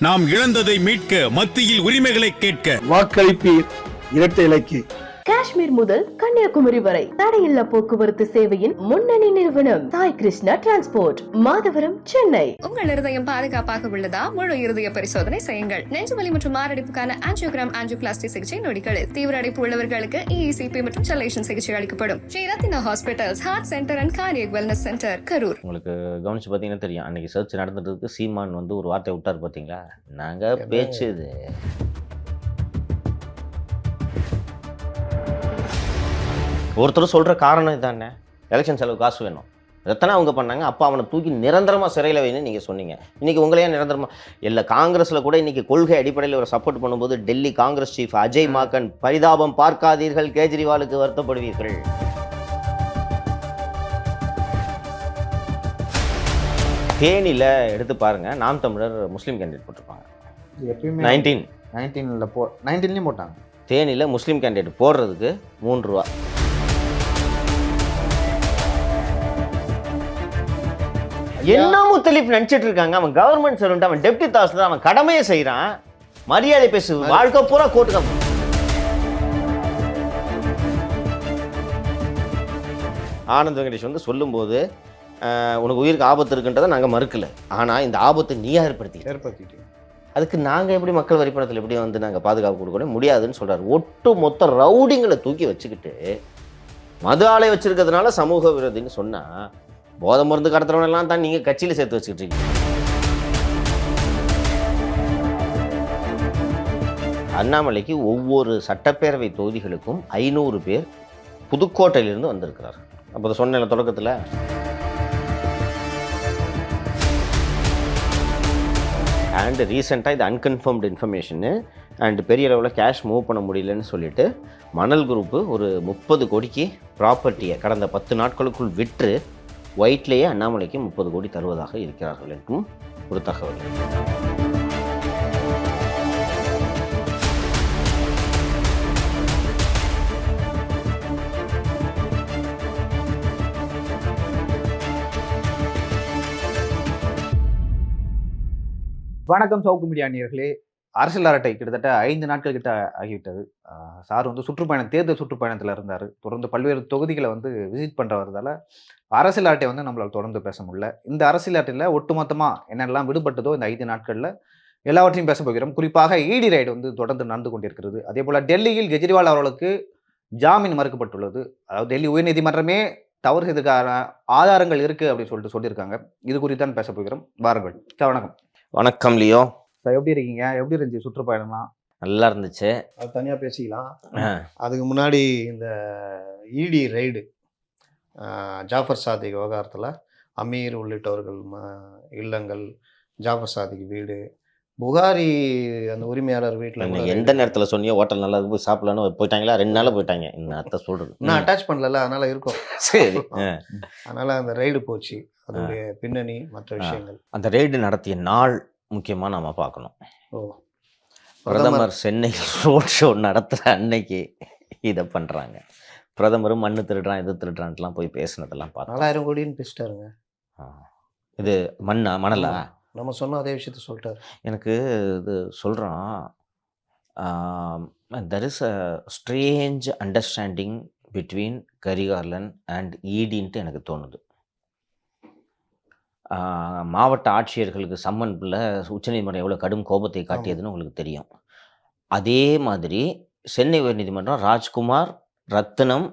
நாம் இழந்ததை மீட்க, மத்தியில் உரிமைகளை கேட்க வாக்களிப்பீர் இரட்டை இலக்கு. காஷ்மீர் முதல் கன்னியாகுமரி வரை தடையில்லா போக்குவரத்து சேவையின் முன்னணி நிறுவனம் சாய் கிருஷ்ணா டிரான்ஸ்போர்ட், மாதவரம், சென்னை. உங்கள் இருதயம் பாதுகாப்பாக உள்ளதா? முழு இருதய பரிசோதனை செய்யுங்கள். நெஞ்சுவலி மற்றும் மாரடைப்புக்கான ஆஞ்சியோகிராம், ஆஞ்சியோபிளாஸ்டி சிகிச்சை நொடிகளில். தீவிர அடைப்பு உள்ளவர்களுக்கு EECP மற்றும் செலேஷன் சிகிச்சை அளிக்கப்படும். Sri Rathna hospitals, heart centre and cardiac wellness centre, Karur. உங்களுக்கு கவனிச்சு பார்த்தீங்கன்னா தெரியும், அன்னைக்கு சர்ச் நடந்துட்டு சீமான் வந்து ஒரு வார்த்தை விட்டார் பார்த்தீங்களா? நாங்க பேச்சு இது ஒருத்தர் சொல்கிற காரணம் இதுதானே, எலெக்ஷன் செலவு காசு வேணும். எத்தனை அவங்க பண்ணாங்க. அப்போ அவனை தூக்கி நிரந்தரமாக சிறையில் வைன்னு நீங்கள் சொன்னீங்க. இன்றைக்கி உங்களையே நிரந்தரமாக இல்லை. காங்கிரஸில் கூட இன்றைக்கி கொள்கை அடிப்படையில் ஒரு சப்போர்ட் பண்ணும்போது டெல்லி காங்கிரஸ் சீஃப் அஜய் மாக்கன், பரிதாபம் பார்க்காதீர்கள், கேஜ்ரிவாலுக்கு வருத்தப்படுவீர்கள். தேனியில் எடுத்து பாருங்கள், நாம் தமிழர் முஸ்லீம் கேண்டிடேட் போட்டிருப்பாங்க. எப்பயுமே 19லேயும் போட்டாங்க. தேனியில் முஸ்லீம் கேண்டிடேட் போடுறதுக்கு 3 ரூபா. என்ன முத்தலீஃப் நினச்சிட்டு இருக்காங்க? அவன் கவர்மெண்ட் சர்வெண்ட், அவன் டெப்டி தாசில்தார், அவன் கடமையை செய்கிறான். மரியாதை பேசு. வாழ்க்கை பூரா கோட்டுக்க. ஆனந்த் வெங்கடேஷ் வந்து சொல்லும்போது உனக்கு உயிருக்கு ஆபத்து இருக்குன்றதை நாங்கள் மறுக்கலை. ஆனால் இந்த ஆபத்தை நீயா ஏற்படுத்திட்டு அதுக்கு நாங்கள் எப்படி மக்கள் வரிப்பணத்தில் எப்படி வந்து நாங்கள் பாதுகாப்பு கொடுக்க முடியாதுன்னு சொல்கிறார். ஒட்டு மொத்த ரவுடிங்களை தூக்கி வச்சுக்கிட்டு மது ஆலை வச்சுருக்கிறதுனால சமூக விரோதின்னு சொன்னால், போதை மருந்து கடத்துறவனெல்லாம் தான் நீங்கள் கட்சியில் சேர்த்து வச்சுக்கிட்டு இருக்கீங்க. அண்ணாமலைக்கு ஒவ்வொரு சட்டப்பேரவை தொகுதிகளுக்கும் 500 பேர் புதுக்கோட்டையிலிருந்து வந்திருக்கிறார். அப்போ சொன்ன தொடக்கத்தில் அண்ட் ரீசெண்டாக இது அன்கன்ஃபர்ம்டு இன்ஃபர்மேஷனு அண்ட் பெரிய அளவில் கேஷ் மூவ் பண்ண முடியலன்னு சொல்லிட்டு மணல் குரூப்பு ஒரு 30 கோடிக்கு ப்ராப்பர்ட்டியை கடந்த 10 நாட்களுக்குள் விற்று ஒயிட்லேயே அண்ணாமலைக்கு 30 கோடி தருவதாக இருக்கிறார்கள் என்றும் ஒரு தகவல். வணக்கம் சவுக்கு மீடியா நேயர்களே. அரசியல் அரட்டை கிட்டத்தட்ட 5 நாட்கள் கிட்ட ஆகிவிட்டது. சார் வந்து தேர்தல் சுற்றுப்பயணத்தில் இருந்தார். தொடர்ந்து பல்வேறு தொகுதிகளை வந்து விசிட் பண்ணுற வரதால அரசியல் அரட்டை வந்து நம்மளால் தொடர்ந்து பேச முடியல. இந்த அரசியல் அரட்டையில் ஒட்டுமொத்தமாக என்னெல்லாம் விடுபட்டதோ இந்த 5 நாட்களில் எல்லாவற்றையும் பேச போகிறோம். குறிப்பாக இடி ரைடு வந்து தொடர்ந்து நடந்து கொண்டிருக்கிறது. அதே போல் டெல்லியில் கெஜ்ரிவால் அவர்களுக்கு ஜாமீன் மறுக்கப்பட்டுள்ளது. அதாவது டெல்லி உயர்நீதிமன்றமே தவறு செய்ததுக்கான ஆதாரங்கள் இருக்குது அப்படின்னு சொல்லியிருக்காங்க. இது குறித்து தான் பேச போகிறோம். வாருங்கள் சார். வணக்கம். வணக்கம் லியோ சார், எப்படி இருக்கீங்க? எப்படி இருந்துச்சு சுற்றுப்பயணம்லாம்? நல்லா இருந்துச்சு. அது தனியாக பேசிக்கலாம். அதுக்கு முன்னாடி இந்த இடி ரைடு ஜாஃபர் சாதிக் விவகாரத்தில் அமீர் உள்ளிட்டவர்கள் இல்லங்கள், ஜாஃபர் சாதிக் வீடு, புகாரி அந்த உரிமையாளர் வீட்டில் எந்த நேரத்தில் சொன்னியோ ஹோட்டல் நல்லா போய் சாப்பிடலான்னு போயிட்டாங்களா? 2 நாள் போயிட்டாங்க. இன்னும் அத்தை சொல்கிறது நான் அட்டாச் பண்ணல, அதனால இருக்கும். சரி. அதனால அந்த ரைடு போச்சு, அதோடைய பின்னணி மற்ற விஷயங்கள். அந்த ரெய்டு நடத்திய நாள் முக்கியமாக நம்ம பார்க்கணும். பிரதமர் சென்னை ரோட் ஷோ நடத்துகிற அன்னைக்கு இதை பண்ணுறாங்க. பிரதமரும் மண்ணு திருடுறான், இது திருடுறான்லாம் போய் பேசினதெல்லாம் பார்த்தோம். 4000 கோடின்னு பேசிட்டாருங்க. இது மணலா? நம்ம சொன்ன அதே விஷயத்த சொல்லிட்டாரு. எனக்கு இது சொல்கிறான், there is a strange understanding between Karikalan and ஈடின்ட்டு எனக்கு தோணுது. மாவட்ட ஆட்சியர்களுக்கு சம்மன்ல உச்சநீதிமன்றம் எவ்வளோ கடும் கோபத்தை காட்டியதுன்னு உங்களுக்கு தெரியும். அதே மாதிரி சென்னை உயர்நீதிமன்றம் ராஜ்குமார், ரத்னம்,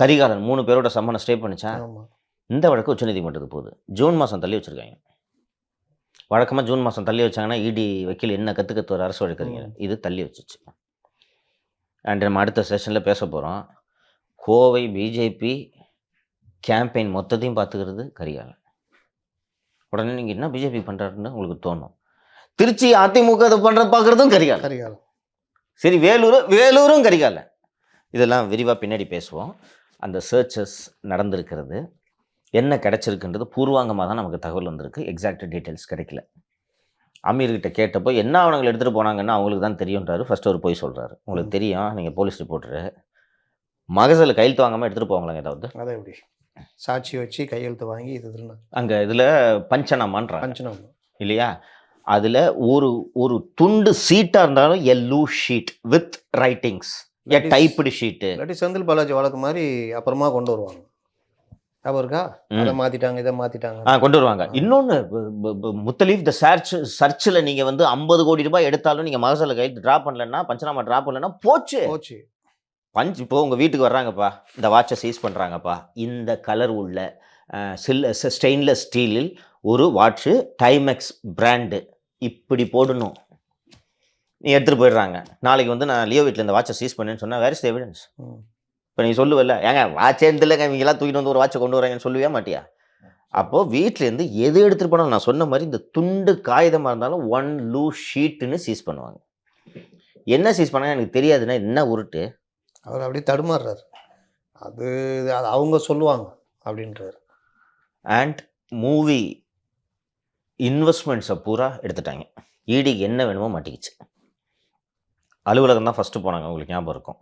கரிகாலன் 3 பேரோட சம்மனை ஸ்டே பண்ணிச்சா? இந்த வழக்கு உச்சநீதிமன்றத்துக்கு போகுது. ஜூன் மாதம் தள்ளி வச்சுருக்காங்க. வழக்கமாக ஜூன் மாதம் தள்ளி வச்சாங்கன்னா இடி வக்கீல் என்ன கற்றுக்கத்து அரசு வழக்கறிஞர், இது தள்ளி வச்சிச்சு. அண்ட் நம்ம அடுத்த செஷனில் பேச போகிறோம். கோவை பிஜேபி கேம்பெயின் மொத்தத்தையும் பார்த்துக்கிறது கரிகாலன். உடனே நீங்கள் என்ன பிஜேபி பண்ணுறாருன்னு உங்களுக்கு தோணும். திருச்சி அதிமுக அதை பார்க்குறதும் கரிகாலன். சரி, வேலூரும் கரிகாலன். இதெல்லாம் விரிவாக பின்னாடி பேசுவோம். அந்த சர்ச்சஸ் நடந்திருக்கிறது, என்ன கிடச்சிருக்குன்றது பூர்வாங்கமாக தான் நமக்கு தகவல் வந்திருக்கு. எக்ஸாக்ட் டீட்டெயில்ஸ் கிடைக்கல. அமீர்கிட்ட கேட்டப்போ என்ன ஆவணங்கள் எடுத்துகிட்டு போனாங்கன்னா அவங்களுக்கு தான் தெரியுன்றாரு. ஃபஸ்ட்டு ஒரு போய் சொல்கிறாரு, உங்களுக்கு தெரியும், நீங்கள் போலீஸ் ரிப்போர்ட்டரு, மகசூல் கையெழுத்து வாங்காமல் எடுத்துகிட்டு போவாங்களாங்க ஏதாவது? அதை எப்படி சாட்சி வச்சு கையெழுத்து வாங்கி இது அங்கே இதில் பஞ்சனாமான்ற இல்லையா? அதில் ஒரு ஒரு துண்டு சீட்டாக இருந்தாலும் a loose sheet with writings, a That is- typed sheet. இல்லாட்டி செந்தில் பாலாஜி வழக்கு மாதிரி அப்புறமா கொண்டு வருவாங்க. ஞாபகம் இருக்கா? அதை மாத்திட்டாங்க, இதை மாத்திட்டாங்க. கொண்டு வருவாங்க. இன்னொன்று முத்தலீஃப் த சர்ச்சில் நீங்கள் வந்து 50 கோடி ரூபாய் எடுத்தாலும் நீங்கள் மகசூலை கையில் ட்ரா பண்ணலன்னா, பஞ்சநாமா ட்ரா பண்ணலன்னா போச்சு. போச்சு. இப்போ உங்கள் வீட்டுக்கு வர்றாங்கப்பா, இந்த வாட்சை சீஸ் பண்ணுறாங்கப்பா, இந்த கலர் உள்ள ஸ்டெயின்லெஸ் ஸ்டீலில் ஒரு வாட்சு டைமெக்ஸ் பிராண்டு இப்படி போடணும், நீ எடுத்துகிட்டு போயிடுறாங்க. நாளைக்கு வந்து நான் லியோ வீட்டில் இந்த வாட்சை சீஸ் பண்ணேன்னு சொன்னால் வேர் இஸ் த எவிடன்ஸ்? இப்போ நீ சொல்லுவல்ல, ஏங்க வாட்சே இல்லைங்க இவங்கெல்லாம் தூக்கிட்டு வந்து ஒரு வாட்சை கொண்டு வராங்கன்னு சொல்லுவே மாட்டியா? அப்போது வீட்டிலேருந்து எது எடுத்துகிட்டு போனாலும் நான் சொன்ன மாதிரி இந்த துண்டு காகிதமாக இருந்தாலும் 1 லூஸ் ஷீட்டுன்னு சீஸ் பண்ணுவாங்க. என்ன சீஸ் பண்ணாங்க எனக்கு தெரியாதுன்னா என்ன உருட்டு? அவர் அப்படியே தடுமாறுறாரு. அது அது அவங்க சொல்லுவாங்க அப்படின்றாரு. அண்ட் மூவி இன்வெஸ்ட்மெண்ட்ஸை பூரா எடுத்துட்டாங்க. ஈடிக்கு என்ன வேணுமோ மாட்டிக்கிச்சு. அலுவலகம் தான் ஃபஸ்ட்டு போனாங்க, உங்களுக்கு ஞாபகம் இருக்கும்.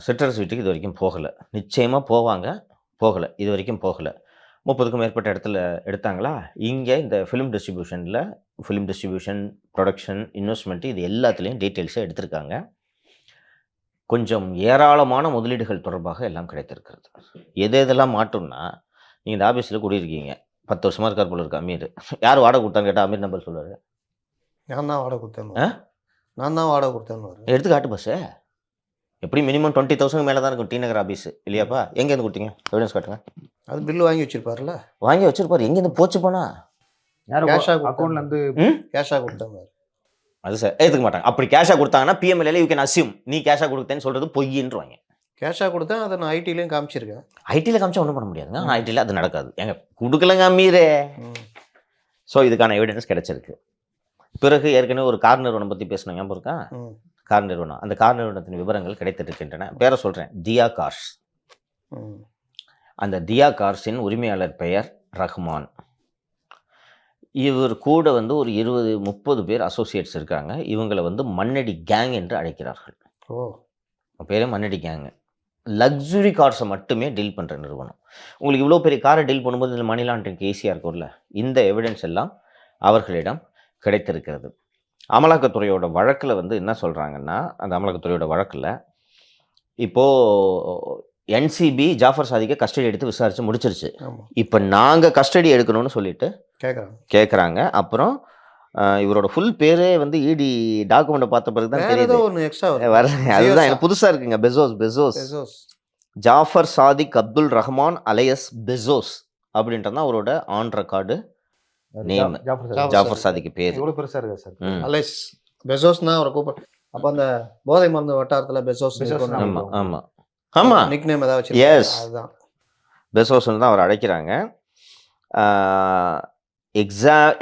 சிற்றரசு வீட்டுக்கு இது வரைக்கும் போகலை. நிச்சயமாக போகலை, இது வரைக்கும் போகலை. 30க்கும் மேற்பட்ட இடத்துல எடுத்தாங்களா? இங்கே இந்த ஃபிலிம் டிஸ்ட்ரிபியூஷன், ப்ரொடக்ஷன், இன்வெஸ்ட்மெண்ட்டு இது எல்லாத்துலேயும் டீட்டெயில்ஸை எடுத்திருக்காங்க. கொஞ்சம் ஏராளமான முதலீடுகள் தொடர்பாக எல்லாம் கிடைத்திருக்கிறது. எதெல்லாம் மாட்டும்னா, நீங்கள் இந்த ஆஃபீஸில் குடியிருக்கீங்க, 10 வருஷமாக இருக்கார் போல இருக்கு அமீர். யார் வாடகை கொடுத்தான்னு கேட்டால் அமீர் நம்பர் சொல்லுவார். நான் தான் வாடகை கொடுத்தேன்னு. எடுத்து காட்டு பஸ்ஸு எப்படி மினிமம் 20,000 மேலே தான் இருக்கும் டி நகர் ஆஃபீஸு இல்லையாப்பா? எங்கேருந்து கொடுத்தீங்க? எவிடன்ஸ் காட்டுங்க. அது பில்லு வாங்கி வச்சிருப்பாருல்ல, வாங்கி வச்சிருப்பார். எங்கேருந்து போச்சு போனா? கேஷா அக்கௌண்ட்லேருந்து கேஷாக கொடுத்தாங்க. அது சார் ஏற்றுக்க மாட்டாங்க. அப்படி கேஷாக கொடுத்தாங்கன்னா பிஎம்எல்ஏ யூ கேன் அசியூம் நீ கேஷாக கொடுத்தேன்னு சொல்கிறது பொய்யின்றாங்க. கேஷாக கொடுத்தா அதை நான் ஐடிலையும் காமிச்சிருக்கேன். ஐடியில் காமிச்சா ஒன்றும் பண்ண முடியாதுங்க. ஆனால் ஐடியில் அது நடக்காது. எங்க கொடுக்கலங்க அமீரே. ஸோ இதுக்கான எவிடன்ஸ் கிடைச்சிருக்கு. பிறகு ஏற்கனவே ஒரு கார் நிறுவனம் பற்றி பேசினாங்க, ஞாபகம் இருக்கா? கார் நிறுவனம், அந்த கார் நிறுவனத்தின் விவரங்கள் கிடைத்திருக்கின்றன. பேரை சொல்கிறேன், தியா கார்ஸ். அந்த தியா கார்ஸின் உரிமையாளர் பெயர் ரஹ்மான். இவர் கூட வந்து ஒரு 20-30 பேர் அசோசியேட்ஸ் இருக்காங்க. இவங்களை வந்து மண்ணடி கேங் என்று அழைக்கிறார்கள். பேரே மண்ணடி கேங்கு. லக்ஸுரி கார்ஸை மட்டுமே டீல் பண்ணுற நிறுவனம். உங்களுக்கு இவ்வளோ பெரிய காரை டீல் பண்ணும்போது இதில் மணி லாண்டரிங்க்கு ஈஸியாக இருக்கும்ல. இந்த எவிடன்ஸ் எல்லாம் அவர்களிடம் கிடைத்திருக்கிறது. அமலாக்கத்துறையோட வழக்கில் வந்து என்ன சொல்கிறாங்கன்னா, அந்த அமலாக்கத்துறையோட வழக்கில் இப்போது என்சிபி ஜாஃபர் சாதிக்கை கஸ்டடி எடுத்து விசாரித்து முடிச்சிருச்சு. இப்போ நாங்கள் கஸ்டடி எடுக்கணும்னு சொல்லிட்டு கேட்குறாங்க. அப்புறம் இவரோட ஃபுல் பேரே வந்து இடி டாக்குமெண்ட்டை பார்த்த பிறகு தான் தெரியுது. அதுதான் எனக்கு புதுசாக இருக்குங்க. Bezos Jaffer Sadiq Abdul Rahman alias Bezos அப்படின்றது தான் அவரோட ஆன் ரெக்கார்டு நேம். ஜாஃபர் சாதிக்கு பேர் எவ்வளோ பெருசாக இருக்கா சார்? அலைஸ் பெசோஸ்னா அவரை கூப்பிட்டு அப்போ அந்த போதை மருந்து வட்டாரத்தில் பெசோஸ். ஆமாம் நிக் நேம் ஏதாவது. எஸ், பெசோஸ்ன்னு தான் அவர் அழைக்கிறாங்க.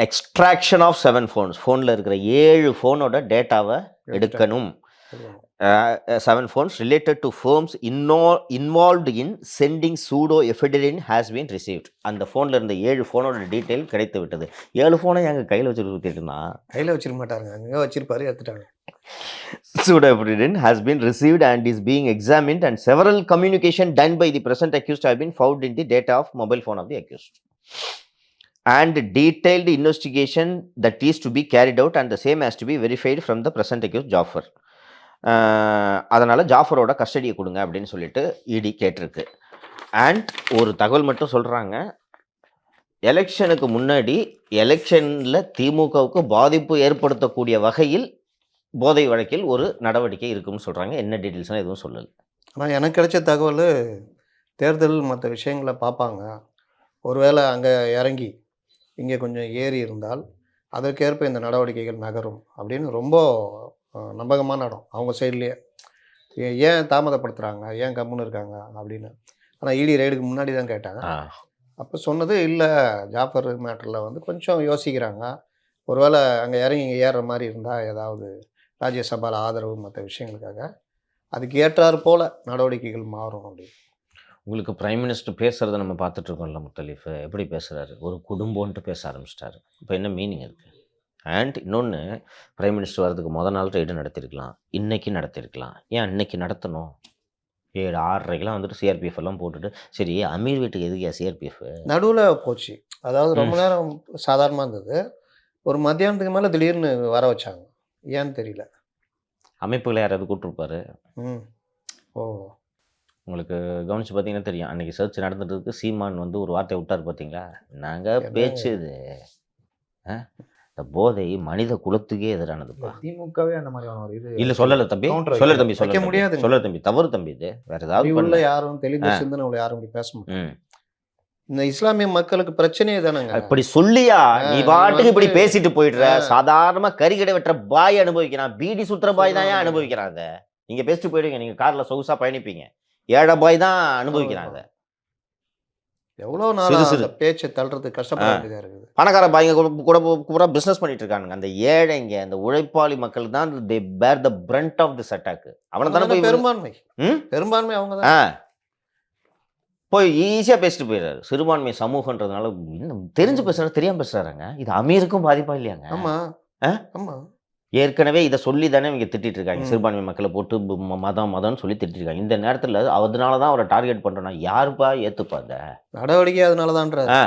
எக்ஸ்ட்ராக்ஷன் ஆஃப் 7 ஃபோன்ஸ், ஃபோனில் இருக்கிற 7 ஃபோனோட டேட்டாவை எடுக்கணும். 7 phones related to firms involved in sending pseudoephedrine has been received. அந்த ஃபோனில் இருந்த 7 ஃபோனோட டீட்டெயில் கிடைத்து விட்டது. 7 ஃபோனை எங்கள் கையில் வச்சுருக்கா? கையில் வச்சிருக்க மாட்டாங்க, அங்கே வச்சிருப்பாரு, எடுத்துட்டாங்க. Pseudoephedrine has been received and is being examined and several communication done by the present accused have been found in the data of mobile phone of the accused. And detailed investigation that is to be carried out and the same has to be verified from the present accused Jaffer. அதனால் ஜாஃபரோட கஸ்டடியை கொடுங்க அப்படின்னு சொல்லிட்டு இடி கேட்டிருக்கு. And ஒரு தகவல் மட்டும் சொல்கிறாங்க, எலெக்ஷனுக்கு முன்னாடி எலெக்ஷனில் திமுகவுக்கு பாதிப்பு ஏற்படுத்தக்கூடிய வகையில் போதை வழக்கில் ஒரு நடவடிக்கை இருக்குன்னு சொல்கிறாங்க. என்ன டீட்டெயில்ஸ்னால் எதுவும் சொல்லலை. ஆனால் எனக்கு கிடைச்ச தகவல் தேர்தல் மற்ற விஷயங்களை பார்ப்பாங்க. ஒருவேளை அங்கே இறங்கி இங்கே கொஞ்சம் ஏறி இருந்தால் அதற்கேற்ப இந்த நடவடிக்கைகள் நகரும் அப்படின்னு ரொம்ப நம்பகமான இடம் அவங்க சைட்லேயே. ஏன் தாமதப்படுத்துகிறாங்க, ஏன் கம்முன்னு இருக்காங்க அப்படின்னு. ஆனால் இடி ரைடுக்கு முன்னாடி தான் கேட்டாங்க. அப்போ சொன்னது இல்லை, ஜாஃபர் மேட்டரில் வந்து கொஞ்சம் யோசிக்கிறாங்க. ஒருவேளை அங்கே இறங்கி இங்கே ஏறுற மாதிரி இருந்தால் ஏதாவது ராஜ்யசபாவில் ஆதரவு மற்ற விஷயங்களுக்காக அதுக்கு ஏற்றாறு போல் நடவடிக்கைகள் மாறும் அப்படின்னு. உங்களுக்கு பிரைம் மினிஸ்டர் பேசுகிறத நம்ம பார்த்துட்ருக்கோம்ல முத்தலீஃப், எப்படி பேசுகிறாரு? ஒரு குடும்பம்ன்ட்டு பேச ஆரம்பிச்சிட்டாரு. இப்போ என்ன மீனிங் இருக்குது? அண்ட் இன்னொன்று, பிரைம் மினிஸ்டர் வரதுக்கு முதல் நாள் ரைடு நடத்திருக்கலாம், இன்றைக்கி நடத்திருக்கலாம். ஏன் அன்னைக்கு நடத்தணும்? 7-6:30 வந்துட்டு சிஆர்பிஎஃப் எல்லாம் போட்டுட்டு, சரி அமீர் வீட்டுக்கு எதுக்கு சிஆர்பிஎஃப் நடுவில் போச்சு. அதாவது ரொம்ப நேரம் சாதாரணமாக இருந்தது, ஒரு மத்தியானத்துக்கு மேலே திடீர்னு வர வச்சாங்க. ஏன்னு தெரியல. அமைப்புகளை யாராவது கூப்பிட்டுருப்பாரு. ம். ஓ! உங்களுக்கு கவனிச்சு பார்த்தீங்கன்னா தெரியும். அன்னைக்கு சர்ச் நடந்துட்டு இருக்கு. சீமான் வந்து ஒரு வார்த்தை விட்டார் பார்த்தீங்களா? நாங்க என்னங்க பேச்சு இது. அ இந்த போதை மனித குலத்துக்கே எதிரானதுப்பா. திமுகவே அந்த மாதிரியான ஒரு இது இல்ல சொல்லல தம்பி. counter சொல்லல வைக்கல. தம்பி. வைக்க சொல்லல தம்பி. முடியாதுங்க. சொல்லல தம்பி. தவறு தம்பி இது. வேற ஏதாவது அறிவுள்ள பண்ணு. யாரும் தெளிந்த சிந்தனை உள்ள யாரும் இப்படி பேச மாட்டாங்க. ம். இந்த இஸ்லாமிய மக்களுக்கு பிரச்சனையே தானேங்க. இப்படி சொல்லியா நீ நீ பாட்டுக்கு இப்படி வந்து பேசிட்டு போயிடுற. ஆ. சாதாரணமா கறிக்கடை வெட்டுற பாய் அனுபவிக்கிறான். பீடி சுத்துற பாய் தான் ஏன் அனுபவிக்கிறாங்க. நீங்க பேசிட்டு போயிடுங்க. நீங்க கார்ல சொகுசா பயணிப்பீங்க. ஏழை பாய் தான் அனுபவிக்கிறாங்க. எவ்வளோ நாள் சிறு சிறு அந்த பேச்சை தள்ளுறதுக்கு கஷ்டப்பட வேண்டியதா இருக்குது. பணக்கார பாய்ங்க கூட பூரா பிசினஸ் பண்ணிட்டு இருக்கானுங்க. அந்த ஏழைங்க அந்த உழைப்பாளி மக்கள் தான் தே பேர் த பிரண்ட் ஆஃப் திஸ் அட்டாக். அவனை தானே அவங்க போய் பெரும்பான்மை. ம்? பெரும்பான்மை அவங்க ஆ தான். போய் ஈஸியா பேசிட்டு போயிடுறாரு. சிறுபான்மை சமூகன்றதுனால இன்னும் தெரிஞ்சு பேசுறாரு தெரியாம பேசுறாருங்க. இது அமீருக்கும் பாதிப்பா இல்லையாங்க? ஆமா. ஆ? ஆமா. ஏற்கனவே இதை சொல்லி தானே இவங்க திட்டிட்டு இருக்காங்க. ம். சிறுபான்மை மக்களை போட்டு மதம்னு சொல்லி திட்டிட்டு இருக்காங்க. இந்த நேரத்துல அதனால தான் அவரை டார்கெட் பண்றோம்னா யாருப்பா ஏத்துப்பா அத? நடவடிக்கை அதனாலதான்றாரு. ஆ,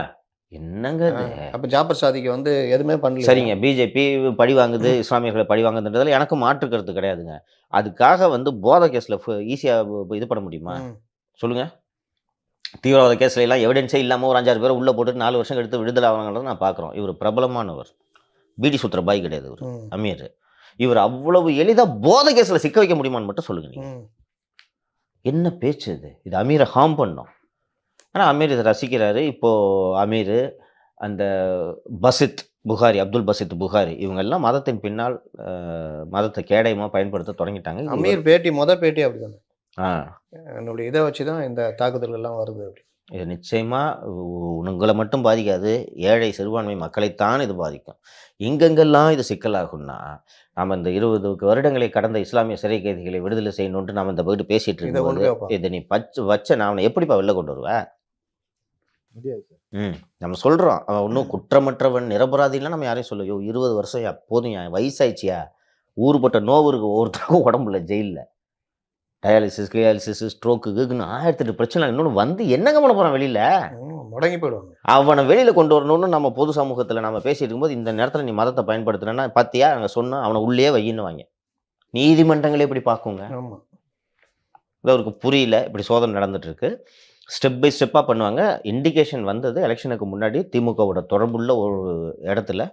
என்னங்க இது? அப்ப ஜாபர் சாதிக்கு வந்து எதுவுமே பண்ணல. சரிங்க, பிஜேபி பழி வாங்குது, இஸ்லாமியர்களை பழி வாங்குதுன்றதுல எனக்கு மாற்று கருத்து கிடையாதுங்க. அதுக்காக வந்து போதை கேஸ்ல ஈஸியா இது பண்ண முடியுமா? சொல்லுங்க. தீவிரவாத கேஸ்ல எல்லாம் எவிடன்ஸே இல்லாம ஒரு 5-6 பேரை உள்ள போட்டு 4 வருஷம் எடுத்து விடுதலை ஆவாங்கன்றத நான் பார்க்குறோம். இவர் பிரபலமானவர். பீடி சுத்துற பாய் கிடையாது இவர். அமீர். இவர் அவ்வளவு எளிதா போதை கேஸ்ல சிக்க வைக்க முடியுமான்னு மட்டும் சொல்லுங்க நீங்க. என்ன பேச்சு இது? இது அமீரை ஹார்ம் பண்ணோம். ஆனா அமீர் இதை ரசிக்கிறாரு. இப்போ அமீர் அந்த பசித் புகாரி, அப்துல் பசித் புகாரி இவங்க எல்லாம் மதத்தின் பின்னால் மதத்தை கேடயமா பயன்படுத்த தொடங்கிட்டாங்க. அமீர் பேட்டி பேட்டி அப்படிதானே. ஆ என்னுடைய இதை வச்சுதான் இந்த தாக்குதல் எல்லாம் வருது அப்படி. இது நிச்சயமா உங்களை மட்டும் பாதிக்காது, ஏழை சிறுபான்மை மக்களைத்தான் இது பாதிக்கும். எங்கெங்கெல்லாம் இது சிக்கலாகும்னா, நாம் இந்த 20 வருடங்களை கடந்த இஸ்லாமிய சிறை கைதிகளை விடுதலை செய்யணும்னு நாம் இந்த போயிட்டு பேசிட்டு இதை இருக்கும்போது கொண்டு போய் வைப்பாங்க. இதை நீ வச்ச நான் அவனை எப்படிப்பா வெளில கொண்டு வருவேன்? முடியாது சார். நம்ம சொல்றோம் அவன் ஒன்றும் குற்றமற்றவன் நிரபராதிலாம் நம்ம யாரையும் சொல்ல. 20 வருஷம் போதும், என் வயசாயிச்சியா, ஊருப்பட்ட நோவு இருக்கு ஒவ்வொருத்தருக்கும் உடம்புல ஜெயிலில். டயாலிசிஸ், கிரியாலிசிஸ், ஸ்ட்ரோக்குன்னு 1008 பிரச்சனை. இன்னொன்று வந்து என்னங்க பண்ண போகிறான் வெளியில்? முடங்கி போயிடுவாங்க. அவனை வெளியில் கொண்டு வரணும்னு நம்ம பொது சமூகத்தில் நம்ம பேசிட்டு இருக்கும்போது இந்த நேரத்தில் நீ மதத்தை பயன்படுத்துனா பார்த்தியா நாங்கள் சொன்னோம் அவனை உள்ளே வையின்னு வாங்க. நீதிமன்றங்களே இப்படி பார்க்குங்க. ஆமா. இது அவருக்கு புரியல. இப்படி சோதனை நடந்துட்டு இருக்கு. ஸ்டெப் பை ஸ்டெப்பாக பண்ணுவாங்க. இண்டிகேஷன் வந்தது எலெக்ஷனுக்கு முன்னாடி திமுகவோட தொடர்புள்ள ஒரு இடத்துல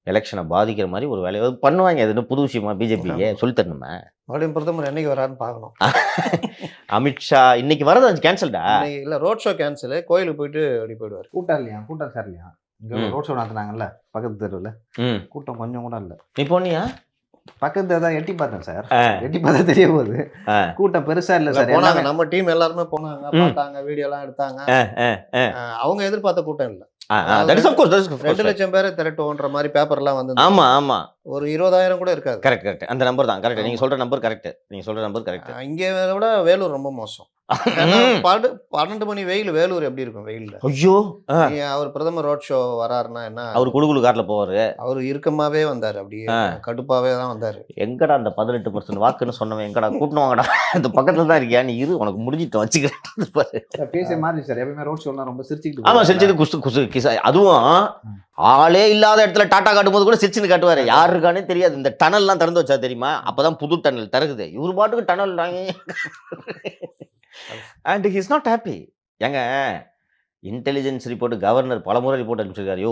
எலெக்ஷனை பாதிக்கிற மாதிரி ஒரு வேலையை பண்ணுவாங்க. அது இன்னும் புது விஷயமா பிஜேபிக்கு சொல்லித்தரணுமா? மறுபடியும் பிரதமர் என்னைக்கு வரான்னு பார்க்கணும். அமித்ஷா இன்னைக்கு வரது கேன்சல்டா? இல்ல ரோட் ஷோ கேன்சல். கோயிலுக்கு போயிட்டு அப்படி போயிடுவார். கூட்டம் இல்லையா? கூட்டம் சார் இல்லையா? இங்க ரோட் ஷோ நடத்துனாங்கல்ல பக்கத்து தெருவில். கூட்டம் கொஞ்சம் கூட இல்லை. நீ போனியா? பக்கத்துல தான் எட்டி பார்த்தேன் சார். எட்டி பார்த்தா தெரிய போகுது. கூட்டம் பெருசா இல்ல சார். போனாங்க, நம்ம டீம் எல்லாருமே போனாங்க, பார்த்தாங்க, வீடியோ எல்லாம் எடுத்தாங்க. அவங்க எதிர்பார்த்த கூட்டம் இல்ல. 2 லட்சம் பேரை திரட்டுவோன்ற மாதிரி பேப்பர்லாம் வந்து. ஆமா ஆமா. ஒரு 20,000 கூட இருக்காது. கரெக்ட். அந்த நம்பர் தான் கரெக்ட். நீங்க சொல்ற நம்பர் கரெக்ட். இங்கே விட வேலூர் ரொம்ப மோசம். 12 மணி வெயில். வேலூர் எப்படி இருக்கும் வெயில்ல? ஐயோ. அவர் பிரதமர் ரோட் ஷோ வராருன்னா என்ன? அவர் குடுகுளு கார்ல போவாரு. அவர் இறுக்கமாவே வந்தாரு. அப்படியே கடுப்பாவே தான் வந்தாரு. எங்கடா அந்த 18% வாக்குன்னு சொன்னவன் எங்கடா கூட்டணும் வாங்கடா, இந்த பக்கத்துல தான் இருக்கியா, நீ இரு உனக்கு முடிஞ்சிட்டு வச்சுக்கிறேன். பேச மாதிரி சார். எப்பவுமே ரோட் ஷோலாம் ரொம்ப சிரிச்சுக்கிட்டு. ஆமா, சிரிச்சது குசு கிசா. அதுவும் ஆளே இல்லாத இடத்துல டாட்டா காட்டும் போது கூட சிரிச்சுன்னு காட்டுவாரு. யாரு இருக்கானே தெரியாது. இந்த டனல்லாம் திறந்து வச்சா தெரியுமா? அப்பதான் புது டனல் திறகுது. இவரு பாட்டுக்கு tunnel and he is not happy. ஏங்க இன்டெலிஜென்ஸ் ரிப்போர்ட் கவர்னர் பலமுறை ரிப்போர்ட் அனுப்பிச்சிருக்காரு.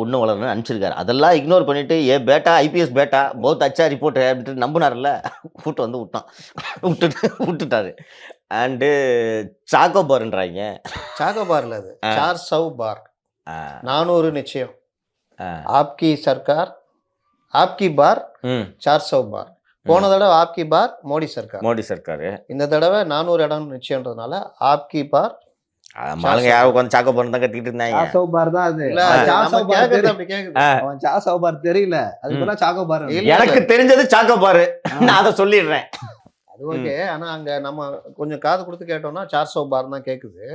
ஒன்றும் வளரலன்னு அனுப்பிச்சிருக்காரு. அதெல்லாம் இக்னோர் பண்ணிட்டு பேட்டா ஐபிஎஸ் பேட்டா போத் அச்சா ரிப்போர்ட் அப்படின்ட்டு நம்பினார்ல, கூட்டு வந்து விட்டுட்டாரு. அண்டு சாக்கோபார்ன்றாங்க. சாக்கோபார்ல அது சார் சவ் பார். 400 நிச்சயம். ஆப்கி சர்க்கார் ஆப்கி பார் 400 பார். போன தடவை ஆப்கி பார் மோடி சர்க்கார். இந்த தடவை 400 இடம் நிச்சயம்ன்றதுனால ஆப்கி பார். யாரும் உட்காந்து சாக்கோபார் தான் கட்டிட்டு இருந்தாங்க. தெரியல. அதுக்குள்ள சாக்கோபார். எனக்கு தெரிஞ்சது சாக்கோபார். நான் அதை சொல்லிடுறேன். அது ஓகே. ஆனா அங்க நம்ம கொஞ்சம் காது கொடுத்து கேட்டோம்னா 400 பார் தான் கேக்குது.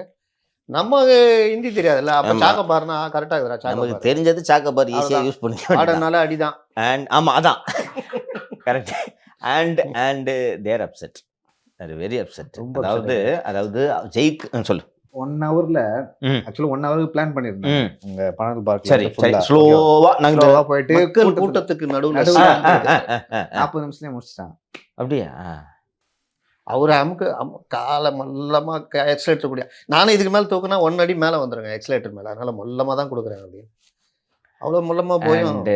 நம்ம ஹிந்தி தெரியாதுல்ல. அப்ப சாக்கோபார்னா கரெக்டா இருக்குதா? நமக்கு தெரிஞ்சது சாக்கோபார் ஈஸியா யூஸ் பண்ணிக்கலாம். ஆடனால அடிதான். அண்ட் ஆமா அதான் correct. And they're upset. Very upset. அதாவது ஜெயிக் சொல்லு. 1 ஹவர்ல ம். ஆக்சுவலா 1 ஹவருக்கு பிளான் பண்ணியிருந்தாங்க ம். உங்க பனல் பார்க் சரி சரி ஸ்லோவா நாங்க ஸ்லோவா போயிட்டு மக்கள் கூட்டத்துக்கு கூட்டத்துக்கு நடுவுல நடுவுல சாப்பிட்டு 40 நிமிஷத்துலயே முடிச்சிட்டாங்க. அப்படியா அவரு காலை மல்லமா எக்ஸலேட்டர் கூடிய நானும் இதுக்கு மேல தூக்குனா 1 அடி மேல வந்துருங்க எக்ஸலேட்டர் மேல, அதனால மொல்லமா தான் கொடுக்குறேன் அப்படின்னு. அவ்வளவு மொல்லமா போயும் அண்ட்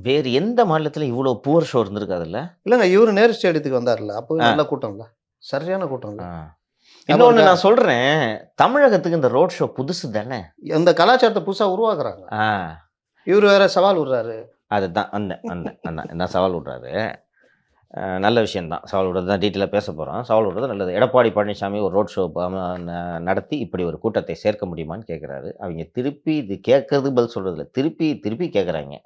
வேறு எந்த மாநிலத்துல இவ்வளவு புவர் ஷோ இருந்திருக்காதுல்ல. இல்லைங்க, இவரு நேரு ஸ்டேடியத்துக்கு வந்தார்ல, அப்போ நல்ல கூட்டம்ல, சரியான கூட்டம்ல. இன்னொன்னு நான் சொல்றேன், தமிழகத்துக்கு இந்த ரோட் ஷோ புதுசு தானே. இந்த கலாச்சாரத்தை புதுசா உருவாக்குறாங்க. ஆ, இவரு வேற சவால் விடுறாரு. அதுதான் அந்த அந்த அந்த என்ன சவால் விடுறாரு. நல்ல விஷயம்தான், சவால் விடுறது தான். டீட்டெயிலாக பேச போகிறோம். சவால் விடுறது நல்லது. எடப்பாடி பழனிசாமி ஒரு ரோட் ஷோ நடத்தி இப்படி ஒரு கூட்டத்தை சேர்க்க முடியுமான்னு கேட்குறாரு. அவங்க திருப்பி இது கேட்கறதுக்கு பதில் சொல்கிறதில்ல, திருப்பி திருப்பி கேட்குறாங்க.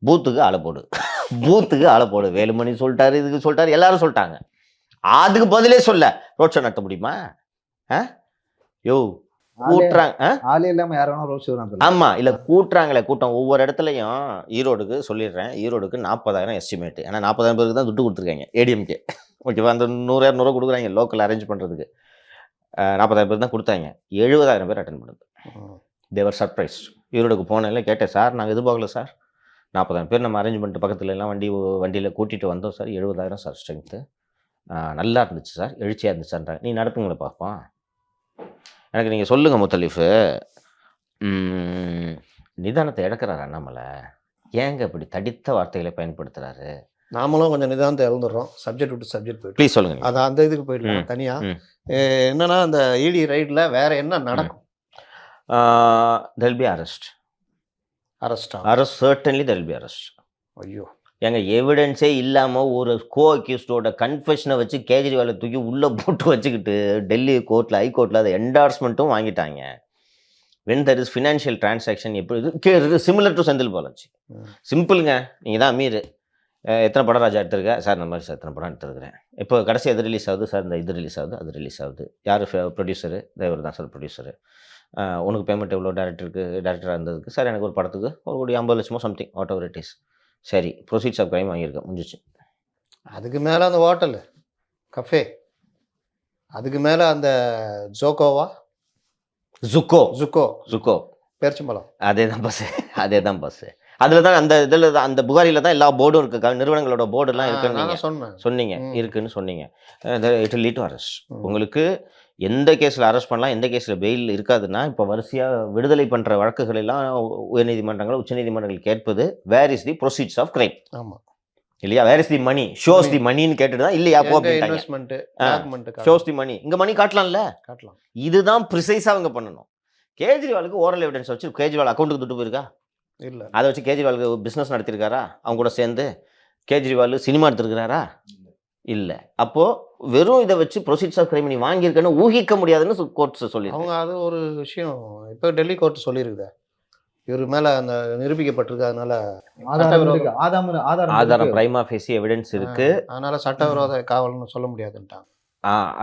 பூத்துக்கு ஆளை போடு, பூத்துக்கு ஆளை போடு. வேலுமணி சொல்லிட்டாரு, இதுக்கு சொல்லிட்டாரு, எல்லாரும் சொல்லிட்டாங்க. அதுக்கு பதிலே சொல்ல ரோட் ஷோ நடத்த முடியுமா? யோ கூட்டுறாங்க. ஆளே இல்லாம யாரும் ரோட் ஷோ நடத்தலாம். ஆமா, இல்ல கூட்டுறாங்களே கூட்டம் ஒவ்வொரு இடத்துலையும். ஈரோடுக்கு சொல்லிடுறேன், ஈரோடுக்கு 40,000 எஸ்டிமேட். ஏன்னா 40,000 பேருக்கு தான் துட்டு கொடுத்துருக்காங்க ஏடிஎம்கே. ஓகேவா, அந்த 100,000 கொடுக்குறாங்க லோக்கல் அரேஞ்ச் பண்ணுறதுக்கு. 40,000 பேர் தான் கொடுத்தாங்க. 70,000 பேர் அட்டன் பண்ணுது. தேவர் சர்ப்ரைஸ். ஈரோடுக்கு போனேன்ல, கேட்டேன் சார், நாங்கள் எதிர்பார்க்கல சார், 40,000 பேர் நம்ம அரேஞ்ச் பண்ணிட்டு பக்கத்துல எல்லாம் வண்டியில் கூட்டிகிட்டு வந்தோம் சார். 70,000 sir strength. நல்லா இருந்துச்சு சார், எழுச்சியாக இருந்துச்சு சார். நீ நடத்துங்களேன் பார்ப்போம். எனக்கு நீங்கள் சொல்லுங்கள் முத்தலீஃபு, நிதானத்தை இழக்கிறாரு அண்ணாமலை. ஏங்க இப்படி தடித்த வார்த்தைகளை பயன்படுத்துகிறாரு? நாமளும் கொஞ்சம் நிதானத்தை இழந்துடுறோம். சப்ஜெக்ட் விட்டு சப்ஜெக்ட் போயிட்டு ப்ளீஸ் சொல்லுங்கள். அது அந்த இதுக்கு போயிடலாம் தனியா. என்னன்னா அந்த இடி ரைடில் வேற என்ன நடக்கும்? They'll be arrest. அரெஸ்டா? Arrest, certainly they'll be arrest. ஐயோ, எங்க எவிடன்ஸே இல்லாமல் ஒரு கோ அக்யூஸ்டோட கன்ஃபெஷனை வச்சு கேஜ்ரிவாலை தூக்கி உள்ளே போட்டு வச்சுக்கிட்டு டெல்லி கோர்ட்டில் ஹைகோர்ட்டில் அதை என்டார்ஸ்மெண்ட்டும் வாங்கிட்டாங்க. When there is financial transaction எப்படி சிமிலர் டு செந்தில் பாலாஜி. சிம்பிளுங்க. நீங்கள் தான் அமீர், எத்தனை படம் ராஜா எடுத்திருக்க சார்? இந்த மாதிரி சார் எத்தனை படம் எடுத்துருக்கிறேன். இப்போ கடைசி எது ரிலீஸ் ஆகுது சார்? இந்த இது ரிலீஸ் ஆகுது, அது ரிலீஸ் ஆகுது. யார் ப்ரொடியூசரு? தேவர் தான் சார் ப்ரொடியூசரு. உனக்கு பேமெண்ட் எவ்வளோ டேரக்டராக இருந்ததுக்கு? சார் எனக்கு ஒரு படத்துக்கு 1,50 லட்சமோ something, whatever it is. சரி, ப்ரொசீட்ஸ் ஆஃப் கிரைம் வாங்கியிருக்கேன், முடிஞ்சிச்சு. அதுக்கு மேலே அந்த ஹோட்டலு கஃபே, அதுக்கு மேலே அந்த ஜோக்கோவா ஜுக்கோ பேர்ச்சம்பலம், அதே தான் பஸ்ஸு, அதே தான் பஸ்ஸு. அதில் தான் அந்த இதில் தான் அந்த புகாரில் தான் எல்லா போர்டும் இருக்குது, நிறுவனங்களோட போர்டுலாம் இருக்குன்னு நீங்கள் சொன்னீங்க, இருக்குன்னு சொன்னீங்க. It will lead to arrest. உங்களுக்கு எந்த கேஸில் அரெஸ்ட் பண்ணலாம், எந்த கேஸில் பெயில் இருக்காதுன்னா, இப்போ வரிசையாக விடுதலை பண்ணுற வழக்குகள் எல்லாம் உயர்நீதிமன்றங்கள் உச்சநீதிமன்றங்கள் கேட்பது where is the proceeds of crime. ஆமாம் இல்லையா? வேர் இஸ் தி மணி, ஷோஸ் தி மணின்னு கேட்டுட்டு தான் இல்லையா போ அப்படின்ட்டாங்க. ஷோஸ் தி மணி, இங்கே மணி காட்டலாம்ல, காட்டலாம். இதுதான் ப்ரிசைஸாக அவங்க பண்ணணும். கேஜ்ரிவாலுக்கு ஓரல் எவிடன்ஸ் வச்சு கேஜ்ரிவால் அக்கௌண்ட்டுக்கு துட்டு போயிருக்கா? இல்லை. அதை வச்சு கேஜ்ரிவாலுக்கு பிஸ்னஸ் நடத்திருக்காரா? அவங்க கூட சேர்ந்து கேஜ்ரிவால் சினிமா எடுத்துருக்கிறாரா? இல்லை. அப்போது வெறும் இதை வச்சு ப்ரொசீட்ஸ் ஆஃப் கிரைம் நீ வாங்கியிருக்கேன்னு ஊகிக்க முடியாதுன்னு கோர்ட்ஸ் சொல்லி அவங்க. அது ஒரு விஷயம் இப்போ டெல்லி கோர்ட் சொல்லியிருக்குதா, இவர் மேலே அந்த நிரூபிக்கப்பட்டிருக்கு, அதனால ஆதாரம் பிரைமா ஃபேசி எவிடன்ஸ் இருக்கு, அதனால சட்டவிரோத காவல்னு சொல்ல முடியாதுன்ட்டாங்க.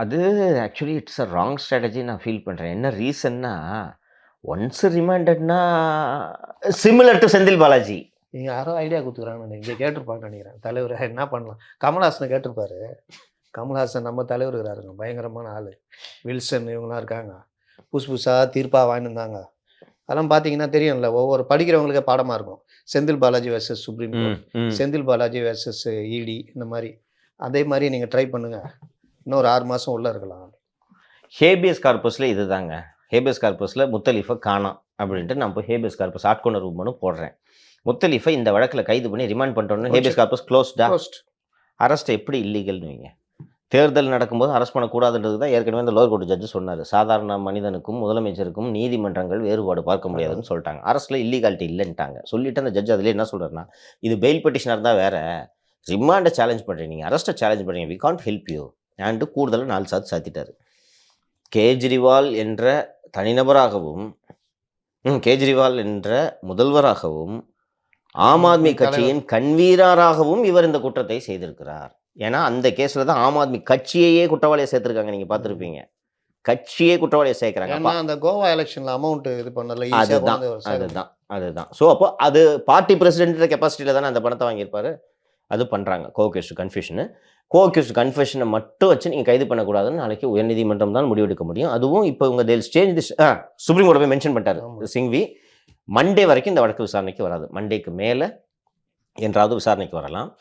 அது actually it's a wrong strategy நான் ஃபீல் பண்ணுறேன். என்ன ரீசன்னா, ஒன்ஸ் ரிமாண்டட்னா சிமிலர் டு செந்தில் பாலாஜி. நீங்கள் யாரோ ஐடியா கொடுத்துக்கிறாங்கன்னு இங்கே கேட்டிருப்பாங்க நினைக்கிறேன். தலைவர் என்ன பண்ணலாம், கமல்ஹாசனை கேட்டிருப்பாரு. கமல்ஹாசன் நம்ம தலைவர் இருக்கிறாருங்க, பயங்கரமான ஆள். வில்சன் இவங்களாம் இருக்காங்க, புதுசாக தீர்ப்பாக வாங்கியிருந்தாங்க. அதெல்லாம் பார்த்தீங்கன்னா தெரியும்ல, ஒவ்வொரு படிக்கிறவங்களுக்கே பாடமாக இருக்கும். Senthil Balaji versus supreme court, Senthil Balaji versus இடி, இந்த மாதிரி. அதே மாதிரி நீங்கள் ட்ரை பண்ணுங்கள், இன்னொரு 6 மாதம் உள்ளே இருக்கலாம். ஹேபியஸ் கார்பஸில் இது தாங்க. ஹேபியஸ் கார்பஸில் முத்தலீஃபை காணோம் அப்படின்ட்டு நான் போய் ஹேபியஸ் கார்பஸ் ஆட்கொணர்வு மனு போடுறேன். முத்தலீஃபை இந்த வழக்கில் கைது பண்ணி ரிமாண்ட் பண்ணிட்டோன்னு ஹேபியஸ் கார்பஸ் க்ளோஸ்டா? அரெஸ்ட் எப்படி இல்லீகல்னு வைங்க. தேர்தல் நடக்கும்போது அரெஸ்ட் பண்ணக்கூடாதுன்றது தான் ஏற்கனவே இந்த லோயர் கோர்ட் ஜட்ஜு சொன்னார். சாதாரண மனிதனுக்கும் முதலமைச்சருக்கும் நீதிமன்றங்கள் வேறுபாடு பார்க்க முடியாதுன்னு சொல்லிட்டாங்க. அரசில் இல்லீகாலிட்டி இல்லைன்ட்டாங்க. சொல்லிட்டு அந்த ஜட்ஜ் அதில் என்ன சொல்கிறாருன்னா, இது பெயில் பெட்டிஷனாக இருந்தால் வேறு, ரிமாண்டை சேலஞ்ச் பண்ணுறீங்க, நீங்கள் அரெஸ்ட்டை சேலஞ்ச் பண்ணுறீங்க, we can't help you and கூடுதலாக 4 சாத்து சாத்திட்டார். கேஜ்ரிவால் என்ற தனிநபராகவும் கேஜ்ரிவால் என்ற முதல்வராகவும் ஆம் ஆத்மி கட்சியின் கன்வீனராகவும் இவர் இந்த குற்றத்தை செய்திருக்கிறார். ஏன்னா அந்த கேஸில் தான் ஆம் ஆத்மி கட்சியையே குற்றவாளியை சேர்த்துருக்காங்க. நீங்கள் பார்த்துருப்பீங்க, கட்சியே குற்றவாளியை சேர்க்குறாங்க. அந்த கோவா எலெக்ஷனில் அமௌண்ட் இது பண்ணல, அதுதான். ஸோ அப்போ அது பார்ட்டி பிரசிடென்ட் கெப்பாசிட்டியில் தானே அந்த பணத்தை வாங்கியிருப்பாரு. அது பண்ணுறாங்க கோகேஷ் கன்ஃபியூஷனு. கோஅக்யூஸ்ட் கன்ஃபெஷனை மட்டும் வச்சு நீங்கள் கைது பண்ணக்கூடாதுன்னு நாளைக்கு உயர்நீதிமன்றம் தான் முடிவெடுக்க முடியும். அதுவும் இப்போ இவங்க தேல் ஸ்டேஜ் திஸ் சுப்ரீம் கோர்ட் போய் மென்ஷன் பண்ணிட்டாரு சிங்வி, மண்டே வரைக்கும் இந்த வழக்கு விசாரணைக்கு வராது, மண்டேக்கு மேலே என்றாவது விசாரணைக்கு வரலாம்.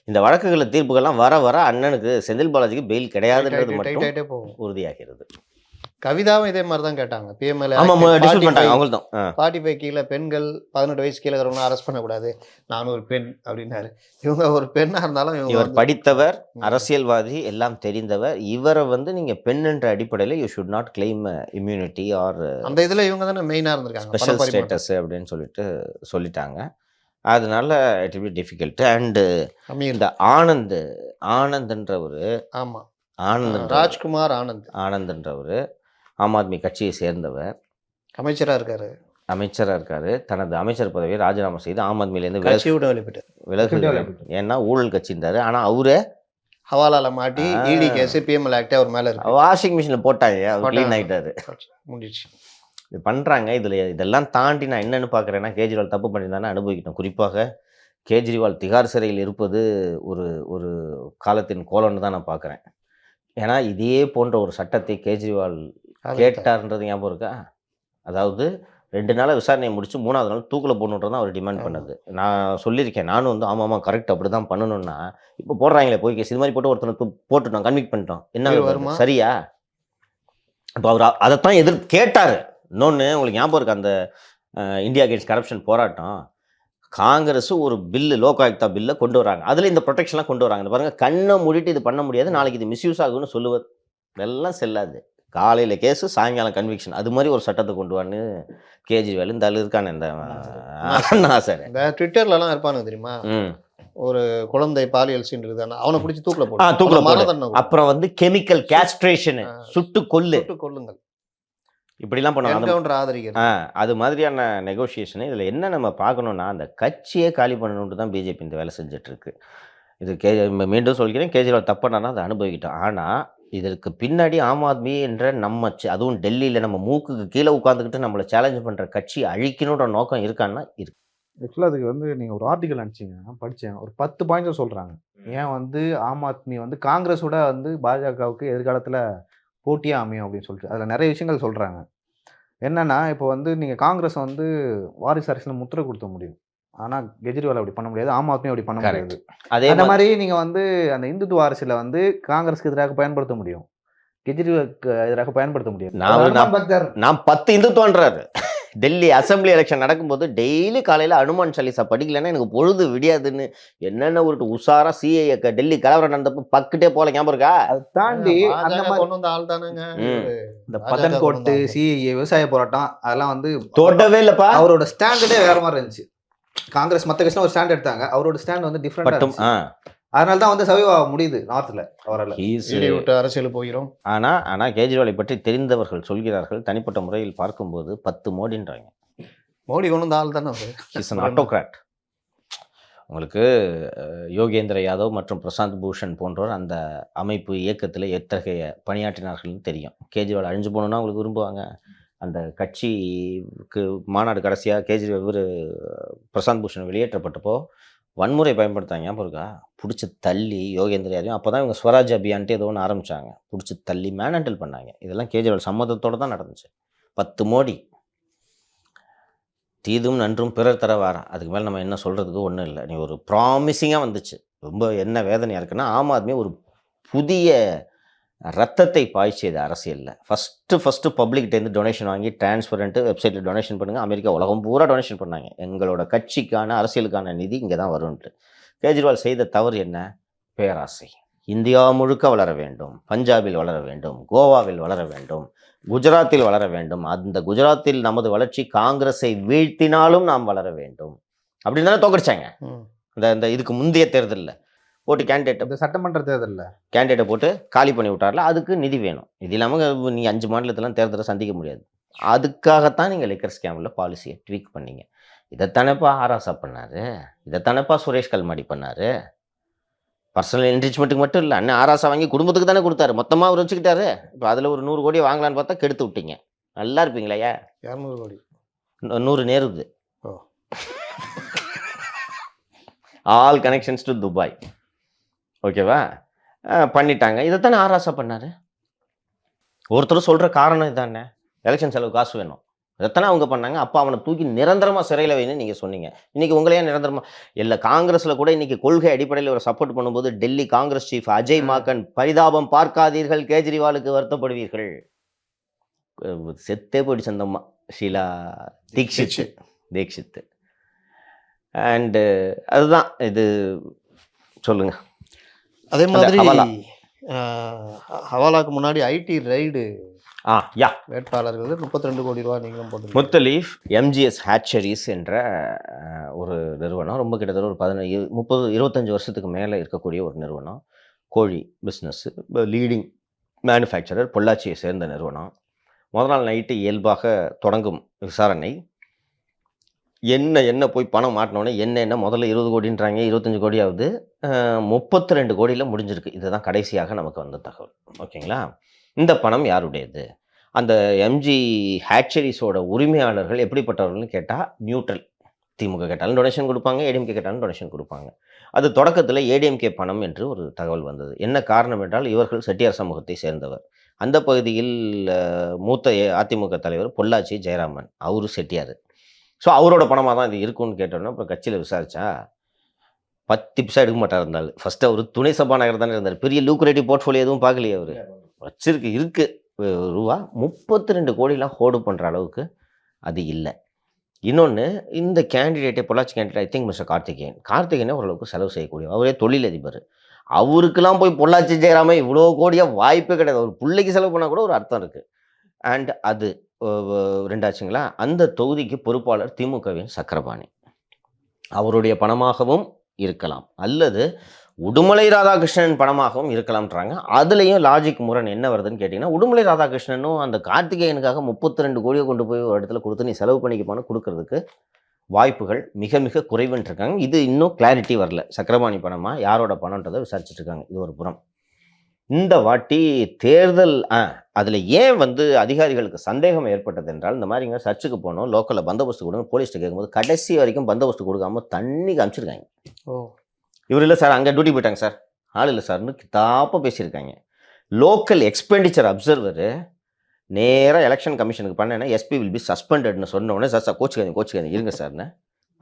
இந்த வழக்குகளில் தீர்ப்புகள்லாம் வர வர அண்ணனுக்கு செந்தில் பாலாஜிக்கு பெயில் கிடையாதுன்றது மட்டும் டைட்டே போகும். உறுதியாகிறது. கவிதாவும் இதே மாதிரி தான் கேட்டாங்க. பிஎம்எல்ஏ ஆமாம், டிஸ்மிஸ் பண்ணிட்டாங்க அவங்களுக்கு தான். 45 கீழே பெண்கள் 18 வயசு கீழே இருக்கிறவங்க அரெஸ்ட் பண்ணக்கூடாது, நான் ஒரு பெண் அப்படின்னாரு. இவங்க ஒரு பெண்ணா இருந்தாலும் இவர் படித்தவர், அரசியல்வாதி, எல்லாம் தெரிந்தவர். இவரை வந்து நீங்க பெண் என்ற அடிப்படையில் you should not claim immunity R அந்த இதுல இவங்க தானே மெயினா இருந்திருக்காங்க, ஸ்பெஷல் ஸ்டேட்டஸ் அப்படின்னு சொல்லிட்டாங்க. அதனால it will be difficult. And இந்த ஆனந்த்ன்றவர், ஆமா ஆனந்த் ராஜ்குமார் ஆனந்த்ன்றவர் ஆம் ஆத்மி கட்சியை சேர்ந்தவர், அமைச்சரா இருக்காரு. தனது அமைச்சர் பதவியை ராஜினாமா செய்து ஆம் ஆத்மியிலேருந்து வெளிப்பட்டு ஏன்னா ஊழல் கட்சி இருந்தாரு. ஆனா அவரு ஹவாலால மாட்டி இடி கேஸ் பிஎம்எல் ஆக்டே அவர் மேல இருக்கு. வாஷிங் மிஷினில் போட்டாங்க, அவர் க்ளீன் ஆகிட்டாரு. முடிச்சு இது பண்ணுறாங்க. இதெல்லாம் தாண்டி நான் என்னென்னு பார்க்குறேன்னா, கேஜ்ரிவால் தப்பு பண்ணியிருந்தானே அனுபவிக்கணும். குறிப்பாக கேஜ்ரிவால் திகார் சிறையில் இருப்பது ஒரு காலத்தின் கோலம்னு தான் நான் பார்க்குறேன். ஏன்னா இதே போன்ற ஒரு சட்டத்தை கேஜ்ரிவால் கேட்டார்ன்றது ஞாபகம் இருக்கா? அதாவது 2 நாளாக விசாரணையை முடிச்சு 3ஆவது நாள் தூக்கில் போடணுன்றது தான் அவர் டிமாண்ட் பண்ணது. நான் சொல்லியிருக்கேன், நானும் வந்து ஆமாம் கரெக்ட் அப்படி தான் பண்ணணும்னா, இப்போ போடுறாங்களே போய் கேஸ் இது மாதிரி போட்டு ஒருத்தனை போட்டுட்டோம், கன்விக்ட் பண்ணிட்டோம், என்ன வருமா சரியா? இப்போ அவர் அதைத்தான் கேட்டார். இன்னொன்று உங்களுக்கு ஞாபகம் இருக்கு, அந்த இந்தியா அகேன்ஸ்ட் கரப்ஷன் போராட்டம், காங்கிரஸ் ஒரு பில்லு, லோக் ஆயுக்தா பில்லை கொண்டு வராங்க. அதில் இந்த ப்ரொடெக்ஷன்லாம் கொண்டு வராங்க. பாருங்கள், கண்ணை மூடிட்டு இது பண்ண முடியாது, நாளைக்கு இது மிஸ்யூஸ் ஆகுன்னு சொல்லுவது இதெல்லாம் செல்லாது. காலையில் கேஸு, சாயங்காலம் கன்விக்ஷன், அது மாதிரி ஒரு சட்டத்தை கொண்டு வான்னு கேஜ்ரிவால் இந்த இருக்கான இந்த சார் இந்த ட்விட்டர்லலாம் இருப்பானுங்க தெரியுமா, ஒரு குழந்தை பாலியல் சீன் இருக்குதானே, அவனை பிடிச்சி தூக்கில் போட்டு அப்புறம் வந்து கெமிக்கல் கேஸ்ட்ரேஷன், சுட்டு கொல்லுங்கள், இப்படிலாம் பண்ணுவாங்க. ஆதரிக்கிறது அது மாதிரியான நெகோசியேஷன். இதில் என்ன நம்ம பார்க்கணுன்னா, அந்த கட்சியே காலி பண்ணணுன்ட்டு தான் பிஜேபி இந்த வேலை செஞ்சிட்ருக்கு. இது மீண்டும் சொல்கிறேன், கேஜ்ரிவால் தப்புனா அதை அனுபவிக்கிட்டோம். ஆனால் இதற்கு பின்னாடி ஆம் ஆத்மி என்ற அதுவும் டெல்லியில் நம்ம மூக்குக்கு கீழே உட்காந்துக்கிட்டு நம்மளை சேலஞ்ச் பண்ணுற கட்சி அழிக்கணுன்ற நோக்கம் இருக்கான்னா இருக்கு. ஆக்சுவலாக அதுக்கு வந்து நீங்கள் ஒரு ஆர்டிக்கல் அனுப்பிச்சிங்க, நான் படித்தேன். ஒரு 10 பாயிண்ட்ஸ் சொல்கிறாங்க. ஏன் வந்து ஆம் ஆத்மி வந்து காங்கிரஸோட வந்து பாஜகவுக்கு எதிர்காலத்தில் போட்டியாக அமையும் அப்படின்னு சொல்லிட்டு அதில் நிறைய விஷயங்கள் சொல்கிறாங்க. என்னென்னா, இப்போ வந்து நீங்கள் காங்கிரஸ் வந்து வாரிசு அரசியல் முத்திரை கொடுத்த முடியும், ஆனால் கெஜ்ரிவால் அப்படி பண்ண முடியாது, ஆம் ஆத்மி அப்படி பண்ண முடியாது. அதே மாதிரி நீங்கள் வந்து அந்த இந்துத்துவ அரசியலை வந்து காங்கிரஸுக்கு எதிராக பயன்படுத்த முடியும், கெஜ்ரிவாலுக்கு எதிராக பயன்படுத்த முடியாது. நான் 10 இந்துத்துவன்றாரு. டெல்லி அசம்பிளி எலெக்ஷன் நடக்கும்போது டெய்லி காலையில் அனுமான் சாலிசா படிக்கலைன்னா எனக்கு பொழுது விடியாதுன்னு என்னென்ன ஒரு உஷாரா சிஏ டெல்லி கலவரம் நடந்தப்போ பக்கிட்டே போல ஞாபகம் இருக்கா? அதை தாண்டி அந்த மாதிரி கொண்டு வந்த ஆள் தானுங்க இந்த பதன்கோட்டு சிஏ விவசாய போராட்டம், அதெல்லாம் வந்து தொடவே இல்லப்பா. அவரோட ஸ்டாண்டர்டே வேற மாதிரி இருந்துச்சு. காங்கிரஸ் மற்ற கட்சியில் ஒரு ஸ்டாண்ட் எடுத்தாங்க, அவரோட ஸ்டாண்ட் வந்து டிஃப்ரெண்ட். அதனால தான் வந்து சர்வைவ் ஆக முடியுது நார்த்தில். அவரால் விட்டு அரசியல் போகிறோம். ஆனால் கேஜ்ரிவாலை பற்றி தெரிந்தவர்கள் சொல்கிறார்கள், தனிப்பட்ட முறையில் பார்க்கும்போது 10 மோடின்றாங்க. மோடி கொண்டு வந்த ஆள் தானே அவர். Is an ஆட்டோகிராட். உங்களுக்கு யோகேந்திர யாதவ் மற்றும் பிரசாந்த் பூஷன் போன்றோர் அந்த அமைப்பு இயக்கத்தில் எத்தகைய பணியாற்றினார்கள்னு தெரியும். கேஜ்ரிவால் அழிஞ்சு போகணுன்னா அவங்களுக்கு விரும்புவாங்க. அந்த கட்சிக்கு மாநாடு கடைசியாக கேஜ்ரிவால் பிரசாந்த் பூஷன் வெளியேற்றப்பட்டப்போ வன்முறை பயன்படுத்தாங்க, ஞாபகம் இருக்கா? பிடிச்சி தள்ளி யோகேந்திர யாரையும், அப்போ தான் இவங்க ஸ்வராஜ் அபியான்ட்டு ஏதோ ஒன்று ஆரம்பித்தாங்க, பிடிச்சி தள்ளி மேனண்டல் பண்ணாங்க. இதெல்லாம் கேஜ்ரிவால் சம்மதத்தோடு தான் நடந்துச்சு. 10 மோடி, தீதும் நன்றும் பிறர் தர வாரம். அதுக்கு மேலே நம்ம என்ன சொல்கிறதுக்கு ஒன்றும் இல்லை. நீ ஒரு ப்ராமிசிங்காக வந்துச்சு. ரொம்ப என்ன வேதனையாக இருக்குன்னா, ஆம் ஆத்மி ஒரு புதிய ரத்தத்தை பாய்ச்சியது அரசியலில். ஃபஸ்ட்டு பப்ளிக்கிட்டேருந்து டொனேஷன் வாங்கி டிரான்ஸ்பரண்ட்டு வெப்சைட்டில் டொனேஷன் பண்ணுங்கள், அமெரிக்கா உலகம் பூரா டொனேஷன் பண்ணாங்க, எங்களோட கட்சிக்கான அரசியலுக்கான நிதி இங்கே தான் வரும்ன்ட்டு. கேஜ்ரிவால் செய்த தவறு என்ன? பேராசை. இந்தியா முழுக்க வளர வேண்டும், பஞ்சாபில் வளர வேண்டும், கோவாவில் வளர வேண்டும், குஜராத்தில் வளர வேண்டும், அந்த குஜராத்தில் நமது வளர்ச்சி காங்கிரஸை வீழ்த்தினாலும் நாம் வளர வேண்டும் அப்படின்னு தானே தோக்கடிச்சாங்க. இந்த இதுக்கு முந்தைய தேர்தலில் போட்டு கேண்டிடேட், இந்த சட்டமன்ற தேர்தலில் கேண்டிடேட்டை போட்டு காலி பண்ணி விட்டார்ல, அதுக்கு நிதி வேணும். இது இல்லாமல் நீங்கள் 5 மாநிலத்திலாம் தேர்தலை சந்திக்க முடியாது. அதுக்காகத்தான் நீங்கள் லிக்கர் ஸ்கேமில் பாலிசியை ட்வீக் பண்ணீங்க. இதைத்தானேப்பா ஆராசா பண்ணார், இதைத்தானேப்பா சுரேஷ் கல்மாடி பண்ணார். பர்சனல் என்ரிச்மெண்ட்டுக்கு மட்டும் இல்லை, அண்ணன் ஆராசா வாங்கி குடும்பத்துக்கு தானே கொடுத்தாரு, மொத்தமாக அவர் வச்சுக்கிட்டாரு. இப்போ அதில் ஒரு 100 கோடி வாங்கலான்னு பார்த்தா கெடுத்து விட்டீங்க. நல்லா இருப்பீங்களா? 200 கோடி 100 நேருது. All connections to Dubai. ஓகேவா? பண்ணிட்டாங்க. இதைத்தானே ஆராசா பண்ணாரு. ஒருத்தர் சொல்ற காரணம் இதானே, எலெக்ஷன் செலவு காசு வேணும். இதைத்தானே அவங்க பண்ணாங்க. அப்போ அவனை தூக்கி நிரந்தரமா சிறையில் வைன்னு நீங்க சொன்னீங்க. இன்னைக்கு உங்களையே நிரந்தரமா இல்ல, காங்கிரஸ்ல கூட இன்னைக்கு கொள்கை அடிப்படையில் ஒரு சப்போர்ட் பண்ணும்போது டெல்லி காங்கிரஸ் சீஃப் அஜய் மாக்கன் பரிதாபம் பார்க்காதீர்கள், கேஜ்ரிவாலுக்கு வருத்தப்படுவீர்கள். செத்தே போயிடுச்சு அந்த அம்மா, ஷீலா தீக்ஷித். அண்டு அதுதான் இது. சொல்லுங்க. அதே மாதிரி ஹவாலா. ஹவாலாக்கு முன்னாடி ஐடி ரைடு யா வேட்பாளர்கள் 32 கோடி ரூபாய் நீங்களும் போட்டு முத்தலீஃப் எம்ஜிஎஸ் ஹேட்சரிஸ் என்ற ஒரு நிறுவனம், ரொம்ப கிட்டத்தட்ட ஒரு 25 வருஷத்துக்கு மேலே இருக்கக்கூடிய ஒரு நிறுவனம். கோழி பிஸ்னஸ் லீடிங் மேனுஃபேக்சரர், பொள்ளாச்சியை சேர்ந்த நிறுவனம். முதல் நாள் நைட்டு இயல்பாக தொடங்கும் விசாரணை. என்ன போய் பணம் மாட்டினோன்னே என்ன முதல்ல 20 கோடின்றாங்க, 25 கோடியாவது 32 கோடியில் முடிஞ்சிருக்கு. இதுதான் கடைசியாக நமக்கு வந்த தகவல். ஓகேங்களா? இந்த பணம் யாருடையது? அந்த எம்ஜி ஹேட்சரிஸோட உரிமையாளர்கள் எப்படிப்பட்டவர்கள்னு கேட்டால் நியூட்ரல். திமுக கேட்டாலும் டொனேஷன் கொடுப்பாங்க, ஏடிஎம்கே கேட்டாலும் டொனேஷன் கொடுப்பாங்க. அது தொடக்கத்தில் ஏடிஎம்கே பணம் என்று ஒரு தகவல் வந்தது. என்ன காரணம் என்றால், இவர்கள் செட்டியார் சமூகத்தை சேர்ந்தவர். அந்த பகுதியில் மூத்த அதிமுக தலைவர் பொள்ளாச்சி ஜெயராமன், அவரு செட்டியார். ஸோ அவரோட பணமாக தான் இது இருக்குன்னு கேட்டோன்னா, அப்புறம் கட்சியில் விசாரித்தா 10 பைசா எடுக்க மாட்டார் இருந்தாலும். ஃபஸ்ட்டு அவர் துணை சபாநாயகர் தானே இருந்தார். பெரிய லூக்ரேட்டிவ் போர்ட்ஃபோலியோ எதுவும் பார்க்கலையே அவர். இருக்கு ரூபா 32 கோடிலாம் ஹோல்டு பண்ணுற அளவுக்கு அது இல்லை. இன்னொன்று, இந்த கேண்டிடேட்டே Pollachi candidate I think mister கார்த்திகேயனே ஓரளவுக்கு செலவு செய்யக்கூடிய, அவரே தொழிலதிபர். அவருக்கெல்லாம் போய் பொள்ளாச்சி ஜெயராமே இவ்வளோ கோடியாக வாய்ப்பே கிடையாது. ஒரு பிள்ளைக்கு செலவு பண்ணால் கூட ஒரு அர்த்தம் இருக்குது. அண்ட் அது ரெண்டாச்சுங்களா. அந்த தொகுதிக்கு பொறுப்பாளர் திமுகவின் சக்கரபாணி, அவருடைய பணமாகவும் இருக்கலாம், அல்லது உடுமலை ராதாகிருஷ்ணன் பணமாகவும் இருக்கலாம்ன்றாங்க. அதுலேயும் லாஜிக் முரண் என்ன வருதுன்னு கேட்டிங்கன்னா, உடுமலை ராதாகிருஷ்ணனும் அந்த கார்த்திகேயனுக்காக 32 கோடியை கொண்டு போய் ஒரு இடத்துல கொடுத்து நீ செலவு பண்ணிக்கப்பான்னு கொடுக்கறதுக்கு வாய்ப்புகள் மிக மிக குறைவுன்னு இருக்காங்க. இது இன்னும் கிளாரிட்டி வரல. சக்கரபாணி பணமா யாரோட பணன்றதை விசாரிச்சுட்டு இருக்காங்க. இது ஒரு புறம். இந்த வாட்டி தேர்தல் அதில் ஏன் அதிகாரிகளுக்கு சந்தேகம் ஏற்பட்டது என்றால், இந்த மாதிரிங்க சர்ச்சுக்கு போனோம், லோக்கலில் பந்தோபஸ்து கொடுங்க, போலீஸ்ட்டு கேட்கும்போது கடைசி வரைக்கும் பந்தோபஸ்து கொடுக்காம தண்ணி காமிச்சிருக்காங்க. இவர் இல்லை சார், அங்கே டியூட்டி போயிட்டாங்க சார், ஆள் இல்லை சார்னு தாப்பாக பேசியிருக்காங்க. லோக்கல் எக்ஸ்பெண்டிச்சர் அப்சர்வர் நேராக எலெக்ஷன் கமிஷனுக்கு பண்ணேன்னா எஸ்பி வில் பி சஸ்பெண்டட்னு சொன்ன உடனே, சார் கோச்சுக்காதீங்க இருங்க சார்னு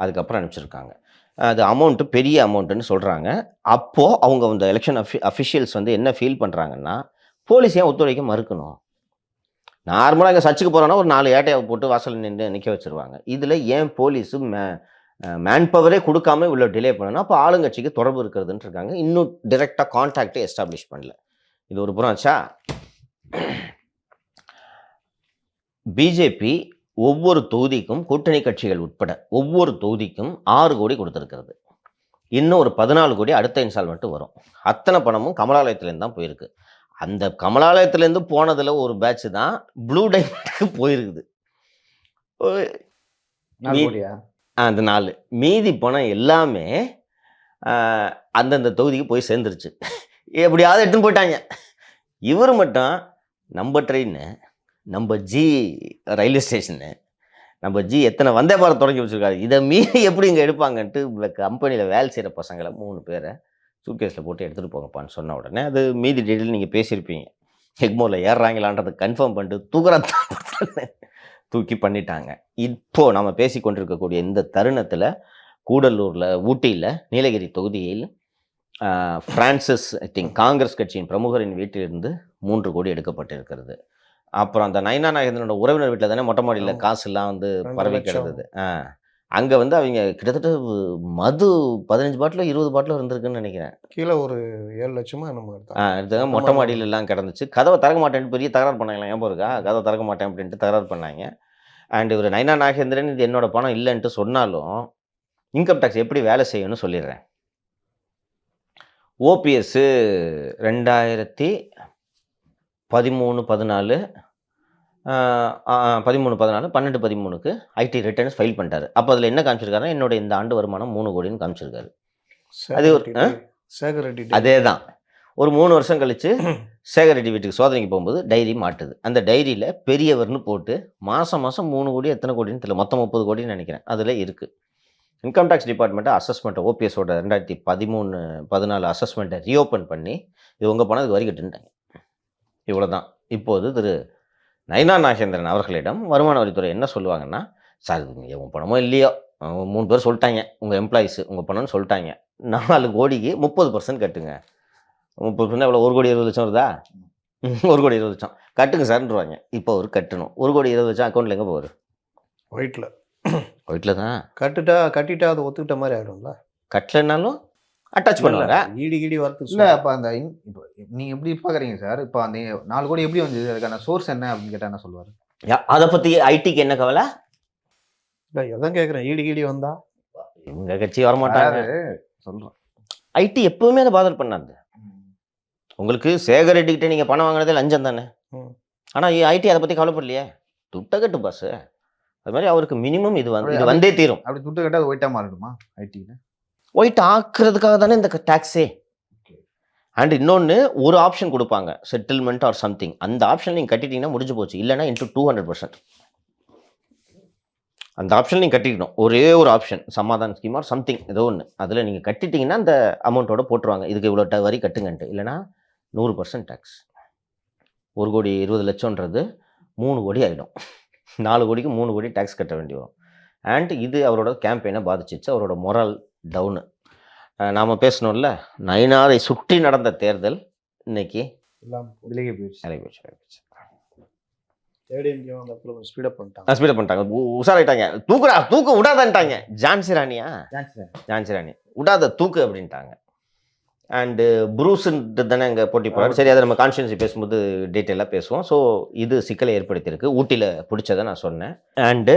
அதுக்கப்புறம் அனுப்பிச்சிருக்காங்க. அது அமௌண்ட்டு பெரிய அமௌண்ட்டுன்னு சொல்கிறாங்க. அப்போது அவங்க அந்த எலெக்ஷன் அஃபிஷியல்ஸ் என்ன ஃபீல் பண்ணுறாங்கன்னா, போலீஸ் ஏன் ஒத்துழைக்க மறுக்கணும்? நார்மலாக இங்கே சர்ச்சுக்கு போகிறோன்னா ஒரு 4 ஏட்டையை போட்டு வாசல் நிற்க வச்சுருவாங்க. இதில் ஏன் போலீஸு மேன் பவரே கொடுக்காம இவ்வளோ டிலே பண்ணணும்? அப்போ ஆளுங்கட்சிக்கு தொடர்பு இருக்கிறதுன்னு இருக்காங்க. இன்னும் டிரெக்டாக கான்டாக்டே எஸ்டாப்ளிஷ் பண்ணல. இது ஒரு புறம் ஆச்சா. பிஜேபி ஒவ்வொரு தொகுதிக்கும் கூட்டணி கட்சிகள் உட்பட ஒவ்வொரு தொகுதிக்கும் 6 கோடி கொடுத்துருக்கிறது. இன்னும் ஒரு 14 கோடி அடுத்த இன்ஸ்டால்மெண்ட்டு வரும். அத்தனை பணமும் கமலாலயத்துலேருந்து தான் போயிருக்கு. அந்த கமலாலயத்துலேருந்து போனதில் ஒரு பேட்ச் தான் ப்ளூ டைமண்டுக்கு போயிருக்குது. அந்த 4 மீதி பணம் எல்லாமே அந்தந்த தொகுதிக்கு போய் சேர்ந்துருச்சு. எப்படியாவது எடுத்துன்னு போயிட்டாங்க. இவர் மட்டும் நம்ம ட்ரெயின், நம்ம ஜி ரயில்வே ஸ்டேஷனு, நம்ம ஜி எத்தனை வந்தே பாரத் தொடங்கி வச்சுருக்காரு, இதை மீறி எப்படி இங்கே எடுப்பாங்கன்ட்டு கம்பெனியில் வேலை செய்கிற பசங்களை 3 பேரை சூட்கேஸில் போட்டு எடுத்துகிட்டு போங்கப்பான்னு சொன்ன உடனே, அது மீதி டீட்டெயில் நீங்கள் பேசியிருப்பீங்க. எக்மோரில் ஏறுறாங்களான்றது கன்ஃபார்ம் பண்ணிட்டு தூக்கி பண்ணிட்டாங்க. இப்போது நம்ம பேசி கொண்டிருக்கக்கூடிய இந்த தருணத்தில் கூடலூரில், ஊட்டியில், நீலகிரி தொகுதியில் பிரான்சிஸ் ஐ திங்க் காங்கிரஸ் கட்சியின் பிரமுகரின் வீட்டிலிருந்து 3 கோடி எடுக்கப்பட்டிருக்கிறது. அப்புறம் அந்த நயனா நாகேந்திரனோட உறவினர் வீட்டில் தானே மொட்டை மாடியில் காசுலாம் பரவி கிடந்தது. அங்கே அவங்க கிட்டத்தட்ட மது 15 பாட்டிலோ 20 பாட்டிலோ இருந்திருக்குன்னு நினைக்கிறேன். கீழே ஒரு 7 லட்சமா நம்ம எடுத்தாங்க. மொட்டை மாடியில் எல்லாம் கிடந்துச்சு. கதவை திறக்க மாட்டேன்ட்டு பெரிய தகராறு பண்ணாங்களா, ஏன் இருக்கா கதவை திறக்க மாட்டேன் அப்படின்ட்டு தகராறு பண்ணாங்க. அண்ட் இவர் நயனா நாகேந்திரன் இது என்னோட பணம் இல்லைன்ட்டு சொன்னாலும் இன்கம் டேக்ஸ் எப்படி வேலை செய்யணும்னு சொல்லிடுறேன். ஓபிஎஸ் 2013, 14, 12, 13க்கு ஐடி ரிட்டர்ன்ஸ் ஃபைல் பண்ணிட்டாரு. அப்போ அதில் என்ன காமிச்சிருக்காருன்னா, என்னோட இந்த ஆண்டு வருமானம் 3 கோடின்னு காமிச்சிருக்காரு. அது ஒரு அதே தான். ஒரு 3 வருஷம் கழித்து சேகர் ரெட்டி வீட்டுக்கு சோதனைக்கு போகும்போது டைரி மாட்டுது. அந்த டைரியில் பெரியவர்னு போட்டு மாதம் 3 கோடி எத்தனை கோடின்னு தெரியல, மொத்தம் 30 கோடின்னு நினைக்கிறேன் அதில் இருக்குது. இன்கம் டேக்ஸ் டிபார்ட்மெண்ட்டை அசஸ்மெண்ட்டை ஓபிஎஸோட 2013-14 அசஸ்மெண்ட்டை ரீஓப்பன் பண்ணி இது உங்கள் பணம் இது வரி கட்டுன்ட்டாங்க. இவ்வளோ தான். இப்போது திரு நயினா நாகேந்திரன் அவர்களிடம் வருமான வரித்துறை என்ன சொல்லுவாங்கன்னா, சார் இது உங்கள் பணமோ இல்லையோ 3 பேர் சொல்லிட்டாங்க, உங்கள் எம்ப்ளாயிஸு உங்கள் பணம்னு சொல்லிட்டாங்க, 4 கோடிக்கு 30% கட்டுங்க. 30% எவ்வளோ, 1,20,00,000 வருதா? 1,20,00,000 கட்டுங்க சார்ன்றுவாங்க. இப்போ அவர் கட்டணும். 1,20,00,000 அக்கௌண்ட்டில் எங்கே போவார்? ஒயிட்டில் வீட்டில் தான். கட்டிட்டா அது ஒத்துக்கிட்ட மாதிரி ஆகிடும்ல. கட்டலைன்னாலும் அட்டாச் பண்ணுவாங்க. ஈடி வரத்துக்கு இல்லை அப்போ அந்த இப்போ நீங்கள் எப்படி பார்க்குறீங்க சார்? இப்போ அந்த 4 கோடி எப்படி வந்தது? அதுக்கான சோர்ஸ் என்ன அப்படின்னு கேட்டால் என்ன சொல்லுவார்? அதை பற்றி ஐடிக்கு என்ன கவலை? இல்லை எதான் கேட்குறேன், ஈடி வந்தா இவங்க கட்சி வரமாட்டாங்க. சொல்கிறோம். ஐடி எப்பவுமே அதை பாதல் பண்ணாது. உங்களுக்கு சேகர் ரெட்டிக்கிட்ட நீங்கள் பணம் வாங்கினதே லஞ்சம் தானே. ம். ஆனால் ஐடி அதை பற்றி கவலைப்படலையே. துட்டக்கட்டு பாஸ். அது மாதிரி அவருக்கு மினிமம் இது வந்தே தீரும். அப்படி துட்டு கேட்டால் அது ஒயிட்டாக மாறிடுமா ஐடியில்? ஒயிட் ஆக்குறதுக்காக தானே இந்த டேக்ஸே. அண்ட் இன்னொன்று ஒரு ஆப்ஷன் கொடுப்பாங்க, செட்டில்மெண்ட் ஆர் சம்திங். அந்த ஆப்ஷன் நீங்கள் கட்டிட்டீங்கன்னா முடிஞ்சு போச்சு. இல்லைனா இன்ட்டு 200%. அந்த ஆப்ஷன் நீங்கள் கட்டிக்கணும். ஒரே ஒரு ஆப்ஷன், சமாதான ஸ்கீம் ஆர் சம்திங் ஏதோ ஒன்று, அதில் நீங்கள் கட்டிட்டீங்கன்னா அந்த அமௌண்ட்டோட போட்டுருவாங்க, இதுக்கு இவ்வளோ வரி கட்டுங்கன்ட்டு. இல்லைனா 100% டேக்ஸ். 1,20,00,000ன்றது 3 கோடி ஆகிடும். 4 கோடிக்கு 3 கோடி டேக்ஸ் கட்ட வேண்டி வரும். அண்ட் இது அவரோட கேம்பெயினை பாதிச்சிச்சு, அவரோட மொரல் டவுனு. நாம் பேசணும்ல, நயினாரை சுற்றி நடந்த தேர்தல் இன்னைக்கு எல்லாம் விலகி போயிடுச்சு. நிறைய போச்சு. ஸ்பீடப் பண்ணிட்டாங்க. உஷாராயிட்டாங்க. தூக்கு விடாதன்ட்டாங்க. ஜான்சி ராணி விடாத தூக்கு அப்படின்ட்டாங்க. அண்டு ப்ரூஸ்ன்ட்டு தானே அங்கே போட்டி போகிறாரு. சரி, அதை நம்ம கான்ஸ்டியூன்சி பேசும்போது டீட்டெயிலாக பேசுவோம். ஸோ இது சிக்கலை ஏற்படுத்தியிருக்கு. ஊட்டியில் பிடிச்சதை நான் சொன்னேன். அண்டு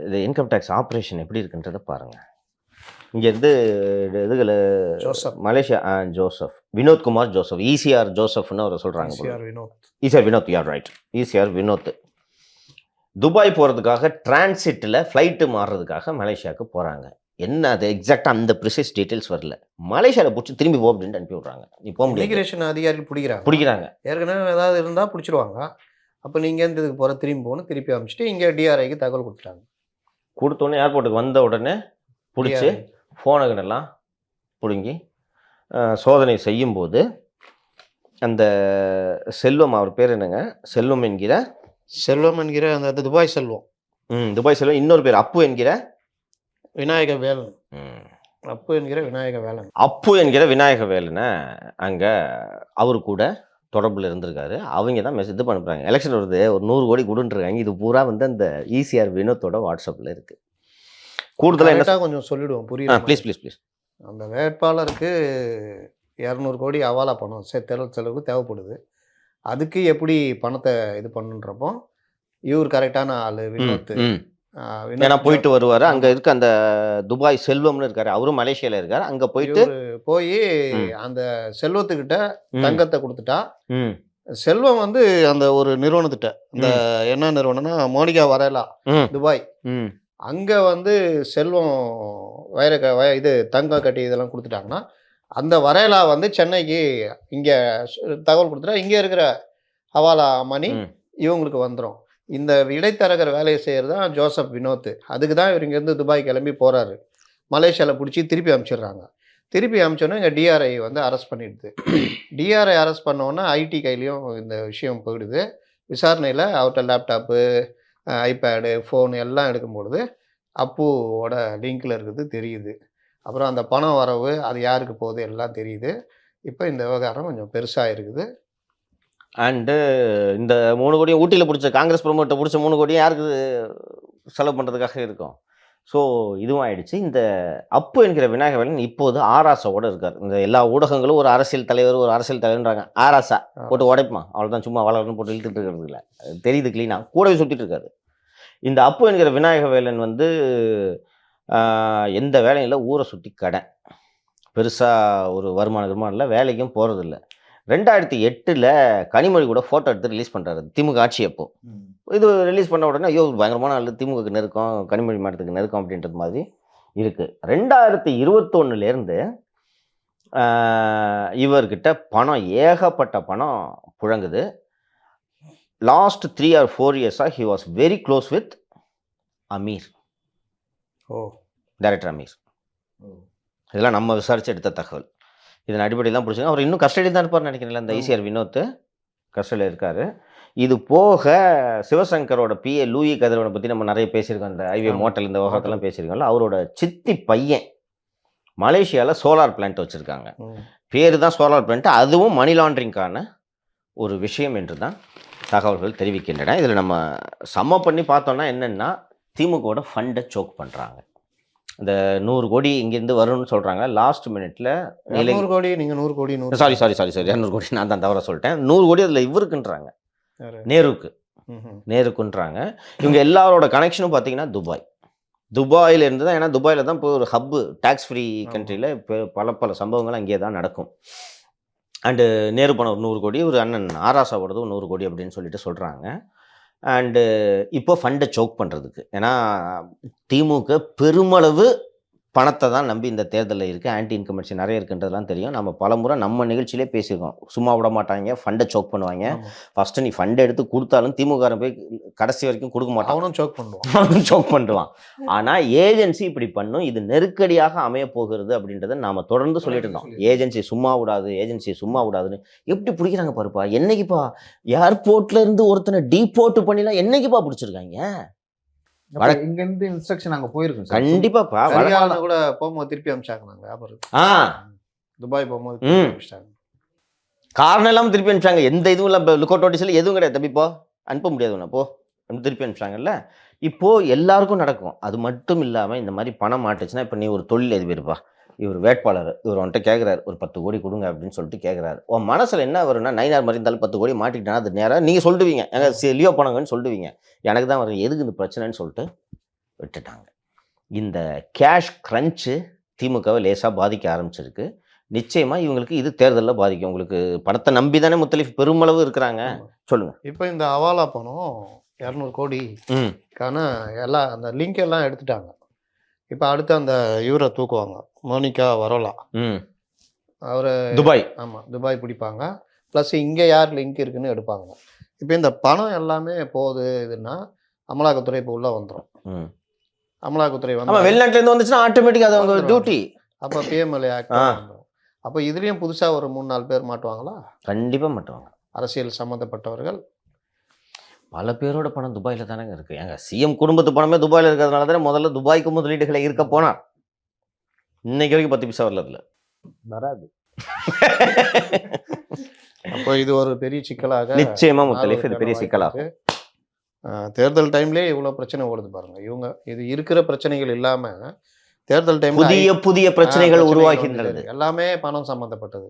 இது இன்கம் டேக்ஸ் ஆப்ரேஷன் எப்படி இருக்குன்றதை பாருங்கள். இங்கேருந்து இதுகளை Malaysia Joseph Vinodkumar Joseph, ECR ஜோசப்னு அவர் சொல்கிறாங்க. ஈசிஆர் வினோத், யார் ரைட், ஈசிஆர் வினோத் துபாய் போகிறதுக்காக டிரான்சிட்டில் ஃப்ளைட்டு மாறுறதுக்காக மலேசியாவுக்கு போகிறாங்க. என்ன அது எக்ஸாக்டாக அந்த ப்ரிசைஸ் டீட்டெயில்ஸ் வரல. மலேசியாவில் பிடிச்சி திரும்பி போ அப்படின்ட்டு அனுப்பி விட்றாங்க. இப்போ இமிகிரேஷன் அதிகாரிகள் பிடிக்கிறாங்க. ஏற்கனவே ஏதாவது இருந்தால் பிடிச்சிருவாங்க. அப்போ நீங்கள் எந்த இதுக்கு போகிற திரும்பி போகணும், திருப்பி அமைச்சிட்டு இங்கே டிஆர்ஐக்கு தகவல் கொடுத்துட்டாங்க. கொடுத்தோன்னே ஏர்போர்ட்டுக்கு வந்த உடனே பிடிச்சி ஃபோனுகளெல்லாம் பிடுங்கி சோதனை செய்யும்போது அந்த செல்வம், அவர் பேர் என்னங்க, செல்வம் என்கிற அந்த துபாய் செல்வம், துபாய் செல்வம், இன்னொரு பேர் அப்பு என்கிற விநாயக வேலன். அப்பு என்கிற விநாயக வேலனை அங்கே அவரு கூட தொடர்பில் இருந்திருக்காரு. அவங்க தான் மெசேஜ் இது பண்ணுறாங்க, எலெக்ஷன் வருது ஒரு 100 கோடி கொடுன்ட்ருக்காங்க. இது பூரா வந்து அந்த ஈசிஆர் வினோத்தோட வாட்ஸ்அப்பில் இருக்குது. கூடுதலாக என்ன கொஞ்சம் சொல்லிவிடுவோம், புரியுது? ப்ளீஸ். அந்த வேட்பாளருக்கு 200 கோடி அவாலா பணம் தேர்தல் செலவுக்கு தேவைப்படுது. அதுக்கு எப்படி பணத்தை இது பண்ணுன்றப்போ இவர் கரெக்டான ஆள் வினோத். ஏன்னா போயிட்டு வருவார். அங்கே இருக்க அந்த துபாய் செல்வம்னு இருக்காரு, அவரும் மலேசியாவில் இருக்காரு. அங்கே போய் அந்த செல்வத்துக்கிட்ட தங்கத்தை கொடுத்துட்டா, செல்வம் வந்து அந்த ஒரு நிறுவனத்திட்ட, இந்த என்ன நிறுவனம்னா மோனிகா வரலா துபாய், அங்கே வந்து செல்வம் இது தங்கம் கட்டி இதெல்லாம் கொடுத்துட்டாங்கன்னா, அந்த வரையலா வந்து சென்னைக்கு இங்கே தகவல் கொடுத்துட்டா இங்கே இருக்கிற ஹவாலா மணி இவங்களுக்கு வந்துடும். இந்த இடைத்தரகர் வேலையை செய்கிறது தான் ஜோசப் வினோத். அதுக்கு தான் இவர் இங்கேருந்து துபாய் கிளம்பி போகிறாரு. மலேசியாவில் பிடிச்சி திருப்பி அனுப்பிச்சிடுறாங்க. திருப்பி அனுப்பிச்சோன்னே இங்கே டிஆர்ஐ வந்து அரெஸ்ட் பண்ணிடுது. டிஆர்ஐ அரெஸ்ட் பண்ணோன்னா ஐடி கையிலையும் இந்த விஷயம் போயிடுது. விசாரணையில் அவர்கிட்ட லேப்டாப்பு, ஐபேடு, ஃபோனு எல்லாம் எடுக்கும்பொழுது அப்புவோட லிங்கில் இருக்கிறது தெரியுது. அப்புறம் அந்த பணம் வரவு அது யாருக்கு போகுது எல்லாம் தெரியுது. இப்போ இந்த விவகாரம் கொஞ்சம் பெருசாக இருக்குது. அண்டு இந்த 3 கோடியும் ஊட்டியில் பிடிச்ச காங்கிரஸ் ப்ரொமோட்டை பிடிச்ச 3 கோடியும் யாருக்கு செலவு பண்ணுறதுக்காக இருக்கும். ஸோ இதுவும் ஆயிடுச்சு. இந்த அப்பு என்கிற விநாயகவேலன் இப்போது ஆராசாவோடு இருக்கார். இந்த எல்லா ஊடகங்களும் ஒரு அரசியல் தலைவர்ன்றாங்க. ஆராசா போட்டு உடைப்புமா, அவ்வளோதான், சும்மா வளர்ந்து போட்டு இழுத்துட்டு இருக்கிறது இல்லை, தெரியுது க்ளீனாக, கூடவே சுற்றிட்டு இருக்காரு. இந்த அப்பு என்கிற விநாயகவேலன் வந்து எந்த வேலையும் இல்லை, ஊரை சுற்றி கடை, பெருசாக ஒரு வருமானம் இல்லை, வேலைக்கும் போகிறதில்ல. 2008 கனிமொழி கூட ஃபோட்டோ எடுத்து ரிலீஸ் பண்ணுறாரு திமுக ஆட்சி. அப்போ இது ரிலீஸ் பண்ண உடனே ஐயோ பயங்கரமான ஆள், திமுகக்கு நெருக்கம், கனிமொழி மாவட்டத்துக்கு நெருக்கம் அப்படின்றது மாதிரி இருக்குது. 2021 இவர்கிட்ட பணம், ஏகப்பட்ட பணம் புழங்குது. Last 3 or 4 years he was very close with Ameer. Director Ameer. இதெல்லாம் நம்ம விசாரித்து எடுத்த தகவல். இதன் அடிப்படையில் தான் பிடிச்சிங்க. அவர் இன்னும் கஸ்டடியில் தான் இருப்பார்னு நினைக்கிறேன். இந்த ஈசிஆர் வினோத் கஸ்டடியில் இருக்கார். இது போக சிவசங்கரோட பிஏ லூயி கதிரவனை பற்றி நம்ம நிறைய பேசியிருக்கோம். இந்த ஐவே மோட்டல் இந்த விவகாரத்தெல்லாம் பேசியிருக்கோம்ல. அவரோட சித்தி பையன் மலேசியாவில் சோலார் பிளான்ட் வச்சுருக்காங்க. பேர் தான் சோலார் பிளான்ட். அதுவும் மணி லாண்ட்ரிங்கான ஒரு விஷயம் என்று தான் தகவல்கள் தெரிவிக்கின்றன. இதில் நம்ம சம்ம பண்ணி பார்த்தோன்னா என்னென்னா, திமுகவோட ஃபண்டை சோக் பண்ணுறாங்க. இந்த 100 கோடி இங்கேருந்து வரும்னு சொல்கிறாங்க. லாஸ்ட் மினிட்ல 100 கோடி நீங்கள் 100 கோடி சாரி 200 கோடி நான் தான் தவற சொல்லிட்டேன். 100 கோடி அதில் இவருக்குன்றாங்க, நேருக்குன்றாங்க. இவங்க எல்லாரோட கனெக்ஷனும் பார்த்தீங்கன்னா துபாயில் இருந்து தான். ஏன்னா துபாயில் தான் இப்போ ஒரு ஹப்பு, டேக்ஸ் ஃப்ரீ கண்ட்ரியில் இப்போ பல சம்பவங்கள் அங்கே தான் நடக்கும். அண்டு நேரு பணம் ஒரு 100 கோடி, ஒரு அண்ணன் ஆராசாவோடது 100 கோடி அப்படின்னு சொல்லிட்டு சொல்கிறாங்க. அண்டு இப்போ ஃபண்டை சோக் பண்ணுறதுக்கு, ஏன்னா திமுக பெருமளவு பணத்தை தான் நம்பி இந்த தேர்தலில் இருக்குது. ஆன்டி இன்கம்பன்சி நிறைய இருக்குன்றதுலாம் தெரியும். நம்ம பலமுறை நம்ம நிகழ்ச்சியிலே பேசியிருக்கோம். சும்மா விட மாட்டாங்க, ஃபண்டை சோக் பண்ணுவாங்க. ஃபஸ்ட்டு நீ ஃபண்டை எடுத்து கொடுத்தாலும் திமுக போய் கடைசி வரைக்கும் கொடுக்க மாட்டான், அவனும் சோக் பண்ணுவான். ஆனால் ஏஜென்சி இப்படி பண்ணும். இது நெருக்கடியாக அமைய போகிறது அப்படின்றத நாம் தொடர்ந்து சொல்லிட்டு இருந்தோம். ஏஜென்சி சும்மா விடாதுன்னு எப்படி பிடிக்கிறாங்க பாருப்பா. என்னைக்குப்பா ஏர்போர்ட்ல இருந்து ஒருத்தனை டீபோர்ட் பண்ணிலாம் என்னைக்குப்பா பிடிச்சிருக்காங்க? இங்கேருந்து இன்ஸ்ட்ரக்ஷன் அங்கே போயிருக்கோம். கண்டிப்பாப்பா. கூட போகும்போது திருப்பி அனுப்பிச்சாங்க. துபாய் போகும்போது காரணம் இல்லாமல் திருப்பி அனுப்பிச்சாங்க. எந்த இதுவும் இல்லை, லுக் அவுட் நோட்டீஸில் எதுவும் கிடையாது. தம்பிப்போ அனுப்ப முடியாது உன்னை, போ திருப்பி அனுப்பிச்சாங்கல்ல. இப்போது எல்லாருக்கும் நடக்கும். அது மட்டும் இல்லாமல் இந்த மாதிரி பணம் மாட்டுச்சுன்னா, இப்போ நீ ஒரு தொழில் எதிர்ப்பா, இவர் வேட்பாளர், இவர் வந்துட்டு கேட்குறாரு ஒரு 10 கோடி கொடுங்க அப்படின்னு சொல்லிட்டு கேட்குறாரு. உன் மனசில் என்ன வரும்னா, நைனார் மாதிரி இருந்தாலும் 10 கோடி மாட்டிக்கிட்டா அது நேராக நீங்கள் சொல்லுவீங்க, எங்கள் லியோ பணங்கன்னு சொல்லுவீங்க. எனக்கு தான் வரும், எதுக்கு இந்த பிரச்சனைன்னு சொல்லிட்டு விட்டுட்டாங்க. இந்த கேஷ் கிரன்ச்சு திமுகவை லேசாக பாதிக்க ஆரம்பிச்சிருக்கு. நிச்சயமாக இவங்களுக்கு இது தேர்தலில் பாதிக்கும். உங்களுக்கு பணத்தை நம்பி தானே முத்தலீஃப் பெருமளவு இருக்கிறாங்க. சொல்லுங்கள். இப்போ இந்த அவாலா பணம் 200 கோடிக்கான எல்லாம் அந்த லிங்க் எல்லாம் எடுத்துட்டாங்க. இப்போ அடுத்து அந்த இவரை தூக்குவாங்க, மோனிகா வரோலா. அவர் துபாய் பிடிப்பாங்க. ப்ளஸ் இங்கே யார் லிங்க் இருக்குன்னு எடுப்பாங்க. இப்போ இந்த பணம் எல்லாமே போகுது இதுன்னா அமலாக்கத்துறை இப்போ உள்ளே வந்துடும். அமலாக்கத்துறை வந்து வெளிநாட்டிலேருந்து வந்துச்சுன்னா ஆட்டோமேட்டிக்காக அது அவங்க டியூட்டி. அப்போ பிஎம்எல்ஏ ஆக்ட் வந்துடும். அப்போ இதுலேயும் புதுசாக ஒரு 3-4 பேர் மாட்டுவாங்களா? கண்டிப்பாக மாட்டுவாங்க. அரசியல் சம்மந்தப்பட்டவர்கள் பல பேரோட பணம் துபாயில் தானே இருக்குது. ஏங்க சிஎம் குடும்பத்து பணமே துபாயில் இருக்கிறதுனால தானே முதல்ல துபாய்க்கு முதலீடுகளை இருக்க போனார். இன்னைக்கு வரைக்கும் 10 பைசா வரல, அதில் வராது. அப்போ இது ஒரு பெரிய சிக்கலாக நிச்சயமாக முத்தலீஃப் இது பெரிய சிக்கலாகும். தேர்தல் டைம்லேயே இவ்வளோ பிரச்சனை ஓடுது பாருங்க. இவங்க இது இருக்கிற பிரச்சனைகள் இல்லாமல் தேர்தல் டைம் புதிய பிரச்சனைகள் உருவாகின்றது. எல்லாமே பணம் சம்மந்தப்பட்டது,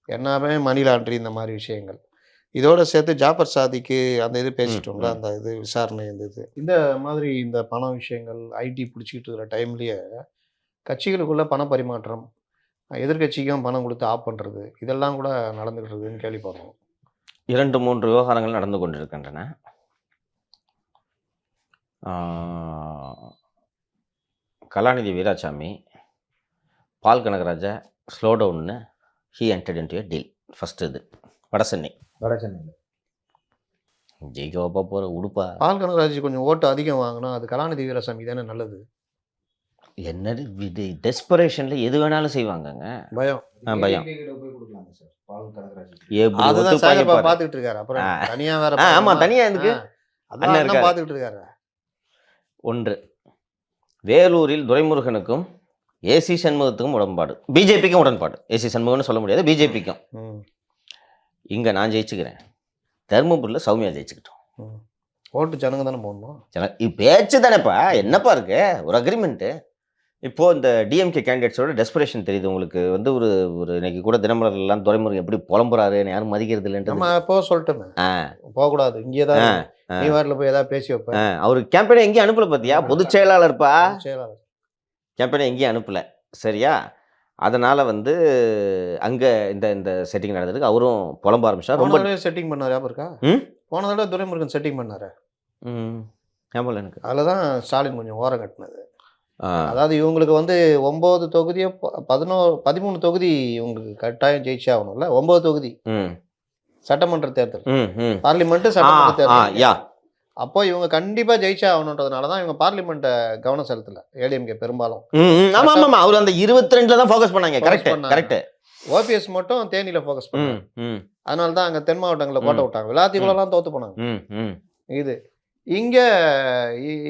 எல்லாமே மணி லாண்ட்ரி, இந்த மாதிரி விஷயங்கள். இதோட சேர்த்து ஜாஃபர் சாதிக்கு அந்த இது பேசிட்டோம்ல, அந்த இது விசாரணை இருந்தது. இந்த மாதிரி இந்த பண விஷயங்கள் ஐடி பிடிச்சிக்கிட்டு இருக்கிற டைம்லேயே கட்சிகளுக்குள்ள பண பரிமாற்றம், எதிர்கட்சிக்கும் பணம் கொடுத்து ஆஃப் பண்ணுறது, இதெல்லாம் கூட நடந்துக்கிட்டுருக்குன்னு கேள்விப்படுறோம். 2-3 விவகாரங்கள் நடந்து கொண்டிருக்கின்றன. கலாநிதி வீராசாமி, பால் கனகராஜா ஸ்லோ டவுன்னு he entered into a deal. First இது வடசென்னையில் ஜெயிக்கவா போகிற உடுப்பா. பால் கனகராஜ் கொஞ்சம் ஓட்டு அதிகம் வாங்கினா அது கலாநிதி வீராசாமி தானே நல்லது. என்னது இது, டெஸ்பரேஷனில் எது வேணாலும் செய்வாங்கங்க. பயம். அதுதான் பார்த்துக்கிட்டு இருக்காரு. அப்புறம் தனியாக வேற. ஆமாம், தனியாக எதுக்கு பார்த்துக்கிட்டு இருக்காரு. ஒன்று, வேலூரில் துரைமுருகனுக்கும் ஏசி சண்முகத்துக்கும் உடன்பாடு, பிஜேபிக்கும் உடன்பாடு. ஏசி சண்முகம்னு சொல்ல முடியாது, பிஜேபிக்கும். இங்கே நான் ஜெயிச்சுக்கிறேன், தருமபுரியில் சௌமியா ஜெயிச்சுக்கிட்டோம். ஓட்டு ஜனங்க தானே போடணும். பேச்சு தானேப்பா, என்னப்பா இருக்கு ஒரு அக்ரிமெண்ட்டு. இப்போது இந்த டிஎம்கே கேண்டிடேட்ஸோட டெஸ்பரேஷன் தெரியுது உங்களுக்கு. வந்து ஒரு இன்னைக்கு கூட தினமலர்லாம் துரைமுருகன் எப்படி புலம்புறாரு, யாரும் மதிக்கிறது இல்லைன்ட்டு. நம்ம இப்போ சொல்லிட்டோமே போகக்கூடாது, இங்கே தான் நீ வாரில் போய் ஏதாவது பேசி வைப்பேன். அவர் கேம்பெயினை எங்கேயும் அனுப்பல பார்த்தியா, பொதுச் செயலாளர்ப்பா, கேம்பெயினை எங்கேயும் அனுப்பலை. சரியா? அதனால் வந்து அங்கே இந்த செட்டிங் நடந்ததுக்கு அவரும் புலம்ப ஆரம்பிச்சார். ரொம்ப செட்டிங் பண்ணார், ஞாபகம் இருக்கா? போன தடவை துரைமுருகன் செட்டிங் பண்ணார். ஞாபகம் எனக்கு. அதில் தான் ஸ்டாலின் கொஞ்சம் ஓரம் கட்டினது. அதாவது இவங்களுக்கு வந்து 9 தொகுதியோ 13 தொகுதி இவங்களுக்கு கட்டாயம் ஜெயிச்சே ஆகணும்ல. 9 தொகுதி சட்டமன்ற தேர்தல், பார்லிமெண்ட் சட்டமன்ற தேர்தல். அப்போ இவங்க கண்டிப்பாக ஜெயிச்சே ஆகணுன்றதுனால தான் இவங்க பார்லிமெண்ட்டை கவனம் செலுத்தலை ஏடிஎம்கே பெரும்பாலும். ஆமா ஆமா அவர் அந்த 22 தான் ஃபோக்கஸ் பண்ணாங்க. Focus கரெக்ட் பண்ணாங்க. கரெக்ட். ஓபிஎஸ் மட்டும் தேனியில் ஃபோக்கஸ் பண்ணாங்க. அதனால தான் அங்கே தென் மாவட்டங்களில் கோட்டை விட்டாங்க. விளாத்திக்குள்ளலாம் தோற்று போனாங்க. இது இங்கே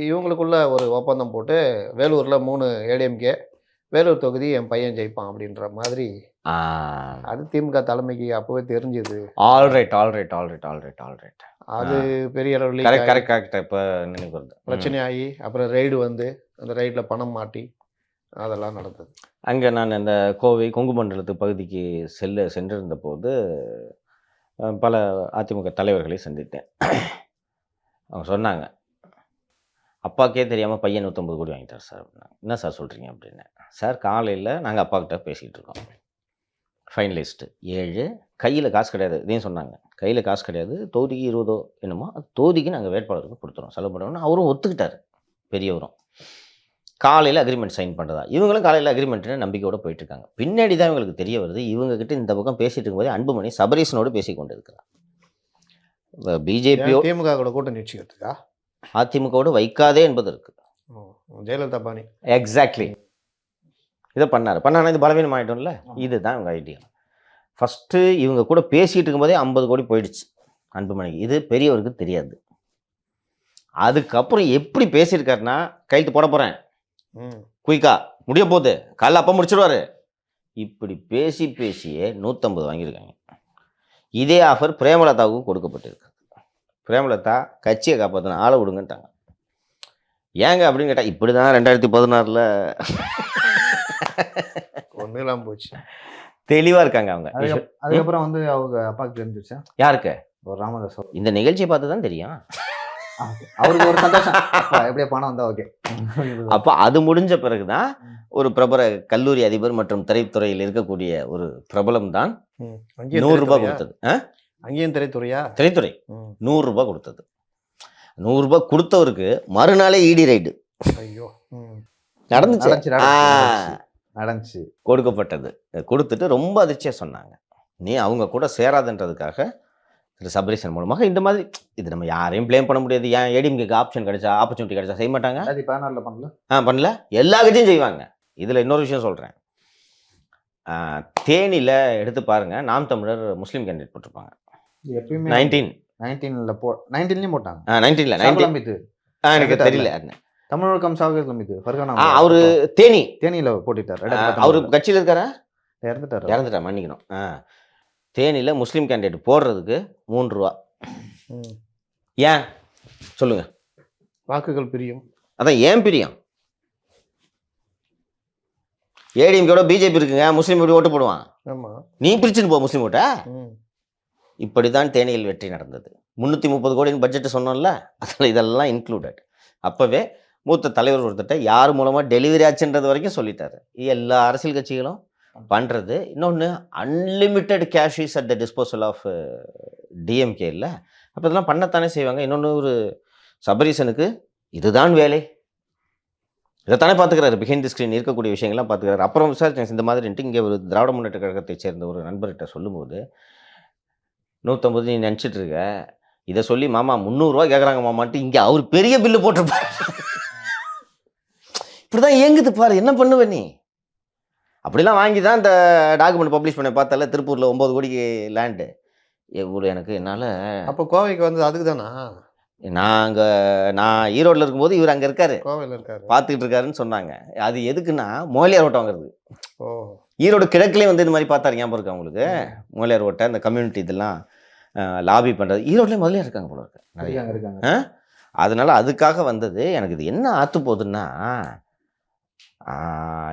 இவங்களுக்குள்ள ஒரு ஒப்பந்தம் போட்டு வேலூரில் 3 ஏடிஎம்கே, வேலூர் தொகுதி என் பையன் ஜெயிப்பான் அப்படின்ற மாதிரி. அது திமுக தலைமைக்கு அப்போவே தெரிஞ்சுது. ஆல்ரைட். அது பெரிய அளவில் கரெக்ட். இப்போ நினைவு வருது. பிரச்சனை ஆகி அப்புறம் ரெய்டு வந்து அந்த ரெய்டில் பணம் மாட்டி அதெல்லாம் நடந்தது. அங்கே நான் அந்த கோவை கொங்கு மண்டலத்து பகுதிக்கு சென்றிருந்த போது பல அதிமுக தலைவர்களை சந்தித்தேன். அவங்க சொன்னாங்க, அப்பாக்கே தெரியாமல் பையன் 150 கோடி வாங்கிட்டார் சார் அப்படின்னா. என்ன சார் சொல்கிறீங்க அப்படின்னு. சார் காலையில் நாங்கள் அப்பாக்கிட்ட பேசிக்கிட்டு இருக்கோம். ஃபைனலிஸ்ட்டு 7, கையில் காசு கிடையாது. இதையும் சொன்னாங்க, கையில் காசு கிடையாது, தொகுதிக்கு 20 என்னமோ, அது தொகுதிக்கு நாங்கள் வேட்பாளருக்கு கொடுத்துறோம், செலவு பண்ணுவோம்னு அவரும் ஒத்துக்கிட்டார். பெரியவரும் காலையில் அக்ரிமெண்ட் சைன் பண்ணுறதா. இவங்களும் காலையில் அக்ரிமெண்ட்னு நம்பிக்கையோடு போயிட்டுருக்காங்க. பின்னாடி தான் இவங்களுக்கு தெரிய வருது, இவங்ககிட்ட இந்த பக்கம் பேசிகிட்டு இருக்கும்போது அன்புமணி சபரீசனோடு பேசி கொண்டு இருக்கிறார். பிஜேபியோ திமுக கூட கூட்டணி வச்சுக்கிறதுக்கா? அதிமுகவோடு வைக்காதே என்பதற்கு ஜெயலலிதா பாணி. எக்ஸாக்ட்லி இதை பண்ணார். இது பலவீனம் ஆகிட்டோம்ல. இதுதான் இவங்க ஐடியா. ஃபஸ்ட்டு இவங்க கூட பேசிகிட்டு இருக்கும்போதே 50 கோடி போயிடுச்சு அன்புமணிக்கு. இது பெரியவருக்கு தெரியாது. அதுக்கப்புறம் எப்படி பேசியிருக்காருன்னா, கையெழுத்து போட போகிறேன் குயிக்கா, முடிய போகுது, காலைல அப்போ முடிச்சிடுவார், இப்படி பேசியே 150 வாங்கியிருக்காங்க. இதே ஆஃபர் பிரேமலதாவுக்கும் கொடுக்கப்பட்டிருக்கு. பிரேமலதா கட்சியை காப்பாற்றின ஆளை விடுங்கன்ட்டாங்க. ஏங்க அப்படின்னு கேட்டால், இப்படி தான் 2016 ஒன்றுலாம் போச்சு. தெளிவாக இருக்காங்க அவங்க. அதுக்கப்புறம் வந்து அவங்க அப்பாவுக்கு தெரிஞ்சிருச்சா? யாருக்கு? ஒரு ராமதாஸ். இந்த நிகழ்ச்சியை பார்த்து தான் தெரியும். அவருக்கு ஒரு சந்தோஷம், எப்படியே பணம் வந்தா ஓகே. அப்போ அது முடிஞ்ச பிறகுதான் ஒரு பிரபல கல்லூரி அதிபர் மற்றும் திரைத்துறையில் இருக்கக்கூடிய ஒரு பிரபலம் தான் 100 ரூபாய் கொடுத்தது. அங்கேயும் திரைத்துறை 100 ரூபாய் கொடுத்தது. 100 ரூபாய் கொடுத்தவருக்கு மறுநாளே இடி ரைடு ஐயோ நடந்துச்சு கொடுக்கப்பட்டது. கொடுத்துட்டு ரொம்ப அதிர்ச்சியா சொன்னாங்க, நீ அவங்க கூட சேராதுன்றதுக்காக திரு சபரீசன் மூலமாக இந்த மாதிரி. இது நம்ம யாரையும் பிளேம் பண்ண முடியாது. ஏன் ஏடிஎம்கேக்கு ஆப்பர்ச்சுனிட்டி கிடைச்சா செய்ய மாட்டாங்க? 2014 பண்ணல, எல்லா கட்சியும் செய்வாங்க. இதில் இன்னொரு விஷயம் சொல்கிறேன், தேனியில் எடுத்து பாருங்க, நாம் தமிழர் முஸ்லீம் கேண்டிடேட் போட்டிருப்பாங்க. எப்பயுமே 19 போட்டாங்க. 19 எனக்கு தெரியல. தமிழகம் சாகுது அவரு தேனியில போட்டுட்டார். அவரு கட்சியில் இருக்காரா? இறந்துட்டார், மன்னிக்கணும். தேனியில் முஸ்லீம் கேண்டிடேட் போடுறதுக்கு 3 ரூபா. ஏன் சொல்லுங்க? வாக்குகள் பிரியும். அதான் ஏன் பிரியும்? ஏடிஎம்கேட பிஜேபி இருக்குங்க, முஸ்லீம் எப்படி ஓட்டு போடுவான்? நீ பிரிச்சுட்டு போ முஸ்லீம் ஓட்ட. இப்படிதான் தேனியில் வெற்றி நடந்தது. 330 கோடின்னு பட்ஜெட் சொன்னோம்ல, அதில் இதெல்லாம் இன்க்ளூடட். அப்போவே மூத்த தலைவர் ஒருத்தட்ட யார் மூலமாக டெலிவரி ஆச்சுன்றது வரைக்கும் சொல்லிட்டாரு. எல்லா அரசியல் கட்சிகளும் பண்ணுறது. இன்னொன்று, unlimited cash is at the disposal of DMK இல்லை. அப்போ இதெல்லாம் பண்ணத்தானே செய்வாங்க. இன்னொன்று, ஒரு சபரீசனுக்கு இதுதான் வேலை, இதைத்தானே பார்த்துக்கிறாரு. பிஹைண்ட் தி ஸ்க்ரீன் இருக்கக்கூடிய விஷயங்கள்லாம் பார்த்துக்கிறாரு. அப்புறம் விசாரிச்சேன் இந்த மாதிரின்ட்டு. இங்கே ஒரு திராவிட முன்னேற்ற கழகத்தை சேர்ந்த ஒரு நண்பர்கிட்ட சொல்லும்போது, 150 நீ நினச்சிட்டு இருக்க, இதை சொல்லி மாமா 300 ரூபா கேட்குறாங்க மாமான்ட்டு இங்கே அவர் பெரிய பில்லு போட்டிருப்பார். இப்படிதான் இயங்குது பாரு, என்ன பண்ணுவ நீ? அப்படிலாம் வாங்கி தான் இந்த டாக்குமெண்ட் பப்ளிஷ் பண்ண பார்த்தால, திருப்பூரில் 9 கோடிக்கு லேண்டு. எவ்வளோ எனக்கு என்னால். அப்போ கோவைக்கு வந்து அதுக்கு தானா? நான் ஈரோட்டில் இருக்கும்போது இவர் அங்கே இருக்காரு, கோவையில் இருக்காரு, பார்த்துக்கிட்டு இருக்காருன்னு சொன்னாங்க. அது எதுக்குன்னா மோலியார் ஓட்டை வாங்குறது. ஓ, ஈரோடு கிழக்குலேயும் வந்து இந்த மாதிரி பார்த்தாரு, ஞாபகம் இருக்கா உங்களுக்கு? மோலியார் ஓட்டை, இந்த கம்யூனிட்டி இதெல்லாம் லாபி பண்ணுறது ஈரோட்லேயும் முதல்ல இருக்காங்க போல இருக்கு, நிறைய இருக்காங்க. அதனால அதுக்காக வந்தது. எனக்கு இது என்ன ஆற்று போகுதுன்னா,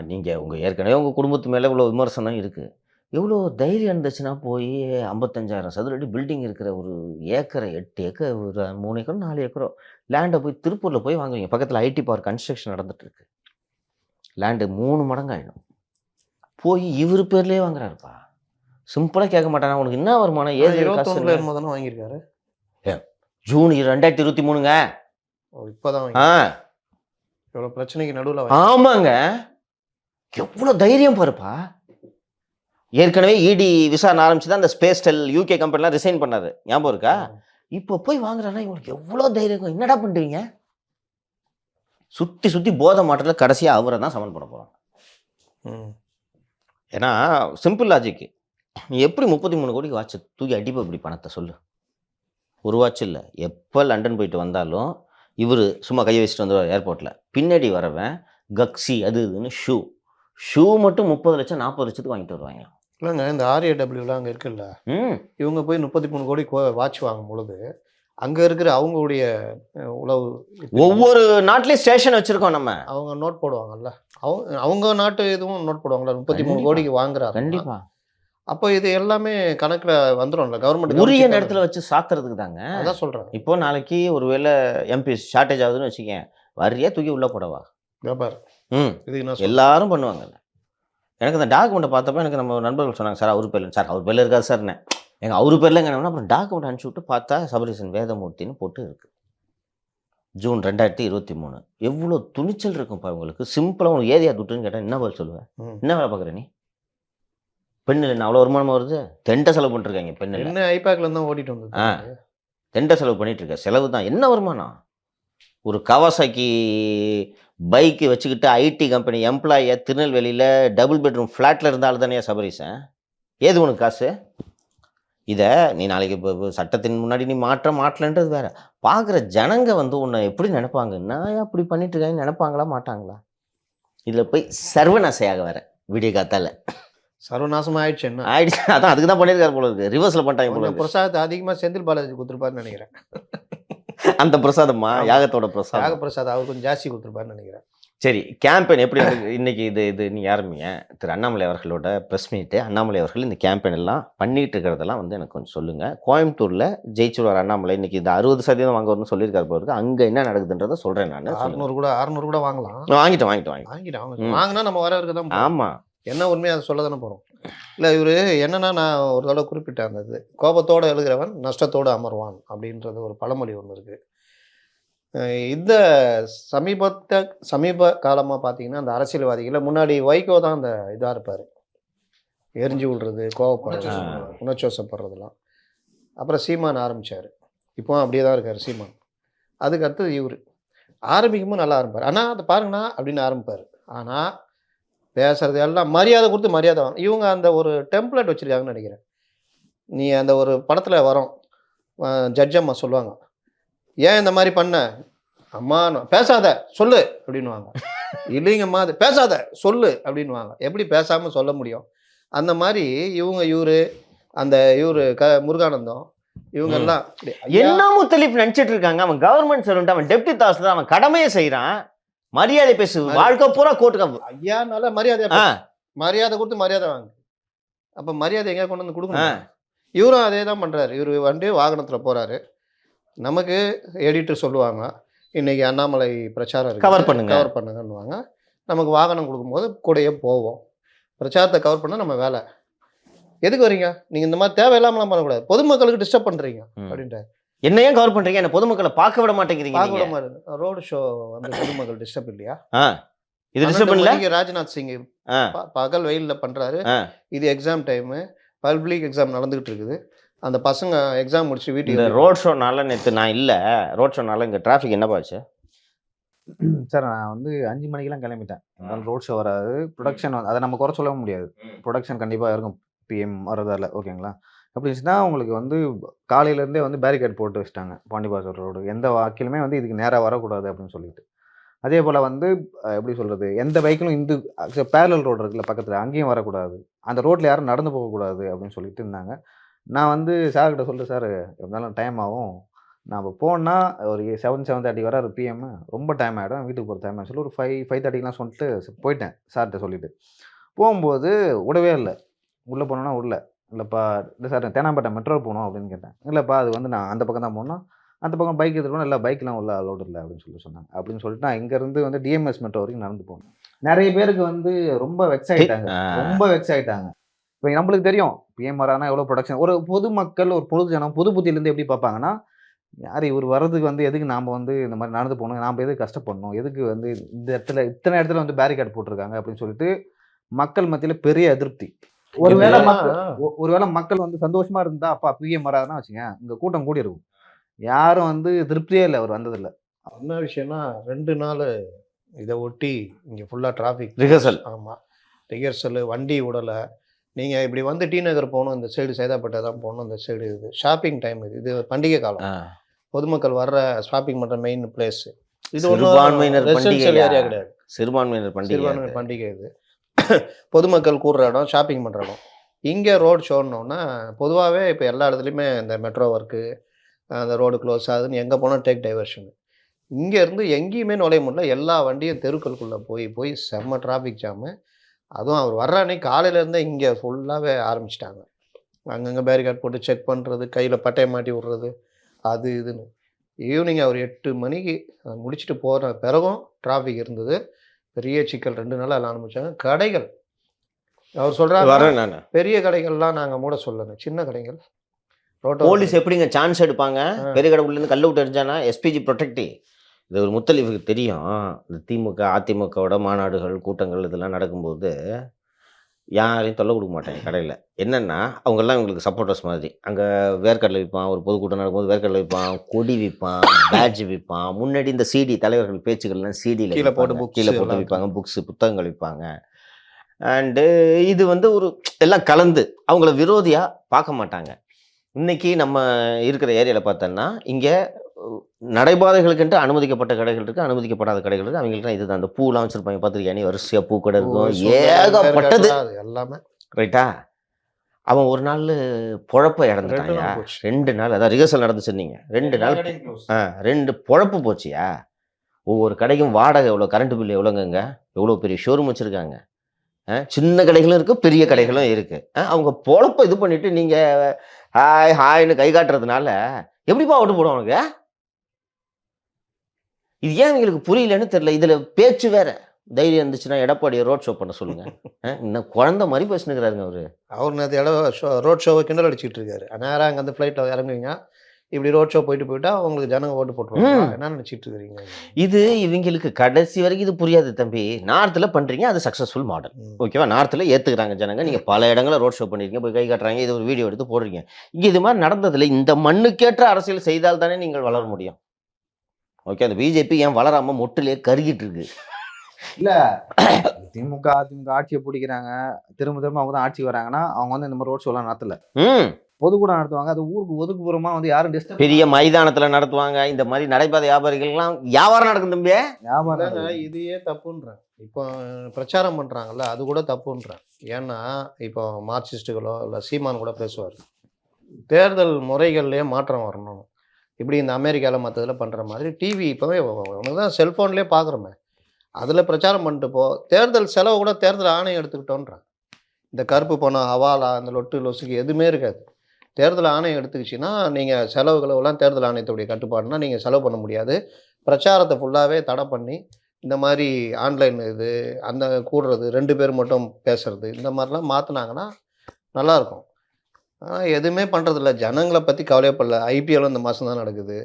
நீங்கள் உங்கள் ஏற்கனவே உங்கள் குடும்பத்து மேலே இவ்வளோ விமர்சனம் இருக்குது, எவ்வளோ தைரியம் இருந்துச்சுன்னா போய் 55,000 சதுர அடி பில்டிங் இருக்கிற ஒரு ஏக்கரை, 8 ஏக்கர், ஒரு 3 ஏக்கர் 4 ஏக்கரோ லேண்டை போய் திருப்பூரில் போய் வாங்குவீங்க. பக்கத்தில் ஐடி பார்க் கன்ஸ்ட்ரக்ஷன் நடந்துட்டு இருக்கு, லேண்டு 3 மடங்கு ஆகிடும். போய் இவர் பேர்லேயே வாங்குறாருப்பா. சிம்பிளாக கேட்க மாட்டாங்க, உனக்கு என்ன வருமானம்? ஏது தானே வாங்கியிருக்காரு. ஜூன் 2023ங்க. இப்போதான் எவ்வளோ பிரச்சனைக்கு நடுவில். ஆமாங்க, எவ்வளோ தைரியம் பாருப்பா. ஏற்கனவே இடி விசாரணை ஆரம்பிச்சு தான் அந்த ஸ்பேஸ் டெல் யூகே கம்பெனிலாம் ரிசைன் பண்ணாரு, ஞாபகம் இருக்கா? இப்போ போய் வாங்குறான்னா இவங்களுக்கு எவ்வளோ தைரியம் இருக்கும். என்னடா பண்ணுறீங்க? சுற்றி சுற்றி போதை மாற்றத்தில் கடைசியாக அவரை தான் சமன் பண்ண போகிறாங்க. ம். ஏன்னா சிம்பிள் லாஜிக்கு, நீ எப்படி 33 கோடிக்கு வாட்சை தூக்கி அடிப்ப இப்படி பணத்தை சொல்லு? ஒரு வாட்ச் இல்லை, எப்போ லண்டன் போயிட்டு வந்தாலும் இவர் சும்மா கையை வச்சுட்டு வந்துடுவார் ஏர்போர்ட்டில். பின்னாடி வரவன் கக்ஸி அது இதுன்னு ஷூ மட்டும் 30 லட்சம் 40 லட்சத்துக்கு வாங்கிட்டு வருவாங்க. இல்லைங்க, இந்த RAWலாம் அங்கே இருக்குல்ல, ம் இவங்க போய் 33 கோடி வாட்ச் வாங்கும் பொழுது அங்கே இருக்கிற அவங்களுடைய உளவு ஒவ்வொரு நாட்டிலையும் ஸ்டேஷன் வச்சுருக்கோம் நம்ம. அவங்க நோட் போடுவாங்கல்ல, அவங்க நாட்டு இதுவும் நோட் போடுவாங்கல்ல, 33 கண்டிப்பா. கோடிக்கு வாங்குறாங்க. கண்டிப்பாக அப்போ இது எல்லாமே கணக்கில் வந்துடும்ல, கவர்மெண்ட் உரிய நேரத்தில் வச்சு சாத்துறதுக்கு தாங்க. அதான் சொல்கிறேன். இப்போ நாளைக்கு ஒருவேளை எம்பி ஷார்ட்டேஜ் ஆகுதுன்னு வச்சுக்கேன், வரியா தூக்கி உள்ளே போடவா? வியாபாரம் இதுக்கு நான் எல்லாரும் பண்ணுவாங்கல்ல. எனக்கு அந்த டாக்குமெண்ட்டை பார்த்தப்ப எனக்கு நம்ம நண்பர்கள் சொன்னாங்க, சார் அவர் பேரில், சார் அவர் பேரில் இருக்காது சார்ண்ணே. எங்கள் அவர் பேரில் எங்கே அப்புறம் டாக்குமெண்ட் அனுப்பிச்சி விட்டு பார்த்தா சபரீசன் வேதமூர்த்தின்னு போட்டு இருக்கு. ஜூன் 2023. எவ்வளோ துணிச்சல் இருக்கும்ப்பா உங்களுக்கு. சிம்பிளாக உனக்கு ஏரியா துட்டுன்னு கேட்டால் என்ன பதில் சொல்லுவேன்? என்ன வேலை பார்க்குற நீ? பெண்ணில் என்ன அவ்வளோ வருமானமாக வருது? தெண்டை செலவு பண்ணிருக்காங்க பெண்ணில். என்ன ஐபேக்ல தான் ஓடிட்டு வந்தது. தெண்டை செலவு பண்ணிட்டு இருக்க செலவு தான். என்ன வருமானம்? ஒரு கவாசாக்கி பைக்கு வச்சுக்கிட்டு ஐடி கம்பெனி எம்ப்ளாயை திருநெல்வேலியில் டபுள் பெட்ரூம் ஃப்ளாட்டில் இருந்தாலும் தானே சபரீசன். ஏது உனக்கு காசு? இதை நீ நாளைக்கு இப்போ சட்டத்தின் முன்னாடி நீ மாற்றலன்றது வேற. பார்க்குற ஜனங்க வந்து உன்னை எப்படி நினைப்பாங்க? நான் அப்படி பண்ணிட்டு இருக்காங்க நினைப்பாங்களா மாட்டாங்களா? இதில் போய் சர்வநாசையாக வேற விடிய காத்தால சர்வநாசமா ஆயிடுச்சு. என்ன ஆயிடுச்சு? அதான் அதுக்கு தான் பண்ணியிருக்காரு போல இருக்கு. ரிவர்ஸில் பண்ணிட்டாங்க போல இருக்கு. பிரசாத் அதிகமாக செந்தில் பாலாஜி கொடுத்துருப்பாருன்னு நினைக்கிறேன். அந்த பிரசாதம்மா யாகத்தோட பிரசாதம். யாக பிரசாத் அவர் கொஞ்சம் ஜாஸ்தி கொடுத்துருப்பாருன்னு நினைக்கிறேன். சரி, கேம்பெயின் எப்படி இருக்கு இன்னைக்கு? இது நீங்கள் ஆரம்பிங்க. திரு அண்ணாமலை அவர்களோட ப்ரெஸ் மீட்டு. அண்ணாமலை அவர்கள் இந்த கேம்பெயின் எல்லாம் பண்ணிட்டு இருக்கிறதெல்லாம் வந்து எனக்கு கொஞ்சம் சொல்லுங்கள். கோயம்புத்தூரில் ஜெயிச்சுருவார் அண்ணாமலை. இன்னைக்கு இந்த 60% வாங்குறதுன்னு சொல்லியிருக்காரு போல இருக்கு. அங்கே என்ன நடக்குதுன்றதை சொல்கிறேன் நான். 600 கூட வாங்கலாம். வாங்கிட்டோம். வாங்கினா நம்ம வரவருக்கு தான். ஆமாம், என்ன உண்மையை அதை சொல்ல தானே போகிறோம். இல்லை இவர் என்னன்னா, நான் ஒரு தடவை குறிப்பிட்டேன், அந்த இது கோபத்தோடு எழுதுகிறவன் நஷ்டத்தோடு அமர்வான் அப்படின்றது ஒரு பழமொழி ஒன்று இருக்குது. இந்த சமீப காலமாக பார்த்தீங்கன்னா, அந்த அரசியல்வாதிகளை முன்னாடி வைகோ தான் அந்த இதாக இருப்பார், எரிஞ்சு விடுறது, கோவப்படுறது, உணர்ச்சிவசப்படுறதுலாம். அப்புறம் சீமான் ஆரம்பித்தார். இப்போ அப்படியே தான் இருக்கார் சீமான். அதுக்கு அடுத்தது இவர் ஆரம்பிக்கும்போது நல்லா ஆரம்பிப்பார். ஆனால் அதை பாருங்கண்ணா அப்படின்னு ஆரம்பிப்பார். ஆனால் பேசுறது எல்லாம் மரியாதை கொடுத்து மரியாதை வாங்க. இவங்க அந்த ஒரு டெம்ப்ளேட் வச்சுருக்காங்கன்னு நினைக்கிறேன். நீ அந்த ஒரு படத்தில் வரும், ஜட்ஜ் அம்மா சொல்லுவாங்க, ஏன் இந்த மாதிரி பண்ண அம்மா, பேசாத சொல்லு அப்படின்வாங்க. இல்லைங்கம்மா அது பேசாத சொல்லு அப்படின்வாங்க. எப்படி பேசாமல் சொல்ல முடியும்? அந்த மாதிரி இவரு அந்த முருகானந்தம் இவங்க எல்லாம் என்ன முத்தலீஃப் நினைச்சிட்டு இருக்காங்க. அவன் கவர்மெண்ட் சர்வெண்ட், அவன் டெப்டி தாசில்தார், அவன் கடமையை செய்யறான். மரியாதை பேசு, வாழ்க்கை பூரா கோர்ட்டுக்கு ஐயானால மரியாதை கொடுத்து மரியாதை வாங்க. அப்ப மரியாதை எங்க கொண்டு வந்து கொடுக்கணும்? இவரும் அதே தான் பண்றாரு. இவரு வந்து வாகனத்துல போறாரு. நமக்கு எடிட்டர் சொல்லுவாங்க, இன்னைக்கு அண்ணாமலை பிரச்சாரம் கவர் பண்ணுங்கன்னுவாங்க. நமக்கு வாகனம் கொடுக்கும்போது கூடயே போவோம். பிரச்சாரத்தை கவர் பண்ண நம்ம வேலை. எதுக்கு வரீங்க நீங்க? இந்த மாதிரி தேவையில்லாமலாம் பண்ணக்கூடாது, பொதுமக்களுக்கு டிஸ்டர்ப் பண்றீங்க அப்படின்ட்டு. என்ன ஏன் கவர் பண்றீங்க? என்ன பொதுமக்களை பார்க்க விட மாட்டேங்கிறீங்க. ரோடு ஷோ வந்து பொதுமக்கள் டிஸ்டர்ப் இல்லையா? இது டிஸ்டர்ப் பண்ணல. ராஜ்நாத் சிங் பகல் வெயில்ல பண்றாரு. இது எக்ஸாம் டைம், பப்ளிக் எக்ஸாம் நடந்துகிட்டு இருக்குது. அந்த பசங்க எக்ஸாம் முடிச்சு வீட்டுக்கு. ரோட் ஷோனால நேற்று நான் இல்லை. ரோட் ஷோனால இங்கே டிராஃபிக் என்ன பாச்சு சார்? நான் வந்து 5 மணிக்கெல்லாம் கிளம்பிட்டேன். அதனால ரோட் ஷோ வராது. ப்ரொடக்ஷன் அதை நம்ம குறை சொல்லவும் முடியாது. ப்ரொடக்ஷன் கண்டிப்பாக இருக்கும் பிஎம் வரதால. ஓகேங்களா? அப்படி இருந்துச்சுன்னா உங்களுக்கு வந்து காலையிலேருந்தே வந்து பேரிகேட் போட்டு வச்சுட்டாங்க பாண்டிபாசர் ரோடு. எந்த வாக்கிலுமே வந்து இதுக்கு நேராக வரக்கூடாது அப்படின்னு சொல்லிட்டு. அதே போல் வந்து எப்படி சொல்கிறது, எந்த பைக்கிலும் இந்த பேரலல் ரோடு இருக்குல்ல பக்கத்தில், அங்கேயும் வரக்கூடாது. அந்த ரோட்டில் யாரும் நடந்து போகக்கூடாது அப்படின்னு சொல்லிட்டு இருந்தாங்க. நான் வந்து சார்கிட்ட சொல்லிட்டு, சார் இருந்தாலும் டைம் ஆகும், நான் இப்போ போனால் ஒரு 7:30 வர ஒரு பிஎம், ரொம்ப டைம் ஆகிடும், வீட்டுக்கு போகிற டைம் ஆகும் சொல்லி ஒரு 5:30 சொல்லிட்டு போயிட்டேன் சார்கிட்ட சொல்லிவிட்டு. போகும்போது விடவே இல்லை. உள்ளே போனோன்னா இல்லைப்பா, இல்லை சார் தேனாம்பேட்டை மெட்ரோ போகணும் அப்படின்னு கேட்டேன். இல்லைப்பா அது வந்து நான் அந்த பக்கம் தான் போகணும், அந்த பக்கம் பைக் எடுத்துகிட்டு இல்லை, பைக்லாம் உள்ள அலோடு இல்லை அப்படின்னு சொன்னாங்க. அப்படின்னு சொல்லிட்டு நான் இங்கேருந்து வந்து டிஎம்எஸ் மெட்ரோ வரைக்கும் நடந்து போனேன். நிறைய பேருக்கு வந்து ரொம்ப வெக்ஸ் ஆகிட்டாங்க. இப்போ நம்மளுக்கு தெரியும் பிஎம் வரானா எவ்வளோ ப்ரொடக்ஷன். ஒரு பொதுமக்கள், ஒரு பொதுஜனம் பொது புத்தியிலேருந்து எப்படி பார்ப்பாங்கன்னா, யார் இவர் வர்றதுக்கு வந்து எதுக்கு நாம் வந்து இந்த மாதிரி நடந்து போகணும், நாம் எதுக்கு கஷ்டப்படணும், எதுக்கு வந்து இந்த இடத்துல இத்தனை இடத்துல வந்து பேரிகேட் போட்டிருக்காங்க அப்படின்னு சொல்லிட்டு மக்கள் மத்தியில் பெரிய அதிருப்தி. ஒருவேளை மக்கள் வந்து சந்தோஷமா இருந்தா, அப்பா பிஎம் வராதுன்னா வச்சுங்க, இங்கே கூட்டம் கூடி இருக்கும். யாரும் வந்து திருப்தியே இல்லை அவர் வந்ததில்ல. என்ன விஷயம்னா 2 நாள் இதை ஒட்டி இங்கே ஃபுல்லாக டிராஃபிக் ரிஹர்சல். ஆமாம், ரிஹர்சல், வண்டி விடலை. நீங்கள் இப்படி வந்து டி நகர் போகணும், இந்த சைடு சைதாப்பேட்டை தான் போகணும், இந்த சைடு இது ஷாப்பிங் டைம், இது பண்டிகை காலம், பொதுமக்கள் வர்ற ஷாப்பிங் பண்ணுற மெயின் பிளேஸ். இது சிறுபான்மையினர் ரெசிடென்ஷியல் பண்டிகையா? ஏரியா கிடையாது, சிறுபான்மையினர் பண்டிகை. சிறுபான்மையினர் பண்டிகை இது. பொதுமக்கள் கூடுற இடம், ஷாப்பிங் பண்ணுற இடம். இங்கே ரோடு ஷோன்னொன்னா பொதுவாகவே இப்போ எல்லா இடத்துலையுமே இந்த மெட்ரோ ஒர்க்கு, அந்த ரோடு க்ளோஸ் ஆகுதுன்னு எங்கே போனால் டேக் டைவர்ஷன். இங்கேருந்து எங்கேயுமே நுழைய முடியல. எல்லா வண்டியும் தெருக்களுக்குள்ளே போய் போய் செம்ம டிராஃபிக் ஜாமு. அதுவும் அவர் வர்ற அன்னைக்கு காலையிலேருந்தே இங்கே ஃபுல்லாகவே ஆரம்பிச்சிட்டாங்க. அங்கங்கே பேரிகார்ட் போட்டு செக் பண்ணுறது, கையில் பட்டையை மாட்டி விட்றது, அது இதுன்னு. ஈவினிங் அவர் 8 மணிக்கு முடிச்சுட்டு போகிற பிறகும் டிராஃபிக் இருந்தது. பெரிய சிக்கல் 2 நாள் எல்லாம் ஆரம்பித்தாங்க. கடைகள் அவர் சொல்கிறாங்க, வரேன் நான். பெரிய கடைகள்லாம் நாங்கள் மூட சொல்லணும், சின்ன கடைகள். போலீஸ் எப்படிங்க சான்ஸ் எடுப்பாங்க? பெரிய கடை உள்ளேருந்து கல்ல விட்டு எரிஞ்சானா எஸ்பிஜி ப்ரொடெக்டி. இது ஒரு முத்தலீஃபுக்கு தெரியும். இந்த திமுக அதிமுகவோட மாநாடுகள் கூட்டங்கள் இதெல்லாம் நடக்கும்போது யாரையும் தொல்லை கொடுக்க மாட்டாங்க கடையில். என்னென்னா அவங்கெல்லாம் இவங்களுக்கு சப்போர்ட்டர்ஸ் மாதிரி. அங்கே வேர்க்கடலை விற்பான், ஒரு பொதுக்கூட்டம் நடக்கும்போது வேர்க்கடலை விற்பான், கொடி விற்பான், பேட்ஜ் விற்பான். முன்னாடி இந்த சிடி தலைவர்கள் பேச்சுகள்லாம் சிடியில் கீழே போட்டு கீழே போட்டு விற்பாங்க, புக்ஸு புத்தகங்கள் விற்பாங்க. அண்டு இது வந்து ஒரு எல்லாம் கலந்து அவங்கள விரோதியாக பார்க்க மாட்டாங்க. இன்றைக்கி நம்ம இருக்கிற ஏரியாவில் பார்த்தோன்னா இங்கே நடைபாதைகளுக்குன்ட்டு அனுமதிக்கப்பட்ட கடைகள் இருக்குது, அனுமதிக்கப்படாத கடைகள் இருக்குது. அவங்கள்ட்ட இதுதான் அந்த பூலாம் வச்சுருப்பாங்க, பார்த்துருக்கியா நீ? வரிசையாக பூ கடை இருக்கும், ஏகப்பட்டது எல்லாமே. ரைட்டா? அவன் ஒரு நாள் பொழப்ப இழந்துட்டாயா? 2 நாள் அதான் ரிஹர்சல் நடந்துச்சுன்னீங்க. 2 நாள் 2 பொழப்பு போச்சியா? ஒவ்வொரு கடைக்கும் வாடகை எவ்வளோ, கரண்ட் பில் எவ்வளோங்க? எவ்வளோ பெரிய ஷோரூம் வச்சுருக்காங்க. சின்ன கடைகளும் இருக்குது, பெரிய கடைகளும் இருக்குது. அவங்க பொழப்ப இது பண்ணிவிட்டு நீங்கள் ஹாய் ஹாய்னு கை காட்டுறதுனால எப்படிப்பா ஓட்டு போடுவானுங்க? இது ஏன் எங்களுக்கு புரியலன்னு தெரியல. இதில் பேச்சு வேற. தைரியம் இருந்துச்சுன்னா எடப்பாடியை ரோட் ஷோ பண்ண சொல்லுங்கள். இன்னும் குழந்தை மாதிரி பேசினுக்கிறாருங்க அவரு. அவர் நேற்று ரோட் ஷோவை கிண்டல் அடிச்சுட்டு இருக்காரு. நேராக அங்கே அந்த ஃப்ளைட்டில் இறங்குவீங்க, இப்படி ரோட் ஷோ போயிட்டா அவங்களுக்கு ஜனங்க ஓட்டு போட்டுருவாங்க. என்ன நினச்சிட்டு இருக்கிறீங்க? இது இவங்களுக்கு கடைசி வரைக்கும் இது புரியாது தம்பி. நார்த்தில் பண்ணுறீங்க, அது சக்ஸஸ்ஃபுல் மாடல். ஓகேவா? நார்த்தில் ஏற்றுக்கிறாங்க ஜனங்க. நீங்கள் பல இடங்களில் ரோட் ஷோ பண்ணிருக்கீங்க, போய் கை காட்டுறாங்க, இது ஒரு வீடியோ எடுத்து போடுறீங்க. இங்கே இது மாதிரி நடந்ததில்லை. இந்த மண்ணுக்கேற்ற அரசியல் செய்தால் தானே நீங்கள் வளர முடியும். ஓகே, அந்த பிஜேபி ஏன் வளராமல் மொட்டிலே கருகிட்டு இருக்கு? இல்லை, திமுக அதிமுக ஆட்சியை பிடிக்கிறாங்க, திரும்ப அவங்க தான் ஆட்சிக்கு வராங்கன்னா அவங்க வந்து இந்த மாதிரி ரோட் ஷோலாம் நடத்தல, பொதுக்கூடம் நடத்துவாங்க. அது ஊருக்கு ஒதுக்குப்புறமா வந்து யாரும் டிஸ்டர்ப் பெரிய மைதானத்துல நடத்துவாங்க. இந்த மாதிரி நடைபாதை வியாபாரிகள்லாம் வியாபாரம் நடக்கும் தம்பி. வியாபாரம் இதையே தப்புன்றேன். இப்போ பிரச்சாரம் பண்ணுறாங்கல்ல, அது கூட தப்புன்றேன். ஏன்னா இப்போ மார்க்சிஸ்ட்டுகளோ இல்லை சீமான் கூட பேசுவார், தேர்தல் முறைகள்லேயே மாற்றம் வரணும். இப்படி இந்த அமெரிக்காவில் மற்றதில் பண்ணுற மாதிரி டிவி இப்போவே உனக்கு தான் செல்ஃபோன்லேயே பார்க்குறோமே, அதில் பிரச்சாரம் பண்ணிட்டு போ. தேர்தல் செலவு கூட தேர்தல் ஆணையம் எடுத்துக்கிட்டோன்றான். இந்த கருப்பு பணம், ஹவாலா, அந்த லொட்டு லொசுக்கு எதுவுமே இருக்காது. தேர்தல் ஆணையம் எடுத்துக்கிச்சின்னா நீங்கள் செலவுகளெல்லாம் தேர்தல் ஆணையத்துடைய கட்டுப்பாடுனா நீங்கள் செலவு பண்ண முடியாது. பிரச்சாரத்தை ஃபுல்லாகவே தடை பண்ணி இந்த மாதிரி ஆன்லைன் இது அந்த கூடுறது, 2 பேர் மட்டும் பேசுறது, இந்த மாதிரிலாம் மாற்றினாங்கன்னா நல்லாயிருக்கும். ஆனால் எதுவுமே பண்ணுறதில்ல. ஜனங்களை பற்றி கவலையப்படல. ஐபிஎல்லும் இந்த மாதம் தான் நடக்குது,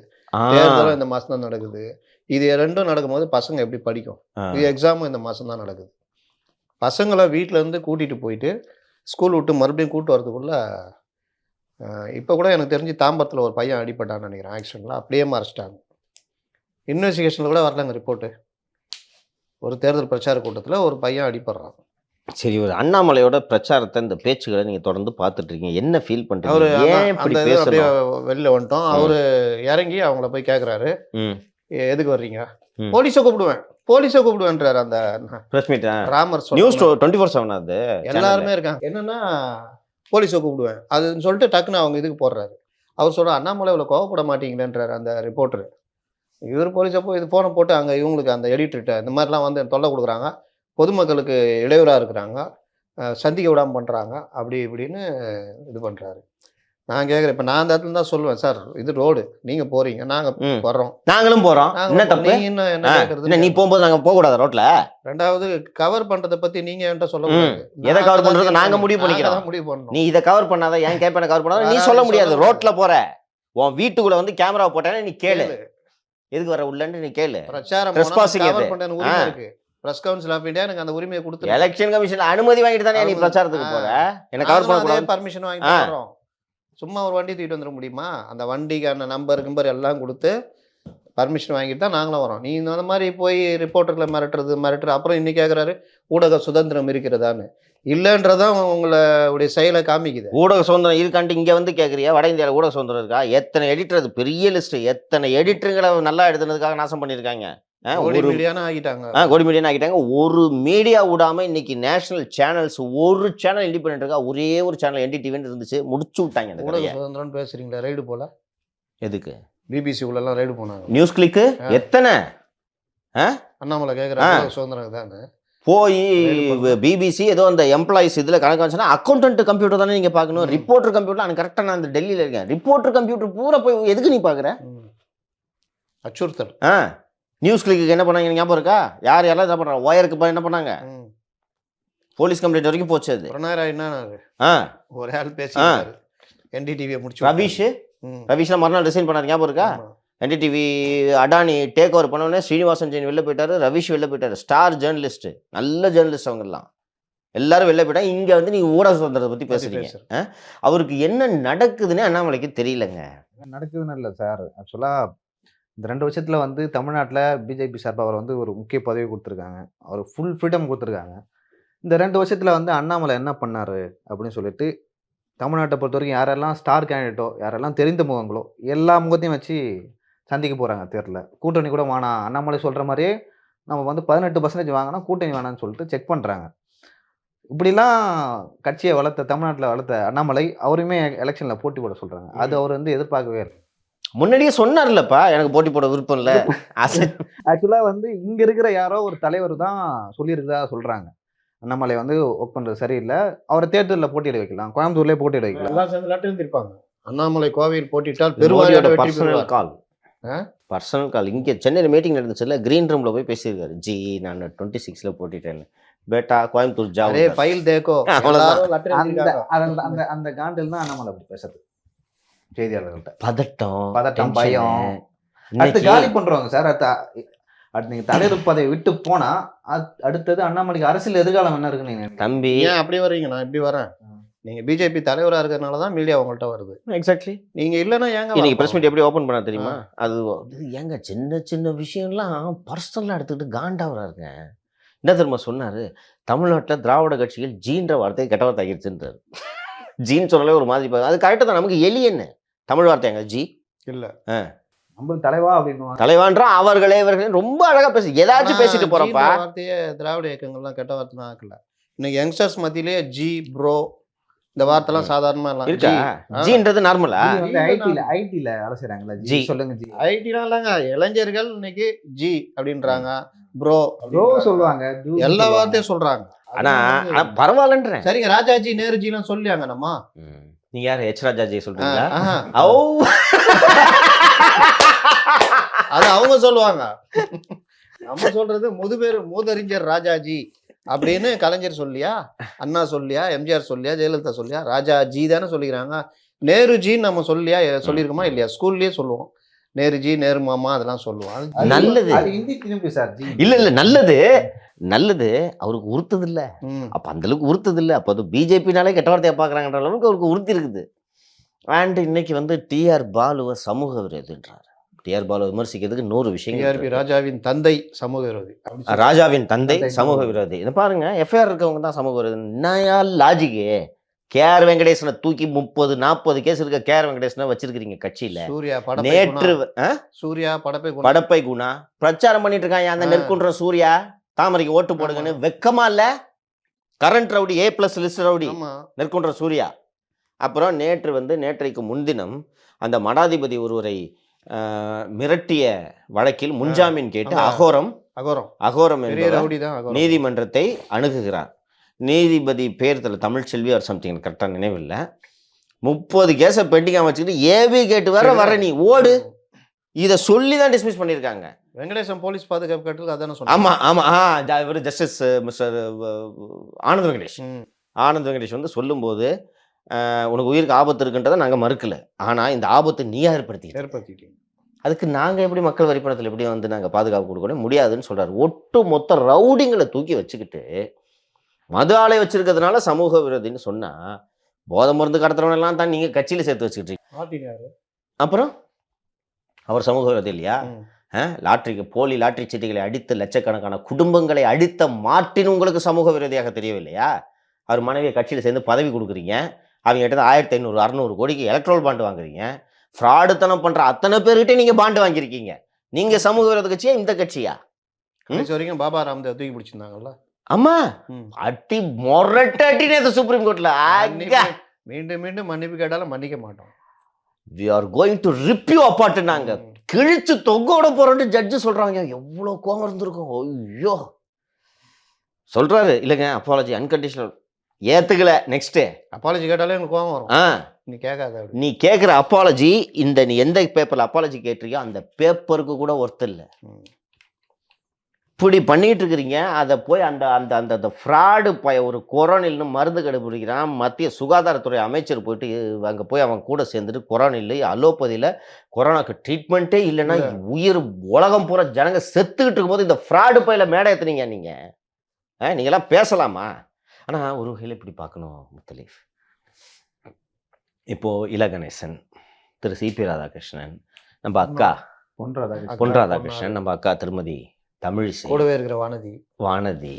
தேர்தலும் இந்த மாதம் தான் நடக்குது. இது 2ம் நடக்கும்போது பசங்க எப்படி படிக்கும்? இது எக்ஸாமும் இந்த மாதம் தான் நடக்குது. பசங்களை வீட்டிலேருந்து கூட்டிகிட்டு போயிட்டு ஸ்கூல் விட்டு மறுபடியும் கூப்பிட்டு வரதுக்குள்ள இப்போ கூட எனக்கு தெரிஞ்சு தாம்பரத்தில் ஒரு பையன் அடிப்பட்டான்னு நினைக்கிறேன் ஆக்சிடெண்ட்டில். அப்படியே மறைச்சிட்டாங்க. இன்வெஸ்டிகேஷனில் கூட வரலங்க ரிப்போர்ட்டு. ஒரு தேர்தல் பிரச்சார கூட்டத்தில் ஒரு பையன் அடிப்படுறான். சரி, ஒரு அண்ணாமலையோட பிரச்சாரத்தை இந்த பேச்சுகளை நீங்கள் தொடர்ந்து பார்த்துட்டு இருக்கீங்க, என்ன ஃபீல் பண்ணுறீங்க? அவர் ஏன் இப்படி அந்த அப்படியே பேசணும்? வெளில வந்துட்டோம். அவர் இறங்கி அவங்கள போய் கேட்குறாரு, எதுக்கு வர்றீங்க? போலீஸை கூப்பிடுவேன்றாரு. அந்த பிரஸ் மீட் ராமர் நியூஸ் 24/7 அது எல்லாருமே இருக்காங்க. என்னன்னா போலீஸை கூப்பிடுவேன் அதுன்னு சொல்லிட்டு டக்குன்னு அவங்க இதுக்கு போடுறாரு. அவர் சொல்ற அண்ணாமலை இவ்வளோ கோவப்பட மாட்டீங்களேன்றாரு அந்த ரிப்போர்ட்டரு. இவர் போலீஸை போய் இது ஃபோனை போட்டு அங்கே இவங்களுக்கு அந்த எடிட்டர்கிட்ட இந்த மாதிரிலாம் வந்து தொல்லை கொடுக்குறாங்க, பொதுமக்களுக்கு இடையூறாக இருக்கிறாங்க, சந்திக்க விடாமல் பண்ணுறாங்க, அப்படி இப்படின்னு இது பண்ணுறாரு. நான் கேட்குறேன், இப்போ நான் அந்த இடத்துல தான் சொல்லுவேன், சார் இது ரோடு, நீங்கள் போகிறீங்க, நாங்கள் வர்றோம், நாங்களும் போகிறோம், என்ன தப்பு? என்ன கேட்குறது? நீ போகும்போது நாங்கள் போகக்கூடாது ரோட்டில். ரெண்டாவது கவர் பண்ணுறதை பற்றி நீங்கள் என்கிட்ட சொல்லக்கூடாது. எதை கவர் பண்ணுறது நாங்கள் முடிவு பண்ணிக்கிறோம். முடிவு பண்ணணும். நீ இதை கவர் பண்ணாத, ஏன் கேட்பேன் கவர் பண்ணாத நீ சொல்ல முடியாது. ரோட்டில் போகிற உன் வீட்டுக்குள்ளே வந்து கேமரா போட்டேன்னா நீ கேளு, எதுக்கு வர உள்ளன்னு நீ கேளு. பிரச்சாரம் இருக்கு. பிரஸ் கவுன்சில் ஆஃப் இந்தியா எனக்கு அந்த உரிமையை கொடுத்து எலெக்ஷன் கமிஷன் அனுமதி வாங்கிட்டு தானே நீ பிரச்சாரத்துக்கு போற. எனக்கு கவர் பண்ணக்கூடாது, பர்மிஷன் வாங்கிட்டு போறோம். சும்மா ஒரு வண்டி தூக்கிட்டு வந்துட முடியுமா? அந்த வண்டிக்கான நம்பர் எல்லாம் கொடுத்து பர்மிஷன் வாங்கிட்டு தான் நாங்களும் வரோம். நீ இந்த மாதிரி போய் ரிப்போர்ட்டர்களை மிரட்டுற அப்புறம் இன்னைக்கு கேட்குறாரு ஊடக சுதந்திரம் இருக்கிறதான்னு. இல்லைன்றதான் உங்களுடைய செயலை காமிக்குது. ஊடக சுதந்திரம் இருக்கான்ட்டு இங்கே வந்து கேட்குறியா? வட இந்தியாவில் ஊடக சுதந்திரம் இருக்கா? எத்தனை எடிட்டர், அது பெரிய லிஸ்ட்டு, எத்தனை எடிட்டருங்களை நல்லா எழுதுனதுக்காக நாசம் பண்ணியிருக்காங்க. கோடி மீடியான்னு ஆகிட்டாங்க. கோடி மீடியான்னு ஆகிட்டாங்க. ஒரு மீடியா விடாமல் இன்னைக்கு நேஷனல் சேனல்ஸ், ஒரு சேனல் இண்டிபெண்ட் இருக்கா? ஒரே ஒரு சேனல் NDTVன்னு இருந்துச்சு, முடிச்சு விட்டாங்க அந்த ஊடக கதையை. சுதந்திரம்னு பேசுறீங்களா? ரைடு போல எதுக்கு? BBC உள்ளலாம் ரைடு போனாங்க. நியூஸ் கிளிக்கு எத்தனை அண்ணாமலை கேட்குறாங்க சுதந்திரம் தானே. போய் BBC ஏதோ அந்த எம்ப்ளாயிஸ் இதில் கணக்கு வச்சுன்னா அக்கௌண்டன்ட் கம்ப்யூட்டர் தானே நீங்கள் பார்க்கணும். ரிப்போர்ட்டர் கம்ப்யூட்டர் நான் கரெக்டாக நான் அந்த டெல்லியில் இருக்கேன். ரிப்போர்ட்டர் கம்ப்யூட்டர் பூரா போய் எதுக்கு நீ பார்க்குற? அச்சுறுத்தல். நியூஸ் கிளிக்கு என்ன பண்ணாங்க ஞாபகம் இருக்கா? யாரெல்லாம் என்ன பண்ணுறாங்க? ஒயருக்கு என்ன பண்ணாங்க? போலீஸ் கம்ப்ளைண்ட் வரைக்கும் போச்சு. அது ஒரு ஆள் பேசி NDTV முடிச்சு ரவீஷ்லாம் மறுநாள் ரிசைன் பண்ணார் ஞாபகம் இருக்கா? NDTV அடானி டேக் ஓவர் பண்ணோடனே ஸ்ரீனிவாசன் ஜெயின் வெளில போயிட்டாரு, ரவீஷ் வெளில போயிட்டாரு. ஸ்டார் ஜேர்னலிஸ்ட், நல்ல ஜேர்னலிஸ்ட் அவங்கெல்லாம் எல்லாரும் வெளில போயிட்டாங்க. இங்கே வந்து நீங்கள் ஊடக சுதந்திரத்தை பற்றி பேசுறீங்க. அவருக்கு என்ன நடக்குதுன்னு அண்ணாமலைக்கு தெரியலங்க. நடக்குதுன்னு இல்லை சார். ஆக்சுவலாக இந்த 2 வருஷத்தில் வந்து தமிழ்நாட்டில் BJP சார்பாக அவர் வந்து ஒரு முக்கிய பதவி கொடுத்துருக்காங்க. அவர் ஃபுல் ஃப்ரீடம் கொடுத்துருக்காங்க. இந்த 2 வருஷத்தில் வந்து அண்ணாமலை என்ன பண்ணார் அப்படின்னு சொல்லிட்டு தமிழ்நாட்டை பொறுத்த வரைக்கும் யாரெல்லாம் ஸ்டார் கேண்டிடேட்டோ, யாரெல்லாம் தெரிந்த முகங்களோ எல்லா முகத்தையும் வச்சு சந்திக்க போகிறாங்க தேர்தலில். கூட்டணி கூட வேணாம், அண்ணாமலை சொல்கிற மாதிரியே நம்ம வந்து 18% வாங்கினா கூட்டணி வேணான்னு சொல்லிட்டு செக் பண்ணுறாங்க. இப்படிலாம் கட்சியை தமிழ்நாட்டில் வளர்த்த அண்ணாமலை அவருமே எலெக்ஷனில் போட்டி போட சொல்கிறாங்க. அது அவர் வந்து எதிர்பார்க்கவே இல்லை. முன்னாடியே சொன்னார்லப்பா, எனக்கு போட்டி போட விருப்பம் இல்லை. ஆக்சுவலாக வந்து இங்கே இருக்கிற யாரோ ஒரு தலைவர் தான் சொல்லியிருக்கிறதா சொல்கிறாங்க. அண்ணாமலை வந்து ஒர்க் பண்ணுறது சரியில்லை, அவரை தேர்தலில் போட்டியிட வைக்கலாம், கோயம்புத்தூர்லேயே போட்டியிட வைக்கலாம். எல்லாம் சேர்ந்து லெட்டர் எழுதிருப்பாங்க. அண்ணாமலை கோவையில் போட்டிட்டால் பர்சனல் கால் இங்கே சென்னையில் மீட்டிங் நடந்துச்சுல்ல, கிரீன் ரூமில் போய் பேசியிருக்காரு. ஜி நான் 26 போட்டிட்டேன்னு, பேட்டா கோயம்புத்தூர் ஜாவே ஃபைல் தேக்கோ அந்த காண்டில் தான் அண்ணாமலை அப்படி பேசுறது செய்தியாளர்கள்ட்ட. பதட்டம் பயம். அடுத்து காலி பண்ணுறாங்க சார். அடுத்து நீங்கள் தலைவர் பதவி விட்டு போனால் அடுத்தது அண்ணாமலைக்கு அரசியல் எதிர்காலம் என்ன இருக்குன்னு நீங்கள் தம்பி ஏன் அப்படி வர்றீங்க? நான் இப்படி வரேன். நீங்கள் BJP தலைவராக இருக்கிறதுனால தான் மீடியா உங்கள்கிட்ட வருது. எக்ஸாக்ட்லி. நீங்கள் இல்லைன்னா ஏங்க இன்னைக்கு ப்ரெஸ் மீட் எப்படி ஓப்பன் பண்ண தெரியுமா? அது ஏங்க சின்ன சின்ன விஷயம்லாம் பர்சனலாக எடுத்துக்கிட்டு காண்டாவறாருங்க. என்ன தெரியுமா சொன்னார்? தமிழ்நாட்டில் திராவிட கட்சிகள் ஜீன்ற வார்த்தையை கெட்ட வார்த்தை ஆகிடுச்சுன்றார். ஜீன் சொல்லலே ஒரு மாதிரி அது கரெக்டாக தான். நமக்கு எலியன்னு தமிழ் வார்த்தைங்க ஜி இல்லை. நம்ம தலைவா அப்படின்னு தலைவான்றா அவர்களே ரொம்ப அழகா பேசி ஏதாச்சும் பேசிட்டு போறப்பா. வார்த்தையே திராவிட இயக்கங்கள்லாம் கெட்ட வார்த்தை ஆக்கல. இன்னைக்கு யங்ஸ்டர்ஸ் மத்தியிலேயே ஜி ப்ரோ இந்த வார்த்தைலாம் சாதாரணமா இருக்கா? ஜின்றது நார்மலா? ஐடில வேலை செய்றாங்களா? ஜி சொல்லுங்க. ஜி ஐடிலாம் இல்லைங்க, இளைஞர்கள் இன்னைக்கு ஜி அப்படின்றாங்க, ப்ரோ சொல்லுவாங்க, எல்லா வார்த்தையும் சொல்றாங்க. ஆனா பரவாயில்லன்றேன். சரிங்க, ராஜாஜி நேருஜிலாம் சொல்லியாங்க. நம்ம நீங்க யாரு H ராஜாஜி சொல்றீங்களா? அது அவங்க சொல்லுவாங்க. நம்ம சொல்றது மூதறிஞர் ராஜாஜி அப்படின்னு கலைஞர் சொல்லியா, அண்ணா சொல்லியா, எம்ஜிஆர் சொல்லியா, ஜெயலலிதா சொல்லியா? ராஜாஜி தானே சொல்லிக்கிறாங்க. நேருஜின்னு நம்ம சொல்லியா சொல்லியிருக்கோமா இல்லையா? ஸ்கூல்லயே சொல்லுவோம் நேருஜி, நேரு மாமா அதெல்லாம் சொல்லுவோம். நல்லது. இல்ல நல்லது அவருக்கு உறுத்தது இல்ல. அப்ப அந்த அளவுக்கு உறுத்தது இல்ல. அப்ப அது BJPனாலே கெட்ட வார்த்தையா பாக்குறாங்கன்ற அளவுக்கு அவருக்கு உறுத்தி இருக்குது. அண்ட் இன்னைக்கு வந்து TR பாலுவை சமூக விரோதின்றாரு. TR பாலு விமர்சிக்கிறதுக்கு 100 விஷயங்கள். ராஜாவின் தந்தை சமூக விரோதி. ராஜாவின் தந்தை சமூக விரோதி. இதை பாருங்க, FIR இருக்கவங்க தான் சமூக விரோதி. நயா லாஜிக்கு KR வெங்கடேசனை தூக்கி 30-40 கேஸ் இருக்க KR வெங்கடேசனை வச்சிருக்கீங்க கட்சியில. நேற்று சூர்யா படப்பை குணா பிரச்சாரம் பண்ணிட்டு இருக்காங்க. அந்த நெற்குன்ற சூர்யா தாமரைக்கு ஓட்டு போடுங்கன்னு வெக்கமா இல்ல? Current rowdy A+ list rowdy Nerkundram Surya. அப்புறம் நேற்றைக்கு முன்தினம் அந்த மடாதிபதி ஒருவரை மிரட்டிய வழக்கில் முன்ஜாமீன் கேட்டு அகோரம் நீதிமன்றத்தை அணுகுகிறார். நீதிபதி பேர் தமிழ்ச்செல்வி ஆர் சம்திங், கரெக்டாக நினைவில்லை. 30 கேஸை பெண்டிங்காக வச்சுக்கிட்டு ஏவி கேட்டு வர நீ ஓடு, இதை சொல்லி தான் டிஸ்மிஸ் பண்ணியிருக்காங்க. வெங்கடேசன் போலீஸ் பாதுகாப்பு கட்டத்தில் அதான சொன்னாங்க. ஆமாம் இவர் ஜஸ்டிஸ் மிஸ்டர் ஆனந்த் வெங்கடேஷ் வந்து சொல்லும்போது உனக்கு உயிருக்கு ஆபத்து இருக்குன்றதை நாங்கள் மறுக்கல, ஆனால் இந்த ஆபத்தை நீயா ஏற்படுத்திட்டீங்க, அதுக்கு நாங்கள் எப்படி மக்கள் வரிப்பணத்தில் எப்படி வந்து நாங்கள் பாதுகாப்பு கொடுக்கணும் முடியாதுன்னு சொல்கிறார். ஒட்டு மொத்த ரவுடிங்களை தூக்கி வச்சுக்கிட்டு மது ஆலை வச்சிருக்கிறதுனால சமூக விரோதின்னு சொன்னால் போதை மருந்து கடத்துறவனெல்லாம் தான் நீங்கள் கட்சியில் சேர்த்து வச்சுக்கிட்டு இருக்கீங்க. மாட்டினாரு. அப்புறம் அவர் சமூக விரோதி இல்லையா? ம். லாட்டரிக்கு போலி லாட்டரி சீட்டுகளை அடித்து லட்சக்கணக்கான குடும்பங்களை அடித்த மார்ட்டின் உங்களுக்கு சமூக விரோதியாக தெரியவில்லையா? அவர் மனைவியை கட்சியில் சேர்ந்து பதவி கொடுக்குறீங்க, அவங்க கிட்ட 1500 600 கோடிக்கு எலக்ட்ரோல் பாண்டு வாங்குறீங்க, ஃப்ராடுத்தனம் பண்ணுற அத்தனை பேர்கிட்ட நீங்கள் பாண்டு வாங்கியிருக்கீங்க. நீங்கள் சமூக விரோத கட்சியா இந்த கட்சியா? கடைசி வரைக்கும் பாபா ராம்தேவ் தூக்கி பிடிச்சிருந்தாங்கல்ல. அம்மா ம். அட்டி மொரட்ட அட்டி நேற்று சுப்ரீம் கோர்ட்டில் மன்னிப்பு- மீண்டும் மீண்டும் மன்னிப்பு கேட்டாலும் மன்னிக்க மாட்டோம். We are going to rip you apart நாங்க ம். கிழிச்சு தொங்கோட போறோம்னு ஜட்ஜு சொல்றாங்க. எவ்வளோ கோவம் இருந்திருக்கும். ஐயோ சொல்றாரு இல்லைங்க அப்பாலஜி அன்கண்டிஷனல் ஏத்துக்கல. நெக்ஸ்ட் அப்பாலஜி கேட்டாலே எனக்கு கோவம் வரும். ஆ நீ கேட்காத அப்படி. நீ கேட்குற அப்பாலஜி நீ எந்த பேப்பர்ல அப்பாலஜி கேட்டிருக்கியோ அந்த பேப்பருக்கு கூட ஒர்த் இல்லை. ம். இப்படி பண்ணிட்டு இருக்கிறீங்க. அதை போய் அந்த அந்த அந்த அந்த ஃப்ராடு ஒரு கொரோனில்னு மருந்து கண்டுபிடிக்கிறான். மத்திய சுகாதாரத்துறை அமைச்சர் போயிட்டு அங்கே போய் அவன் கூட சேர்ந்துட்டு கொரோனில் அலோபதியில் கொரோனாக்கு ட்ரீட்மெண்ட்டே இல்லைன்னா உயிர் உலகம் பூரா ஜனங்க செத்துக்கிட்டு இருக்கும்போது இந்த ஃப்ராடு பையில மேடை ஏற்றுனீங்க நீங்கள். நீங்களாம் பேசலாமா? ஆனால் ஒரு வகையில் இப்படி பார்க்கணும் முத்தலீஃப். இப்போது இலகணேசன், திரு சிபி ராதாகிருஷ்ணன், நம்ம அக்கா பொன் ராதாகிருஷ்ணன். பொன் ராதாகிருஷ்ணன், நம்ம அக்கா திருமதி தமிழிசை, கூடவே இருக்கிற வானதி. வானதி,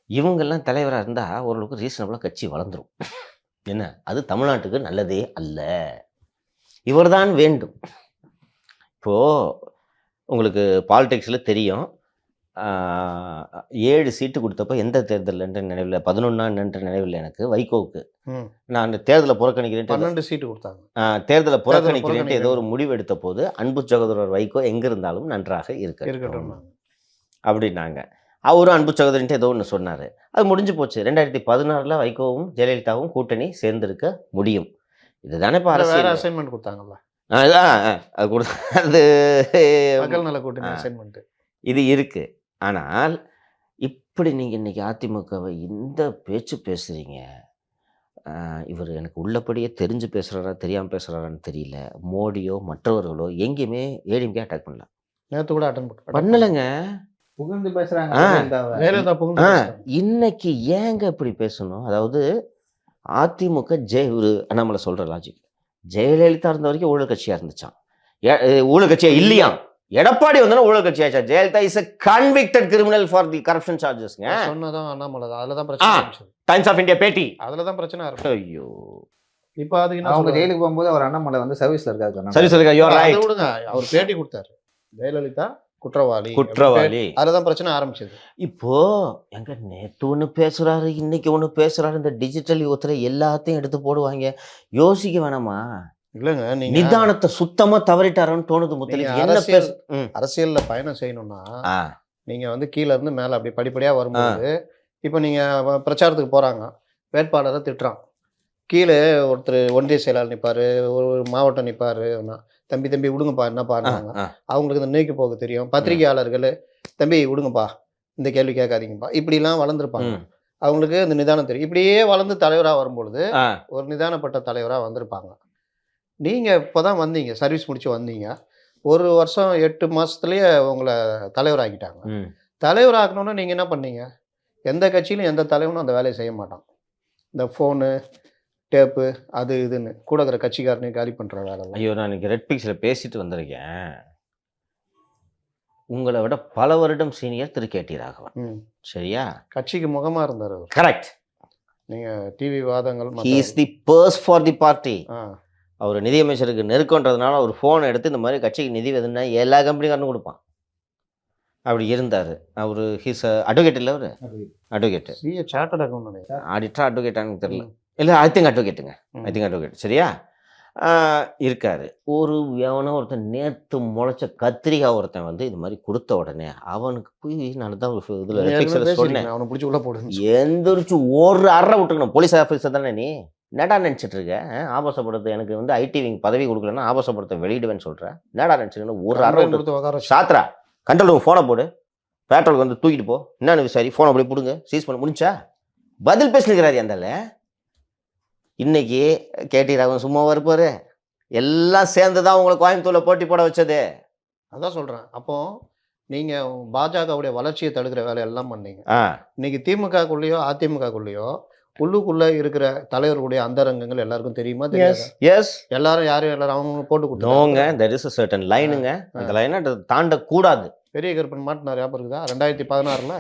இவங்கெல்லாம் தலைவராக இருந்தால் ஓரளவுக்கு ரீசனபிளாக கட்சி வளர்ந்துரும். என்ன அது தமிழ்நாட்டுக்கு நல்லதே அல்ல. இவர்தான் வேண்டும். இப்போது உங்களுக்கு பாலிடிக்ஸில் தெரியும், 7 சீட்டு கொடுத்தப்போ எந்த தேர்தல் என்ற நினைவில் 11 என்ற நினைவில் எனக்கு வைகோவுக்கு ம். நான் அந்த தேர்தலை புறக்கணிக்கிறேன் 12 சீட்டு கொடுத்தாங்க. தேர்தலை புறக்கணிக்கிறேன் ஏதோ புறக்கணிக்கிறேன். ஒரு முடிவு எடுத்த போது அன்பு சகோதரர் வைகோ எங்க இருந்தாலும் நன்றாக இருக்கட்டும் இருக்கட்டும். அப்படின்னாங்க. அவரும் அன்பு சகோதரன்ட்டு ஏதோ ஒன்று சொன்னார். அது முடிஞ்சு போச்சு. 2016 வைகோவும் ஜெயலலிதாவும் கூட்டணி சேர்ந்திருக்க முடியும். இதுதானே இப்போ வேற அரசியல். அசைன்மெண்ட் கொடுத்தாங்கல்ல. அது கூட அது மக்கள் நல கூட்டணி அசைன்மெண்ட். இது இருக்கு. ஆனால் இப்படி நீங்கள் இன்னைக்கு அதிமுகவை இந்த பேச்சு பேசுறீங்க. இவர் எனக்கு உள்ளபடியே தெரிஞ்சு பேசுகிறாரா தெரியாமல் பேசுகிறாரான்னு தெரியல. மோடியோ மற்றவர்களோ எங்கேயுமே ஏடிஎம்கே அட்டாக் பண்ணல. நேத்து கூட அட்டன் பண்ணலைங்க. புகழ்ந்து பேசுறாங்க ஆ. ஜெயலலிதாவை. ஜெயலலிதா புகழ்ந்து பேசுறாங்க. இன்னைக்கு ஏங்க இப்படி பேசணும்? அதாவது அதிமுக ஒரு அண்ணாமலை சொல்கிற லாஜிக், ஜெயலலிதா இருந்த வரைக்கும் ஊழல் கட்சியாக இருந்துச்சான். ஊழல் கட்சியாக இல்லையாம். எடப்பாடி வந்தோன்னா ஊழல் கட்சி ஆச்சா. Jayalalithaa is a convicted criminal for the corruption chargesங்க. சொன்னதும் அண்ணாமலை தான். அதுல தான் பிரச்சனை ஆரம்பிச்சது. டைம்ஸ் ஆஃப் இந்தியா பேட்டி. அதுல தான் பிரச்சனை ஆரம்பிச்சது. ஐயோ இப்போ அதுக்கு என்ன அவங்க சொல்றது? ஜெயிலுக்கு போகும்போது அவர் அண்ணாமலை வந்து சர்வீஸ்ல இருக்காரு. சரி சொல்லுங்க. யூ ஆர் அதை ரைட். விடுங்க. அவர் பேட்டி கொடுத்தாரு. ஜெயலலிதா குற்றவாளி. குற்றவாளி. அதுலதான் பிரச்சனை ஆரம்பிச்சது. இப்போ எங்க நேத்து ஒன்று பேசுறாரு, இன்னைக்கு ஒன்று பேசுறாரு. இந்த டிஜிட்டல் யுகத்துல எல்லாத்தையும் எடுத்து போடுவாங்க. யோசிக்க வேணாமா? இல்லங்க, நீங்க நிதானத்தை சுத்தமா தவறிட்டாருன்னு தோணுது முத்தலீஃப். நீங்க என்ன அரசியல் பேச அரசியல்ல பயணம் செய்யணும்னா ஆ நீங்க வந்து கீழ இருந்து மேல அப்படி படிப்படியா வரும்போது, இப்போ நீங்க பிரச்சாரத்துக்கு போறாங்க, வேட்பாளரை திட்டுறான். கீழே ஒருத்தர் ஒன்றிய செயலாளர் நிற்பாரு, ஒரு மாவட்டம் நிற்பாரு. தம்பி தம்பி விடுங்கப்பா, என்னப்பா இருந்தாங்க. அவங்களுக்கு இந்த நீக்கி போக தெரியும். பத்திரிகையாளர்கள் தம்பி விடுங்கப்பா, இந்த கேள்வி கேட்காதீங்கப்பா, இப்படிலாம் வளர்ந்துருப்பாங்க. அவங்களுக்கு இந்த நிதானம் தெரியும். இப்படியே வளர்ந்து தலைவராக வரும்பொழுது ஒரு நிதானப்பட்ட தலைவராக வந்திருப்பாங்க. நீங்கள் இப்போ தான் வந்தீங்க, சர்வீஸ் முடிச்சு வந்தீங்க. 1 வருஷம் 8 மாதத்துலேயே உங்களை தலைவராக்கிட்டாங்க. தலைவராக்கணுன்னா நீங்கள் என்ன பண்ணீங்க? எந்த கட்சியிலும் எந்த தலைவனும் அந்த வேலையை செய்ய மாட்டான். இந்த ஃபோனு டேப்பு அது இதுன்னு கூட இருக்கிற கட்சிக்காரனையும் காலி பண்ணுற வேலை. ஐயோ, நான் இன்னைக்கு ரெட் பிக்ஸில் பேசிட்டு வந்திருக்கேன். உங்களை விட பல வருடம் சீனியர் திரு கேடி ராகவன். சரியா? கட்சிக்கு முகமாக இருந்தார் அவர். கரெக்ட். நீங்கள் டிவி வாதங்கள் he is the purse for the party. அவர் நிதியமைச்சருக்கு நெருக்கன்றதுனால அவர் ஃபோனை எடுத்து இந்த மாதிரி கட்சிக்கு நிதி வேணும்னா எல்லா கம்பெனிக்காரனும் கொடுப்பான். அப்படி இருந்தார் அவர். ஹிஸ் அட்வொகேட் இல்லை, அவர் advocate, CA chartered account, auditor, அட்வொகேட்டானு தெரியல. இல்லை, ஐ திங்க் அட்வொகேட்டுங்க. I think advocate. சரியா? இருக்காரு. ஒரு எவனோ ஒருத்தன் நேற்று முளைச்ச கத்திரிக்காய் ஒருத்தன் வந்து இது மாதிரி கொடுத்த உடனே அவனுக்கு போய் நான் தான் இதில் ரெட்பிக்ஸில் சொன்னேன், அவனை பிடிச்சி உள்ள போடு. எந்திரிச்சு ஒரு அறை விட்டுக்கணும். போலீஸ் ஆஃபீஸர் தானே நீ, என்னடா நினச்சிட்டு இருக்க? ஆபாசப்படுத்த எனக்கு வந்து ஐடி விங் பதவி கொடுக்கலன்னா ஆபாசப்படுத்த வெளியிடுவேன்னு சொல்கிறேன். என்னடா நினச்சிருக்கேன்? ஒரு அறை விட்டு சாத்திரா கண்ட்ரோல் ரூம் ஃபோனை போடு, பேட்ரோலுக்கு வந்து தூக்கிட்டு போ, என்னன்னு விசாரி, ஃபோனை அப்படியே பிடுங்க, சீஸ் பண்ண முடிஞ்சா பதில் பேசினுக்கிறாரு. அந்தால இன்னைக்கு கேடி ராகவன் சும்மாவா இருப்பாரு? எல்லாம் சேர்ந்து தான் உங்களை கோயம்புத்தூரில் போட்டி போட வச்சது. அதான் சொல்கிறேன். அப்போ நீங்கள் பாஜகவுடைய வளர்ச்சியை தடுக்கிற வேலையெல்லாம் பண்ணீங்க. இன்னைக்கு திமுகக்குள்ளேயோ அதிமுகக்குள்ளேயோ உள்ளுக்குள்ள இருக்கிற தலைவர்களுடைய அந்தரங்கங்கள் எல்லாருக்கும் தெரியுமா தெரியாதா? எஸ் எல்லாரும் எல்லாரும் அவங்க போட்டு நோங்க கொடுத்தாங்க. There is a certain லைனுங்க. அந்த லைனை தாண்டக்கூடாது. பெரிய கருப்பன் மாட்டினார் ஞாபகம் இருக்குதா 2016ல்.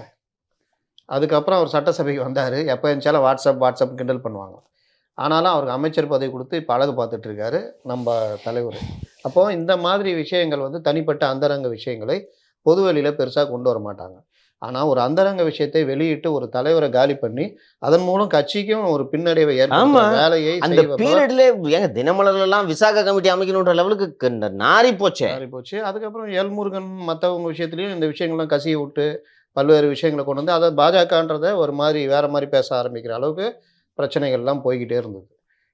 அதுக்கப்புறம் அவர் சட்டசபைக்கு வந்தார். எப்போ இருந்துச்சாலும் வாட்ஸ்அப் கிண்டல் பண்ணுவாங்க. ஆனாலும் அவருக்கு அமைச்சர் பதவி கொடுத்து இப்போ அழகு பார்த்துட்டு இருக்காரு நம்ம தலைவர். அப்போது இந்த மாதிரி விஷயங்கள் வந்து தனிப்பட்ட அந்தரங்க விஷயங்களை பொதுவெளியில் பெருசாக கொண்டு வர மாட்டாங்க. ஆனால் ஒரு அந்தரங்க விஷயத்தை வெளியிட்டு ஒரு தலைவரை காலி பண்ணி அதன் மூலம் கட்சிக்கும் ஒரு பின்னடைவை ஏற்படுத்துற வேலையை அந்த பீரியட்ல ஏங்க தினமலர்லாம் விசாக கமிட்டி அமைக்கணுன்ற லெவலுக்கு நாரி போச்சு. போச்சு. அதுக்கப்புறம் எல்முருகன் மற்றவங்க விஷயத்துலையும் இந்த விஷயங்கள்லாம் கசிய விட்டு பல்வேறு விஷயங்களை கொண்டு வந்து அதை பாஜகன்றதை ஒரு மாதிரி வேற மாதிரி பேச ஆரம்பிக்கிற அளவுக்கு பிரச்சனைகள்லாம் போய்கிட்டே இருந்தது.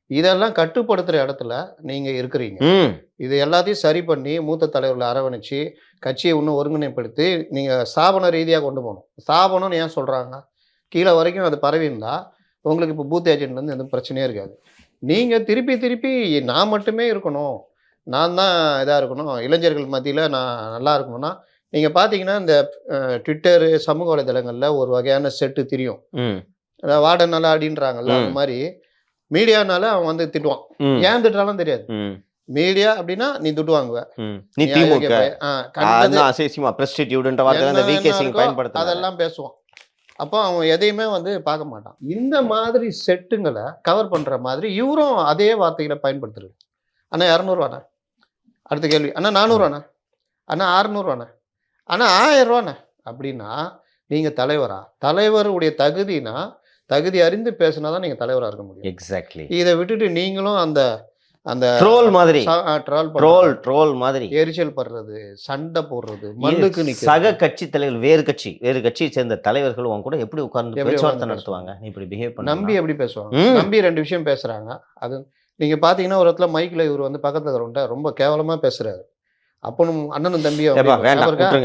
இதெல்லாம் கட்டுப்படுத்துகிற இடத்துல நீங்கள் இருக்கிறீங்க. இது எல்லாத்தையும் சரி பண்ணி மூத்த தலைவர்களை அரவணைச்சு கட்சியை இன்னும் ஒருங்கிணைப்படுத்தி நீங்கள் ஸ்தாபன ரீதியாக கொண்டு போகணும். ஸ்தாபனம்னு ஏன் சொல்கிறாங்க? கீழே வரைக்கும் அது பரவி இருந்தால் உங்களுக்கு இப்போ பூத் ஏஜென்ட்லேருந்து எந்த பிரச்சனையே இருக்காது. நீங்கள் திருப்பி நான் மட்டுமே இருக்கணும், நான் தான் இதாக இருக்கணும், இளைஞர்கள் மத்தியில் நான் நல்லா இருக்கணும்னா நீங்கள் பார்த்தீங்கன்னா இந்த ட்விட்டரு சமூக வலைதளங்களில் ஒரு வகையான செட்டு தெரியும். அதாவது வார்டன் அப்படின்றாங்கல்ல, அந்த மாதிரி மீடியானால அவன் வந்து திட்டுவான். ஏன் திட்டுறாலும் தெரியாது. மீடியா அப்படின்னா நீ துட்டு வாங்குவ, நீ திமுக அதெல்லாம் பேசுவான். அப்போ அவன் எதையுமே வந்து பார்க்க மாட்டான். இந்த மாதிரி செட்டுங்களை கவர் பண்ற மாதிரி இவரும் அதே வார்த்தைகளை பயன்படுத்துறது. அண்ணா 200 அடுத்த கேள்வி, அண்ணா 400 அண்ணா 600 அண்ணா 1000 அப்படின்னா நீங்க தலைவரா? தலைவருடைய தகுதினா தகுதி அறிந்து பேசினாதான் நீங்க தலைவரா இருக்க முடியும். எக்ஸாக்ட்லி. இதை விட்டுட்டு நீங்களும் அந்த அந்த ட்ரோல் மாதிரி ட்ரோல் மாதிரி எரிச்சல் படுறது, சண்டை போடுறது, மல்லுக்கு சக கட்சி தலைவர் வேறு கட்சியை சேர்ந்த தலைவர்கள் உங்க கூட எப்படி உட்கார்ந்து பேச்சுவார்த்தை நடத்துவாங்க? இப்படி பிஹேவ் பண்ண நம்பி எப்படி பேசுவாங்க? நம்பி 2 விஷயம் பேசுறாங்க. அது நீங்க பாத்தீங்கன்னா ஒரு இடத்துல மைக்ல இவர் வந்து பக்கத்துல இருக்கிறவன்ட்ட ரொம்ப கேவலமா பேசுறாரு. அப்பனும் அண்ணனும் தம்பியும்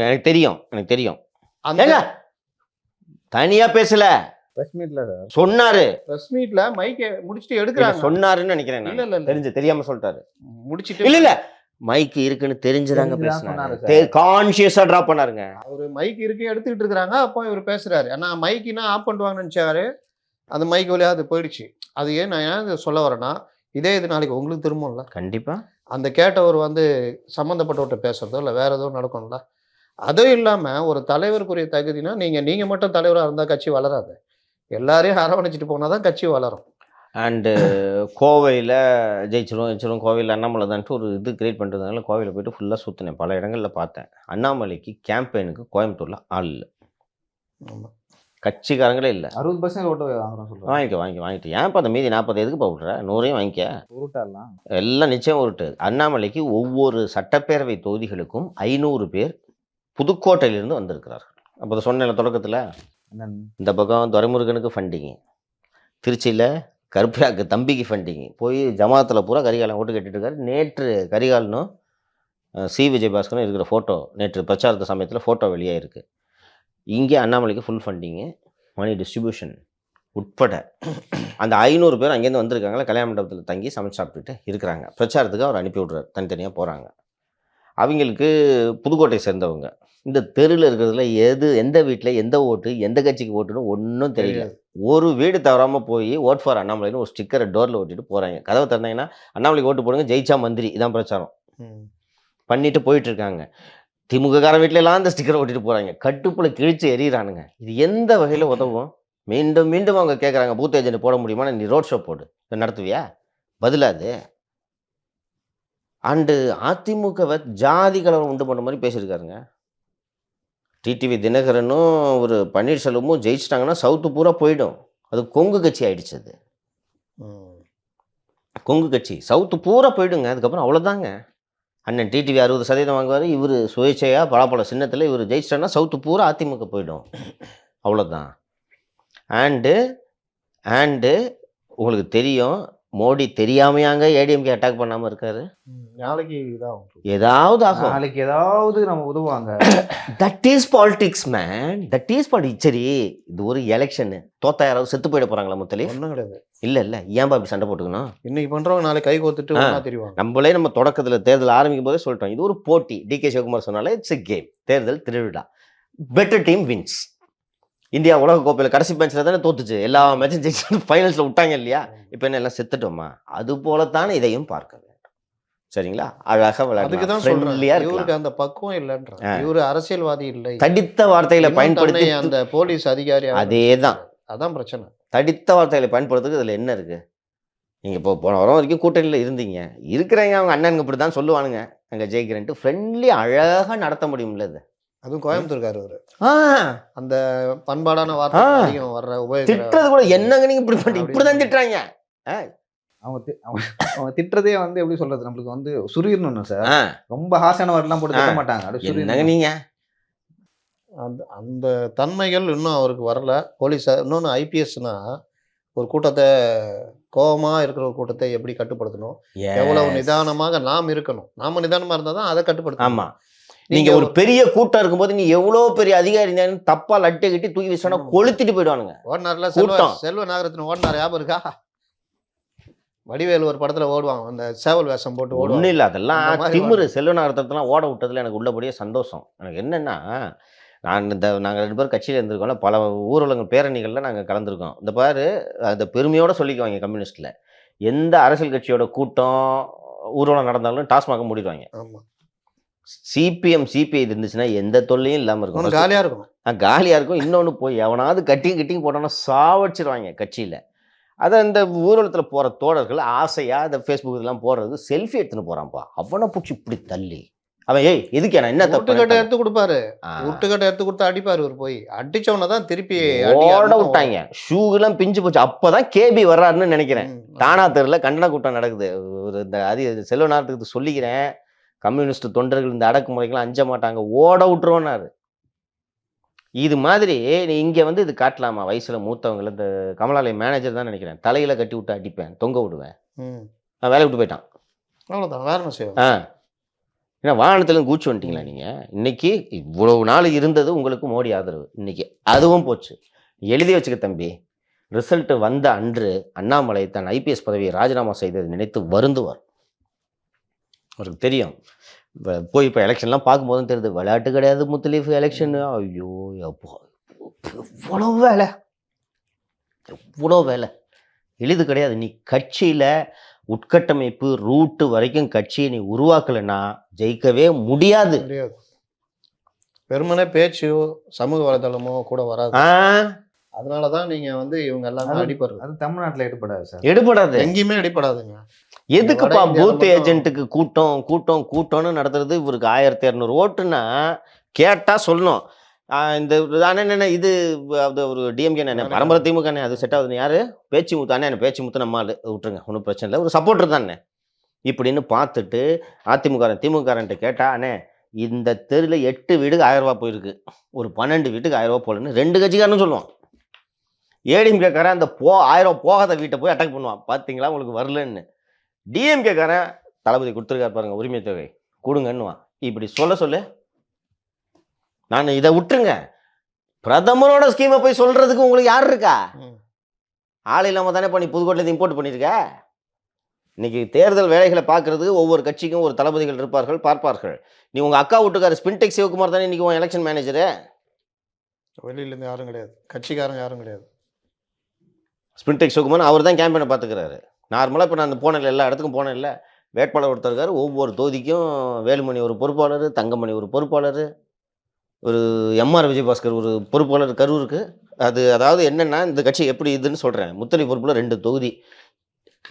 எனக்கு தெரியும் தனியா பேசல, சொன்னாரு. பிரஸ் மீட்ல மைக்க முடிச்சிட்டு எடுக்கறாங்க. சொன்னாருன்னு நினைக்கிறேன். இல்ல தெரியாம சொல்லிட்டாரு. முடிச்சிட்டு இல்ல மைக் இருக்குன்னு தெரிஞ்சுதாங்க பேசினாரு. கான்ஷியஸா டிராப் பண்ணாருங்க. அவரு மைக் இருக்கு எடுத்துக்கிட்டு இருக்காங்க. அப்போ இவர் பேசுறாரு. ஆனா மைக்கினா ஆஃப் பண்ணுவாங்கன்னு நினைச்சாரு. அந்த மைக் வழியா அது போயிடுச்சு. அது ஏன் நான் ஏன் சொல்ல வரேன்னா, இதே இது நாளைக்கு உங்களுக்கு திரும்பும்ல. கண்டிப்பா அந்த கேட்டவர் வந்து சம்மந்தப்பட்டவர்கிட்ட பேசுறதோ இல்லை வேற ஏதோ நடக்கும்ல. அதுவும் இல்லாம ஒரு தலைவருக்குரிய தகுதினா நீங்க மட்டும் தலைவராக இருந்தால் கட்சி வளராது. எல்லாரையும் அரவணைச்சிட்டு போனால் தான் கட்சி வளரும். அண்டு கோவையில் ஜெயிச்சிரும் கோவையில் அண்ணாமலை தான்ட்டு ஒரு இது கிரியேட் பண்ணுறதுனால கோவையில் போய்ட்டு ஃபுல்லாக சுற்றினேன். பல இடங்களில் பார்த்தேன். அண்ணாமலைக்கு கேம்பெயினுக்கு கோயம்புத்தூரில் ஆள் இல்லை, கட்சிக்காரங்களே இல்லை. 60% ஓட்டு வாங்கிட்டு ஏன்ப்பா அந்த மீதி 40 எதுக்கு விட்ற? 100ஐயும் வாங்கிக்க. எல்லாம் நிச்சயம் உருட்டு. அண்ணாமலைக்கு ஒவ்வொரு சட்டப்பேரவை தொகுதிகளுக்கும் 500 பேர் புதுக்கோட்டையிலிருந்து வந்திருக்கிறார்கள். அப்போ சொன்ன தொடக்கத்தில் இந்த பக்கம் துரைமுருகனுக்கு ஃபண்டிங்கு, திருச்சியில் கருப்பையாக்கு தம்பிக்கு ஃபண்டிங்கு, போய் ஜமாத்தில் பூரா கரிகாலம் ஓட்டு கட்டிட்டு இருக்காரு. நேற்று கரிகாலனும் சி விஜயபாஸ்கரும் இருக்கிற ஃபோட்டோ நேற்று பிரச்சாரத்து சமயத்தில் ஃபோட்டோ வெளியாக இருக்குது. இங்கே அண்ணாமலைக்கு ஃபுல் ஃபண்டிங்கு, மணி டிஸ்ட்ரிபியூஷன் உட்பட அந்த 500 பேர் அங்கேருந்து வந்திருக்காங்களா, கல்யாண மண்டபத்தில் தங்கி சமைச்சு சாப்பிட்டுட்டு இருக்கிறாங்க. பிரச்சாரத்துக்கு அவர் அனுப்பி விட்றாரு. தனித்தனியாக போகிறாங்க. அவங்களுக்கு புதுக்கோட்டை சேர்ந்தவங்க. இந்த தெருவில் இருக்கிறதுல எந்த வீட்டில் எந்த ஓட்டு எந்த கட்சிக்கு ஓட்டுன்னு ஒன்றும் தெரியல. ஒரு வீடு தவறாமல் போய் ஓட் ஃபார் அண்ணாமலைன்னு ஒரு ஸ்டிக்கரை டோரில் ஓட்டிட்டு போகிறாங்க. கதவை திறந்தாங்கன்னா அண்ணாமலைக்கு ஓட்டு போடுங்க, ஜெயிச்சா மந்திரி, இதான் பிரச்சாரம் பண்ணிட்டு போயிட்டு இருக்காங்க. திமுககாரன் வீட்டிலலாம் அந்த ஸ்டிக்கரை ஓட்டிட்டு போகிறாங்க. கட்டுப்புல கிழிச்சு எறிகிறானுங்க. இது எந்த வகையில் உதவும்? மீண்டும் மீண்டும் அவங்க கேட்குறாங்க, பூத் ஏஜென்ட் போட முடியுமா? நீ ரோட் ஷோ போடு, நடத்துவியா? பதிலாது. அண்டு அதிமுகவை ஜாதி கலவரம் உண்டு பண்ண மாதிரி பேசியிருக்காருங்க. டிடிவி தினகரனும் ஒரு பன்னீர்செல்வமும் ஜெயிச்சிட்டாங்கன்னா சவுத்து பூரா போயிடும். அது கொங்கு கட்சி ஆயிடுச்சு. அது கொங்கு கட்சி சவுத்து பூரா போயிடுங்க. அதுக்கப்புறம் அவ்வளோதாங்க. அண்ணன் டிடிவி 60% வாங்குவார். இவர் சுயேட்சையாக பலாப்பழ சின்னத்தில் இவர் ஜெயிச்சிட்டாங்கன்னா சவுத்து பூரா அதிமுக போயிடும். அவ்வளோதான். அண்டு உங்களுக்கு தெரியும், மோடி தெரியாமையாங்க ஏடிஎம்கே அட்டாக் பண்ணாமல் இருக்காரு. நாளைக்கு ஏதாவது ஆகும், நாளைக்கு ஏதாவது நம்ம உதவுவாங்க. That is politics man, that is politics. சரி, இது ஒரு எலெக்ஷனு. தோத்தா யாராவது செத்து போயிட போகிறாங்களா? முத்தலி ஒன்றும் கிடையாது. இல்லை ஏன்பா அப்படி சண்டை போட்டுக்கணும்? இன்னைக்கு பண்ணுறவங்க நாளைக்கு கை கோத்துட்டு தெரியும். நம்மளே நம்ம தொடக்கத்தில் தேர்தல் ஆரம்பிக்கும் போதே சொல்லிட்டோம், இது ஒரு போட்டி. டிகே சிவகுமார் சொன்னாலே இட்ஸ் எ கேம், தேர்தல் திருவிழா. Better team wins. இந்தியா உலக கோப்பையில் கடைசி மேட்ச்சில் தானே தோத்துச்சு, எல்லா மேட்சும் ஜெயிச்சு ஃபைனல்ஸில் விட்டாங்க இல்லையா? இப்போ என்ன எல்லாம் செத்துட்டோமா? அது போலத்தான் இதையும் பார்க்க வேண்டும். சரிங்களா? அழகாக அதுக்கு விளையாடலாம், தான் சொல்றேன், ஃப்ரெண்ட்லியாக இவருக்கு இருக்கலாம். அந்த பக்குவம் இல்லைன்ற. இவரு அரசியல்வாதி இல்லை, தடித்த வார்த்தைகளை இன்னும் பயன்படுத்தி தன்னை அந்த போலீஸ் அதிகாரி அதேதான். அதான் பிரச்சனை. தடித்த வார்த்தைகளை பயன்படுத்துறதுக்கு இதில் என்ன இருக்கு? நீங்கள் இப்போ போன வாரம் வரைக்கும் கூட்டணியில் இருந்தீங்க, இருக்கிறவங்க அவங்க அண்ணனுக்கு இப்படி தான் சொல்லுவானுங்க, அங்கே ஜெயிக்கிறேன்ட்டு ஃப்ரெண்ட்லி அழகாக நடத்த முடியும்ல இது. அதுவும் கோயம்புத்தூர்காரு அவரு. ஆ அந்த பண்பாடான வார்த்தை அதிகம் வர்ற திட்டுறது கூட என்னங்க நீங்கள் இப்படி பண்ணி இப்படி தான் திட்டுறாங்க. அவங்க திட்டுறதே வந்து எப்படி சொல்றது, நம்மளுக்கு வந்து சுரீர்னு சார். ஆ ரொம்ப ஹாசான வேர்ட்லாம் போட்டு திட்ட மாட்டாங்க. அப்படியே என்னங்க சுரீர்னு. நீங்கள் அந்த அந்த தன்மைகள் இன்னும் அவருக்கு வரல. போலீஸ் இன்னொன்று ஐபிஎஸ்னா ஒரு கூட்டத்தை கோபமா இருக்கிற ஒரு கூட்டத்தை எப்படி கட்டுப்படுத்தணும், எவ்வளவு நிதானமாக நாம் இருக்கணும். நாம நிதானமா இருந்தா தான் அதை கட்டுப்படுத்தணும். ஆமா, நீங்க ஒரு பெரிய கூட்டம் இருக்கும்போது நீ எவ்வளவு பெரிய அதிகாரி இருந்தாலும் தப்பா லட்டை கட்டி தூக்கி வீசினா கொளுத்திட்டு போயிடுவானுங்க. ஓடினார்ல கூட்டம். செல்வ நாகரத்தின் ஓடினார், ஞாபகம் இருக்கா? வடிவேலு ஒரு படத்துல ஓடுவாங்க, அந்த சேவல் வேஷம் போட்டு ஒன்றும் ஓடுவாங்க. இல்லை, அதெல்லாம் அந்த மாதிரி திமிரு. செல்வநாகரத்தெல்லாம் ஓட விட்டதுல எனக்கு உள்ளபடியே சந்தோஷம். எனக்கு என்னன்னா, நாங்கள் 2 பேரும் கட்சியில் இருந்திருக்கோம்ல, பல ஊர்வலங்கள் பேரணிகளில் நாங்கள் கலந்துருக்கோம். இந்த பாரு, அந்த பெருமையோட சொல்லிக்குவாங்க கம்யூனிஸ்டில், எந்த அரசியல் கட்சியோட கூட்டம் ஊர்வலம் நடந்தாலும் டாஸ்மாக மூடிடுவாங்க. ஆமா, சிபிஎம் சிபிஐ இருந்துச்சுன்னா எந்த தொல்லையும் இல்லாமல் இருக்கும், இன்னும் காலியா இருக்கும். காலியாக இருக்கும். இன்னொன்று போய் எவனாவது கட்டிங் போட்டோன்னா சாவடிச்சிருவாங்க கட்சியில். அதை இந்த ஊர்வலத்தில் போகிற தோழர்கள் ஆசையாக இந்த ஃபேஸ்புக் இதெல்லாம் போடுறது, செல்ஃபி எடுத்துன்னு போகிறான்ப்பா, அவனை பிடிச்சி இப்படி தள்ளி அவன் ஏய் எதுக்கு என்ன உட்டுக்கட்டை தப்பு எடுத்து கொடுப்பாரு, உட்டுக்கட்டை எடுத்து கொடுத்து அடிப்பாரு. ஒரு போய் அடிச்சவன தான் திருப்பி ஓட விட்டாங்க, ஷூலாம் பிஞ்சு போச்சு. அப்போதான் கேபி வர்றாருன்னு நினைக்கிறேன். தானா தெருல கண்டன கூட்டம் நடக்குது. ஒரு இந்த செல்வ நாட்டுக்கு சொல்லிக்கிறேன், கம்யூனிஸ்ட் தொண்டர்கள் இந்த அடக்குமுறைக்கெல்லாம் அஞ்ச மாட்டாங்க, ஓட விட்டுருவோன்னாரு. இது மாதிரி நீ இங்கே வந்து இது காட்டலாமா? வயசில் மூத்தவங்களை, இந்த கமலாலய மேனேஜர் தான் நினைக்கிறேன், தலையில கட்டி விட்டு அடிப்பேன், தொங்க விடுவேன். நான் வேலையை விட்டு போயிட்டான். அவ்வளோதான், வேற என்ன செய்வோம்? ஏன்னா வாகனத்துலேருந்து கூச்சு வந்துட்டீங்களா நீங்கள்? இன்னைக்கு இவ்வளவு நாள் இருந்தது உங்களுக்கு மோடி ஆதரவு, இன்னைக்கு அதுவும் போச்சு. எழுதி வச்சுக்க தம்பி, ரிசல்ட் வந்த அன்று அண்ணாமலை தன் ஐபிஎஸ் பதவியை ராஜினாமா செய்ததை நினைத்து வருந்துவார். அவருக்கு தெரியும். போய் இப்போ எலெக்ஷன்லாம் பார்க்கும்போதும் தெரியுது, விளையாட்டு கிடையாது முத்தலீஃப் எலெக்ஷனு. ஐயோ அப்போ எவ்வளோ வேலை, எவ்வளோ வேலை, எளிது கிடையாது. நீ கட்சியில் உட்கட்டமைப்பு ரூட்டு வரைக்கும் கட்சியை நீ உருவாக்கலைன்னா ஜெயிக்கவே முடியாது. வெறுமனே பேச்சு சமூக வலைதளமோ கூட வராது. அதனாலதான் நீங்க வந்து இவங்க எல்லாமே அடிப்படுறது. அது தமிழ்நாட்டில் எடுப்படாது சார், எடுபடாது, எங்கேயுமே அடிப்படாதுங்க. எதுக்குப்பா பூத் ஏஜென்ட்டுக்கு கூட்டம்னு நடத்துறது? இவருக்கு 1200 ஓட்டுன்னா கேட்டா சொல்லணும். இந்த அண்ணன் இது அது ஒரு டிஎம்கே பரம்பரை திமுக அது செட் ஆகுதுன்னு யாரு பேச்சு முத்து அண்ணன், பேச்சு முத்து நம்மால் விட்டுருங்க, ஒன்றும் பிரச்சனை இல்லை, ஒரு சப்போர்ட்டர் தானே இப்படின்னு பார்த்துட்டு திமுகன்ட்டு கேட்டா, அண்ணே இந்த தெருவில் 8 வீடுக்கு 1000 ரூபா போயிருக்கு, ஒரு 12 வீட்டுக்கு 1000 ரூபா போகலன்னு 2 கட்சிக்காரன்னு சொல்லுவான். ஏடிஎம்கேக்காரன் அந்த 1000 போகாத வீட்டை போய் அட்டாக் பண்ணுவான், பார்த்தீங்களா உங்களுக்கு வரலன்னு. டிஎம்கேக்காரன் தளபதி கொடுத்துருக்காரு பாருங்க உரிமை தொகை கொடுங்கன்னுவான். இப்படி சொல்ல நான் இதை விட்டுருங்க, பிரதமரோட ஸ்கீமை போய் சொல்றதுக்கு உங்களுக்கு யார் இருக்கா? ஆள் இல்லாம தானே பண்ணி புதுக்கோட்டையில இம்போர்ட் பண்ணியிருக்க. இன்னைக்கு தேர்தல் வேலைகளை பார்க்கறதுக்கு ஒவ்வொரு கட்சிக்கும் ஒரு தளபதிகள் இருப்பார்கள், பார்ப்பார்கள். நீ உங்க அக்கா வீட்டுக்கார ஸ்பின்டெக் சிவகுமார் தானே இன்னைக்கு உன் எலெக்ஷன் மேனேஜரு. வெளியில இருந்து யாரும் கிடையாது, கட்சிக்காரங்க யாரும் கிடையாது. ஸ்பின்டெக் சிவகுமார் அவர் தான் கேம்பெயினை பார்த்துக்கிறாரு. நார்மலாக இப்போ நான் போனேன், எல்லா இடத்துக்கும் போனேன் இல்லை, வேட்பாளர் ஒருத்தர் இருக்காரு, ஒவ்வொரு தொகுதிக்கும் வேலுமணி ஒரு பொறுப்பாளர், தங்கமணி ஒரு பொறுப்பாளர், ஒரு எம்ஆர் விஜயபாஸ்கர் ஒரு பொறுப்பாளர் கரூருக்கு. அதாவது என்னென்னா இந்த கட்சி எப்படி இதுன்னு சொல்கிறேன். முத்தலீஃப் பொறுப்பில் 2 தொகுதி,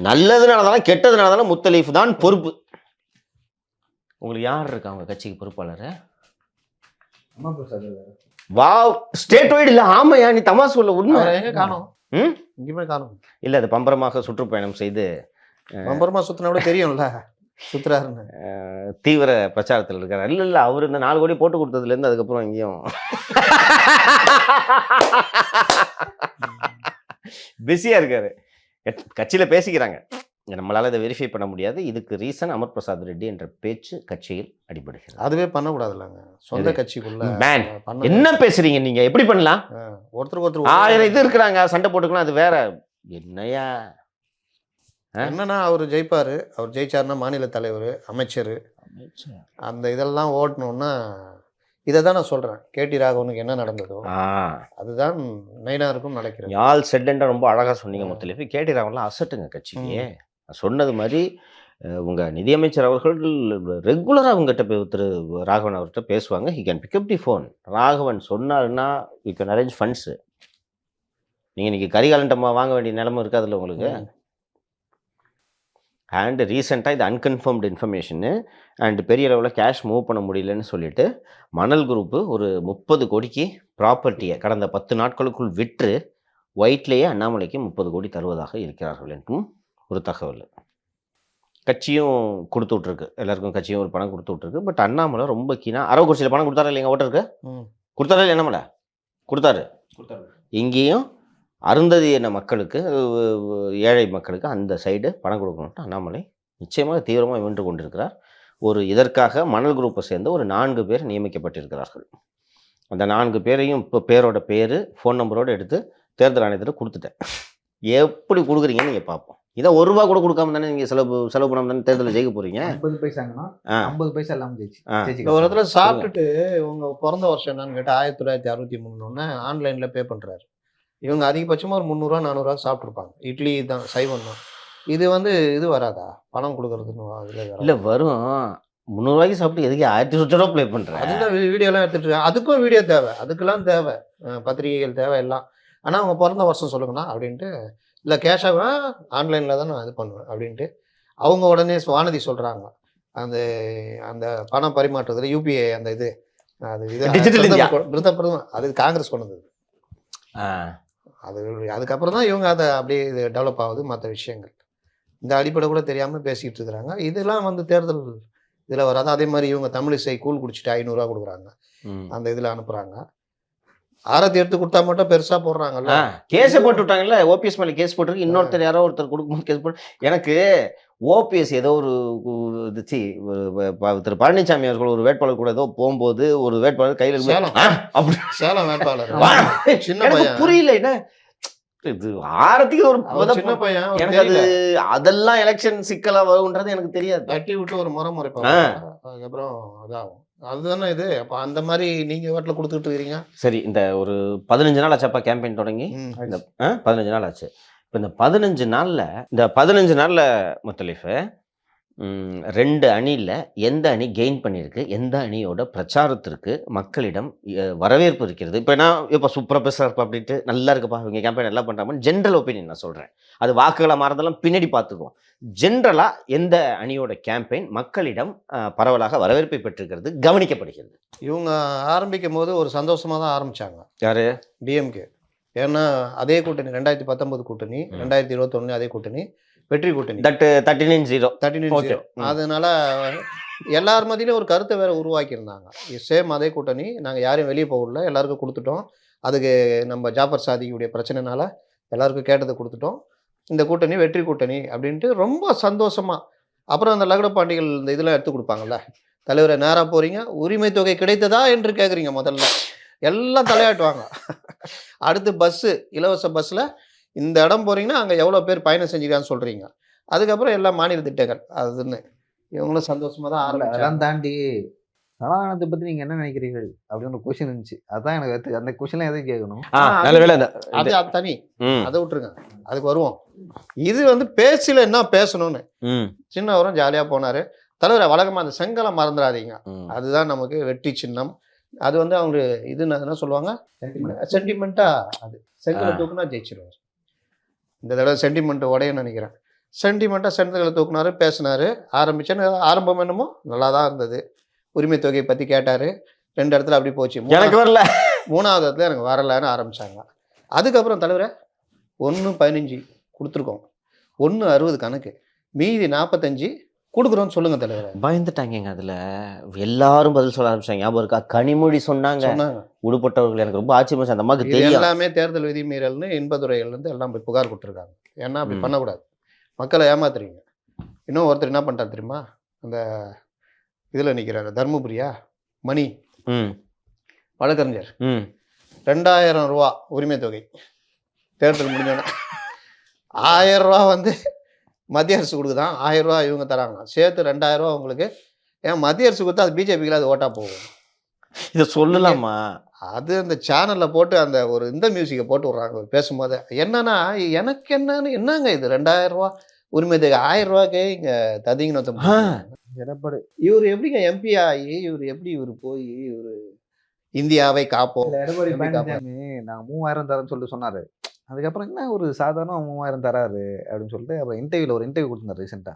நல்லதுனாலதான் கெட்டதுனாலதான் முத்தலீஃப் தான் பொறுப்பு. உங்களுக்கு யார் இருக்கா உங்கள் கட்சிக்கு பொறுப்பாளர்? வா, ஸ்டேட் வைடு இல்லை. ஆமாயா, நீ தமாசு உள்ள உண்மை எங்க காணும்? இங்கேயுமே காணும். இல்லை, அது பம்பரமாக சுற்றுப்பயணம் செய்து பம்பரமா சுத்தினா கூட தெரியும்ல சுத்துறாருன்னு, தீவிர பிரச்சாரத்தில் இருக்காரு. இல்லை அவர் இந்த 4 கோடி போட்டு கொடுத்ததுலேருந்து அதுக்கப்புறம் எங்கேயும் பிஸியாக இருக்காரு. கட்சியில் பேசிக்கிறாங்க, நம்மளால் இதை வெரிஃபை பண்ண முடியாது, இதுக்கு ரீசன் அமர் பிரசாத் ரெட்டி என்ற பேச்சு கட்சியில் அடிபடுகிறது. அதுவே பண்ணக்கூடாதுல்லங்க, சொந்த கட்சிக்குள்ள. என்ன பேசுறீங்க நீங்க? எப்படி பண்ணலாம்? ஒருத்தருக்கு 1000 இது இருக்கிறாங்க, சண்டை போட்டுக்கலாம், அது வேற. என்னையா என்னன்னா அவர் ஜெயிப்பாரு, அவர் ஜெயிச்சாருன்னா மாநில தலைவர், அமைச்சர், அந்த இதெல்லாம் ஓட்டணும்னா இதை தான் நான் சொல்கிறேன். கேடி ராகவனுக்கு என்ன நடந்ததோ ஆ அதுதான் நயினாருக்கும் நடக்கிறது. யாழ் செட்டென்ற ரொம்ப அழகாக சொன்னீங்க முத்தலிஃப். கேடி ராகவன்லாம் அசட்டுங்க கட்சிக்கு. சொன்னது மாதிரி உங்கள் நிதியமைச்சர் அவர்கள் ரெகுலராக அவங்ககிட்ட திரு ராகவன் அவர்கிட்ட பேசுவாங்க. He can pick up the phone. Raghavan சொன்னாருன்னா யூ கேன் அரேஞ்ச் ஃபண்ட்ஸு. நீங்கள் இன்றைக்கி கரிகாலன்ட்டம்மா வாங்க வேண்டிய நிலைமை இருக்காதுல்ல உங்களுக்கு. அண்ட் ரீசெண்டாக இது அன்கன்ஃபர்ம்டு இன்ஃபர்மேஷனு அண்ட் பெரிய அளவில் கேஷ் மூவ் பண்ண முடியலன்னு சொல்லிட்டு மணல் குரூப்பு ஒரு 30 கோடிக்கு ப்ராப்பர்ட்டியை கடந்த 10 நாட்களுக்குள் விற்று ஒயிட்லேயே அண்ணாமலைக்கு 30 கோடி தருவதாக இருக்கிறார்கள் என்றும் ஒரு தகவல். கட்சியும் கொடுத்து விட்ருக்கு, எல்லாருக்கும் கட்சியும் ஒரு பணம் கொடுத்து விட்ருக்கு. பட் அண்ணாமலை ரொம்ப கீனாக அரவக்குறிச்சியில் பணம் கொடுத்தாரா இல்லைங்க ஓட்டருக்கு? கொடுத்தாரா இல்லை அண்ணாமலை? கொடுத்தாரு. இங்கேயும் அருந்ததி என மக்களுக்கு, ஏழை மக்களுக்கு அந்த சைடு பணம் கொடுக்கணும்ட்டு அண்ணாமலை நிச்சயமாக தீவிரமாக வென்று கொண்டிருக்கிறார். இதற்காக மணல் குரூப்பை சேர்ந்த ஒரு 4 பேர் நியமிக்கப்பட்டிருக்கிறார்கள். அந்த 4 பேரையும் இப்போ பேரோட பேர் ஃபோன் நம்பரோடு எடுத்து தேர்தல் ஆணையத்தில் கொடுத்துட்டேன். எப்படி கொடுக்குறீங்கன்னு நீங்கள் பார்ப்போம். இதை ₹1 கூட கொடுக்காம தானே நீங்கள் செலவு பண்ணாம தானே தேர்தலில் ஜெயிக்க போகிறீங்க. 50 பைசாங்கன்னா 50 பைசா இல்லாமல் ஜெயிச்சு. ஒரு இடத்துல சாப்பிட்டுட்டு உங்க பிறந்த வருஷம் என்னன்னு கேட்டால் 1963 ஆன்லைனில் பே பண்ணுறாரு. இவங்க அதிகபட்சமாக ஒரு 300 400 சாப்பிட்ருப்பாங்க. இட்லி தான், சைவம் தான். இது இது வராதா பணம் கொடுக்கறதுன்னு? இல்லை வரும். 300 சாப்பிட்டு எதுக்கு 1000 ப்ளே பண்ணுறேன்? அதுதான் வீடியோலாம் எடுத்துட்டு இருக்காங்க. அதுக்கும் வீடியோ தேவை, அதுக்கெல்லாம் தேவை, பத்திரிகைகள் தேவை எல்லாம். ஆனால் அவங்க பிறந்த வருஷம் சொல்லுங்கண்ணா அப்படின்ட்டு, இல்லை கேஷாக ஆன்லைனில் தான் நான் இது பண்ணுவேன் அப்படின்ட்டு அவங்க உடனே வானதி சொல்கிறாங்க. அந்த அந்த பணம் பரிமாற்றத்தில் யூபிஐ அந்த இது டிஜிட்டல் இந்தியா அது காங்கிரஸ் கொண்டு வந்தது. அதுக்கப்புறம் தான் இவங்க அதை அப்படியே இது டெவலப் ஆகுது. மற்ற விஷயங்கள் இந்த அடிப்படை கூட தெரியாமல் பேசிக்கிட்டு இருக்கிறாங்க. இதெல்லாம் தேர்தல் இதில் வராது. அதே மாதிரி இவங்க தமிழிசை கூழ் குடிச்சிட்டு 500 கொடுக்குறாங்க, அந்த இதில் அனுப்புகிறாங்க. ஆரத்தி எடுத்து கொடுத்தா மட்டும் பெருசாக போடுறாங்கல்ல. கேஸை போட்டு விட்டாங்கல்ல, ஓபிஎஸ் மேலே கேஸ் போட்டிருக்கு. இன்னொருத்தர் யாரோ ஒருத்தர் கொடுக்கும்போது கேஸ் போட்டு எனக்கு ஓபிஎஸ் ஏதோ ஒரு திரு பழனிசாமி அவர்கள் ஒரு வேட்பாளர் கூட ஏதோ போகும்போது ஒரு வேட்பாளர் கையில் சேலம் வேட்பாளர் சின்ன பையன் புரியல என்ன இது ஆரத்திக்கு ஒரு சின்ன பையன். எனக்கு அது அதெல்லாம் எலெக்ஷன் சிக்கலா வரும்ன்றது எனக்கு தெரியாது. தட்டி விட்டு ஒரு முறைப்பாங்க, அதுக்கப்புறம் அதாகும். அதுதானே இது. அப்போ அந்த மாதிரி நீங்கள் வீட்டில் கொடுத்துட்டு இருக்கிறீங்க. சரி, இந்த ஒரு 15 நாள் ஆச்சாப்பா கேம்பெயின் தொடங்கி? இந்த 15 நாள் ஆச்சு. இப்போ இந்த 15 நாளில் முத்தலிஃப் 2 அணியில் எந்த அணி கெயின் பண்ணியிருக்கு, எந்த அணியோட பிரச்சாரத்திற்கு மக்களிடம் வரவேற்பு இருக்கிறது? இப்போ இப்போ சூப்பராக பேசுகிறப்ப அப்படின்ட்டு நல்லா இருக்குப்பா இவங்க கேம்பெயின் எல்லாம் பண்ணுறாங்கன்னு ஜென்ரல் ஒப்பீனியன் நான் சொல்கிறேன். அது வாக்குகளை மாறதெல்லாம் பின்னாடி பார்த்துக்குவோம். ஜென்ரலாக எந்த அணியோட கேம்பெயின் மக்களிடம் பரவலாக வரவேற்பை பெற்றிருக்கிறது, கவனிக்கப்படுகிறது? இவங்க ஆரம்பிக்கும் போது ஒரு சந்தோஷமாக தான் ஆரம்பித்தாங்க. யார்? டிஎம்கே. ஏன்னா அதே கூட்டணி 2019 கூட்டணி, 2021 அதே கூட்டணி, வெற்றி கூட்டணி 39-0. அதனால எல்லார் மத்தியிலும் ஒரு கருத்தை வேற உருவாக்கியிருந்தாங்க. சேம் அதே கூட்டணி, நாங்கள் யாரையும் வெளியே போகல, எல்லாருக்கும் கொடுத்துட்டோம். அதுக்கு நம்ம ஜாஃபர் சாதிக்குடைய பிரச்சனைனால எல்லாருக்கும் கேட்டதை கொடுத்துட்டோம். இந்த கூட்டணி வெற்றி கூட்டணி அப்படின்ட்டு ரொம்ப சந்தோஷமா. அப்புறம் அந்த லகட பாண்டிகள் இந்த இதெல்லாம் எடுத்து கொடுப்பாங்கல்ல, தலைவரை நேராக போறீங்க, உரிமை தொகை கிடைத்ததா என்று கேட்குறீங்க. முதல்ல எல்லாம் தலையாட்டுவாங்க. அடுத்து பஸ்ஸு, இலவச பஸ்ஸில் இந்த இடம் போகிறீங்கன்னா அங்கே எவ்வளோ பேர் பயணம் செஞ்சுக்கான்னு சொல்கிறீங்க. அதுக்கப்புறம் எல்லாம் மாநில திட்டங்கள் அதுன்னு இவங்களும் சந்தோஷமாக தான் ஆரம்பிச்சு. அதெல்லாம் தாண்டி சனாதனத்தை பற்றி நீங்கள் என்ன நினைக்கிறீர்கள் அப்படின்னு ஒரு கொஸ்டின் இருந்துச்சு. அதான் எனக்கு அந்த கொஸ்டின்லாம் எதுவும் கேட்கணும். அது தனி, அதை விட்டுருங்க, அதுக்கு வருவோம். இது பேச்சில் என்ன பேசணும்னு சின்னவரும் ஜாலியாக போனார். தலைவரை வழக்கமாக அந்த செங்கலை மறந்துடாதீங்க, அதுதான் நமக்கு வெற்றி சின்னம். அது அவங்க இது என்ன சொல்லுவாங்க, சென்டிமெண்ட்டாக. அது செங்கலை தூக்குனா ஜெயிச்சிருவார். இந்த தடவை சென்டிமெண்ட் உடையன்னு நினைக்கிறேன். சென்டிமெண்ட்டாக செங்கலை தூக்குனாரு, பேசினார், ஆரம்பிச்சேன்னு. ஆரம்பம் என்னமோ நல்லா தான் இருந்தது. உரிமை தொகையை பற்றி கேட்டார். 2 இடத்துல அப்படி போச்சு. எனக்கு வரல, 3வது இடத்துல எனக்கு வரலன்னு ஆரம்பித்தாங்க. அதுக்கப்புறம் தலைவரை 1.15 கொடுத்துருக்கோம், 1.60 கணக்கு, மீதி 45 கொடுக்குறோன்னு சொல்லுங்க தலைவர். பயந்துட்டாங்க. அதில் எல்லாரும் பதில் சொல்ல ஆரம்பிச்சாங்க. ஞாபகம் இருக்கா? கனிமொழி சொன்னாங்க உடுப்பட்டவர்கள். எனக்கு ரொம்ப ஆச்சரியமா அந்த அம்மாவுக்கு தெரியும். எல்லாமே தேர்தல் விதிமீறல்னு இன்பதுறைகள்லேருந்து எல்லாம் போய் புகார் கொடுத்துருக்காங்க. ஏன்னா அப்படி பண்ணக்கூடாது, மக்களை ஏமாத்துறீங்க. இன்னும் ஒருத்தர் என்ன பண்ணிட்டார் தெரியுமா? அந்த இதில் நிற்கிறாரு, தர்மபுரியா மணி வழக்கறிஞர், 2000 ரூபா உரிமை தொகை. தேர்தல் முடிஞ்சோன்னே 1000 ரூபா மத்திய அரசு கொடுக்குதான், 1000 ரூபா இவங்க தராங்க, சேர்த்து 2000 ரூபா உங்களுக்கு. ஏன் மத்திய அரசு கொடுத்தா அது பிஜேபிக்கு அது ஓட்டா போகும். இதை சொல்லலாமா? அது அந்த சேனல்ல போட்டு அந்த ஒரு இந்த மியூசிக்கை போட்டு விட்றாங்க அவர் பேசும்போது. என்னன்னா, எனக்கு என்னங்க இது ரூ. 2000 உரிமை தொகை ரூ. 1000க்கே இங்க ததிங்கினத்த ஆ. எடப்பாடி இவரு எப்படிங்க எம்பி ஆகி, இவரு போய் இவரு இந்தியாவை காப்போம். எடப்பாடி எப்படி பழனிசாமி நாங்க 3000 தரேன்னு சொல்லிட்டு சொன்னாரு. அதுக்கப்புறம் என்ன ஒரு சாதாரண 3000 தராரு அப்படின்னு சொல்லிட்டு அப்புறம் ஒரு இன்டர்வியூ கொடுத்திருந்தாரு ரீசெண்டா.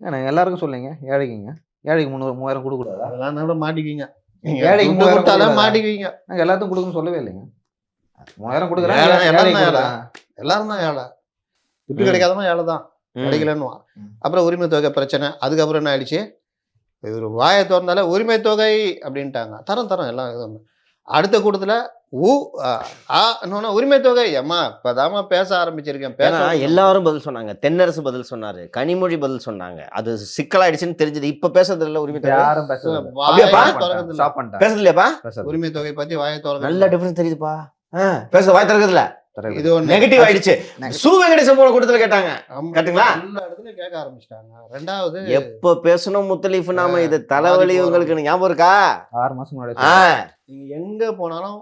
நான் எல்லாருக்கும் சொல்லுங்க, ஏழைக்குங்க, ஏழைக்கு 3000 கொடுக்கூடாதா? அதெல்லாம் கூட மாட்டிக்குவீங்க. ஏழைக்கு துட்டு 3000 கொடுத்தாலே கொடுக்கூடாதா? மாட்டிக்குவீங்க. நாங்க எல்லாத்துக்கும் கொடுக்கணும்னு சொல்லவே இல்லைங்க. 3000 கொடுக்குறேன், ஏழை, எல்லாரும் தான் கொடுக்குறேன். எல்லாரும் தான் ஏழை. துட்டு ம். கிடைக்காதவன் ஏழை தான். ம். கிடைக்கலன்னுவான். அப்புறம் உரிமை தொகை பிரச்சனை. அதுக்கப்புறம் என்ன ஆயிடுச்சு? இவர் வாயை திறந்தாலே உரிமை தொகை அப்படின்ட்டாங்க. தரம் எல்லாம் இது ஒண்ணு. அடுத்த கூட்டத்தில் இன்னொன்னு உரிமை தொகை. அம்மா இப்பதாம்மா பேச ஆரம்பிச்சிருக்கேன். ஏன்னா எல்லாரும் பதில் சொன்னாங்க. தென்னரசு பதில் சொன்னாரு, கனிமொழி பதில் சொன்னாங்க. அது சிக்கலாயிடுச்சுன்னு தெரிஞ்சது. இப்ப பேசுறது இல்ல உரிமை தொகை. யாரும் பேசல. அப்படியாப்பா? ஸ்டாப் பண்ணிட்டாங்க. பேசுறது இல்லையாப்பா? பேசல. உரிமை தொகை பத்தி வாயை திறக்க நல்ல டிஃபரன்ஸ் தெரியுதுப்பா. பேச வாய் திறக்கிறதுல இது ஒண்ணு. நெகட்டிவ் ஆயிடுச்சு. சு வெங்கடேசன் போன கூட்டத்துல கேட்டாங்க. ஆமா, கரெக்ட்டுங்களா? எல்லா இடத்துலயும் கேட்க ஆரம்பிச்சிட்டாங்க. ரெண்டாவது எப்ப பேசணும் முத்தலீஃப் நாம இது தலைவலி உங்களுக்கு ஞாபகம் இருக்கா? 6 மாசம் முன்னாடி ஆ. நீங்க எங்க போனாலும்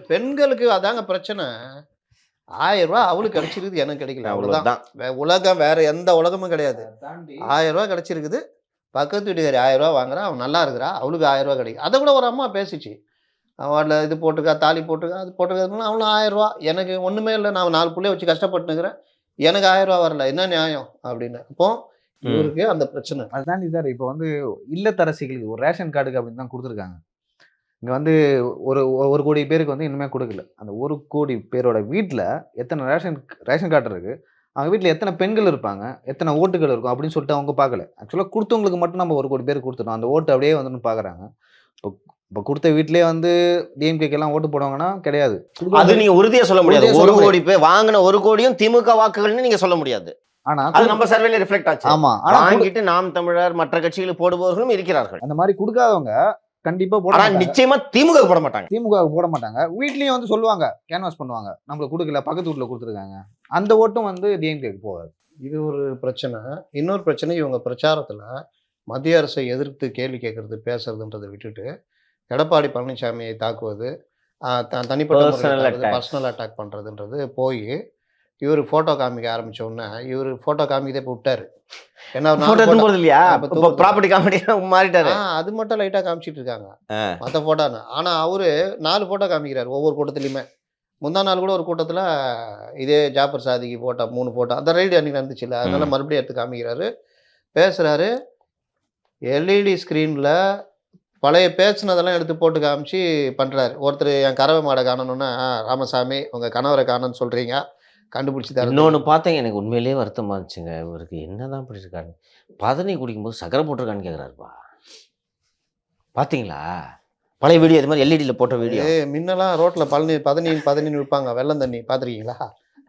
பெண்களுக்கு அதாங்க பிரச்சனை. 1000 ரூபாய் அவளுக்கு கிடைச்சிருக்குது, எனக்கு கிடைக்கல. அவ்வளவுதான். அவ்வளவுதான். உலகம் வேற எந்த உலகமும் கிடையாது. தாண்டி 1000 ரூபாய் கிடைச்சிருக்குது. பக்கத்து வீட்டுக்காரி 1000 ரூபாய் வாங்குறா, அவன் நல்லா இருக்கிறா, அவளுக்கு 1000 ரூபாய் கிடைக்கும். அதை கூட ஒரு அம்மா பேசிச்சு. அவள இது போட்டுக்கா, தாலி போட்டுக்கா, அது போட்டுக்கா, அவளும் 1000 ரூபாய். எனக்கு ஒண்ணுமே இல்லை, நான் 4 பிள்ளைய வச்சு கஷ்டப்பட்டுக்கிறேன், எனக்கு 1000 ரூபாய் வரல, என்ன நியாயம் அப்படின்னு. அப்போ இவருக்கு அந்த பிரச்சனை. அது தாண்டி சார் இப்போ வந்து இல்லத்தரசிகளுக்கு ஒரு ரேஷன் கார்டுக்கு அப்படின்னு தான் கொடுத்துருக்காங்க. இங்க வந்து ஒரு கோடி பேருக்கு வந்து இன்னுமே கொடுக்கல. அந்த 1 கோடி பேரோட வீட்டில் எத்தனை ரேஷன் கார்டு இருக்கு, அவங்க வீட்டில் எத்தனை பெண்கள் இருப்பாங்க, எத்தனை ஓட்டுகள் இருக்கும் அப்படின்னு சொல்லிட்டு அவங்க பார்க்கல. ஆக்சுவலாக கொடுத்தவங்களுக்கு மட்டும் நம்ம 1 கோடி பேருக்கு கொடுத்துட்டோம். அந்த ஓட்டு அப்படியே வந்து பார்க்குறாங்க. இப்போ கொடுத்த வீட்லயே வந்து டிஎம்கேக்கு எல்லாம் ஓட்டு போடுவாங்கன்னா கிடையாது. அது நீங்க உறுதியா சொல்ல முடியாது. உறுதியா சொல்ல 1 கோடி பேர் வாங்கின 1 கோடியும் திமுக வாக்குகள்னு நீங்க சொல்ல முடியாது. ஆனா அது நம்ம சர்வேல ரிஃப்ளெக்ட் ஆச்சு. ஆமா, ஆனா வாங்கிட்டு நாம் தமிழர் மற்ற கட்சிகளுக்கு போடுபவர்களும் இருக்கிறார்கள். அந்த மாதிரி கொடுக்காதவங்க கண்டிப்பா போட ஆனா மாட்டாங்க. நிச்சயமா திமுக போட மாட்டாங்க. திமுக போட மாட்டாங்க. வீட்லயும் வந்து சொல்லுவாங்க, கேன்வாஸ் பண்ணுவாங்க, நம்மளுக்கு கொடுக்கல, பக்கத்து வீட்டுல கொடுத்துருக்காங்க. அந்த ஓட்டும் வந்து டிஎம்கேக்கு போகாது. இது ஒரு பிரச்சனை. இன்னொரு பிரச்சனை, இவங்க பிரச்சாரத்துல மத்திய அரசை எதிர்த்து கேள்வி கேட்கறது, பேசுறதுன்றதை விட்டுட்டு எடப்பாடி பழனிசாமியை தாக்குவது, தனிப்பட்ட பர்சனல் அட்டாக் பண்றதுன்றது போய் இவர் போட்டோ காமிக்க ஆரம்பிச்ச உடனே இவர் போட்டோ காமிக்கதே இப்போ விட்டாரு. ஏன்னா ப்ராப்பர்ட்டி காமெடி மாறிட்டாரு. அது மட்டும் லைட்டா காமிச்சிட்டு இருக்காங்க மற்ற போட்டோன்னு. ஆனா அவரு 4 போட்டோ காமிக்கிறாரு ஒவ்வொரு கூட்டத்திலயுமே. முந்தா நாள் கூட ஒரு கூட்டத்துல இதே ஜாபர் சாதிக்கு போட்டோ 3 போட்டோ, அந்த ரைடு அன்னைக்கு நடந்துச்சு இல்லை, அதனால மறுபடியும் எடுத்து காமிக்கிறாரு, பேசுறாரு. எல்இடி ஸ்கிரீன்ல பழைய பேசுனதெல்லாம் எடுத்து போட்டு காமிச்சு பண்றாரு. ஒருத்தர் என் கறவை மாடை காணணும்னா, ராமசாமி உங்க கணவரை காணன்னு சொல்றீங்க, கண்டுபிடிச்சி தர. இன்னொன்னு பார்த்தேன், எனக்கு உண்மையிலேயே வருத்தமா இருந்துச்சுங்க. இவருக்கு என்னதான் பண்ணிருக்காரு, பதனி குடிக்கும்போது சக்கரை போட்டிருக்கான்னு கேட்குறாருப்பா. பார்த்தீங்களா பழைய வீடியோ? இது மாதிரி எல்இடியில் போட்ட வீடியோ. முன்னெல்லாம் ரோட்ல பதனி விற்பாங்க, வெள்ளம் தண்ணி பார்த்துருக்கீங்களா?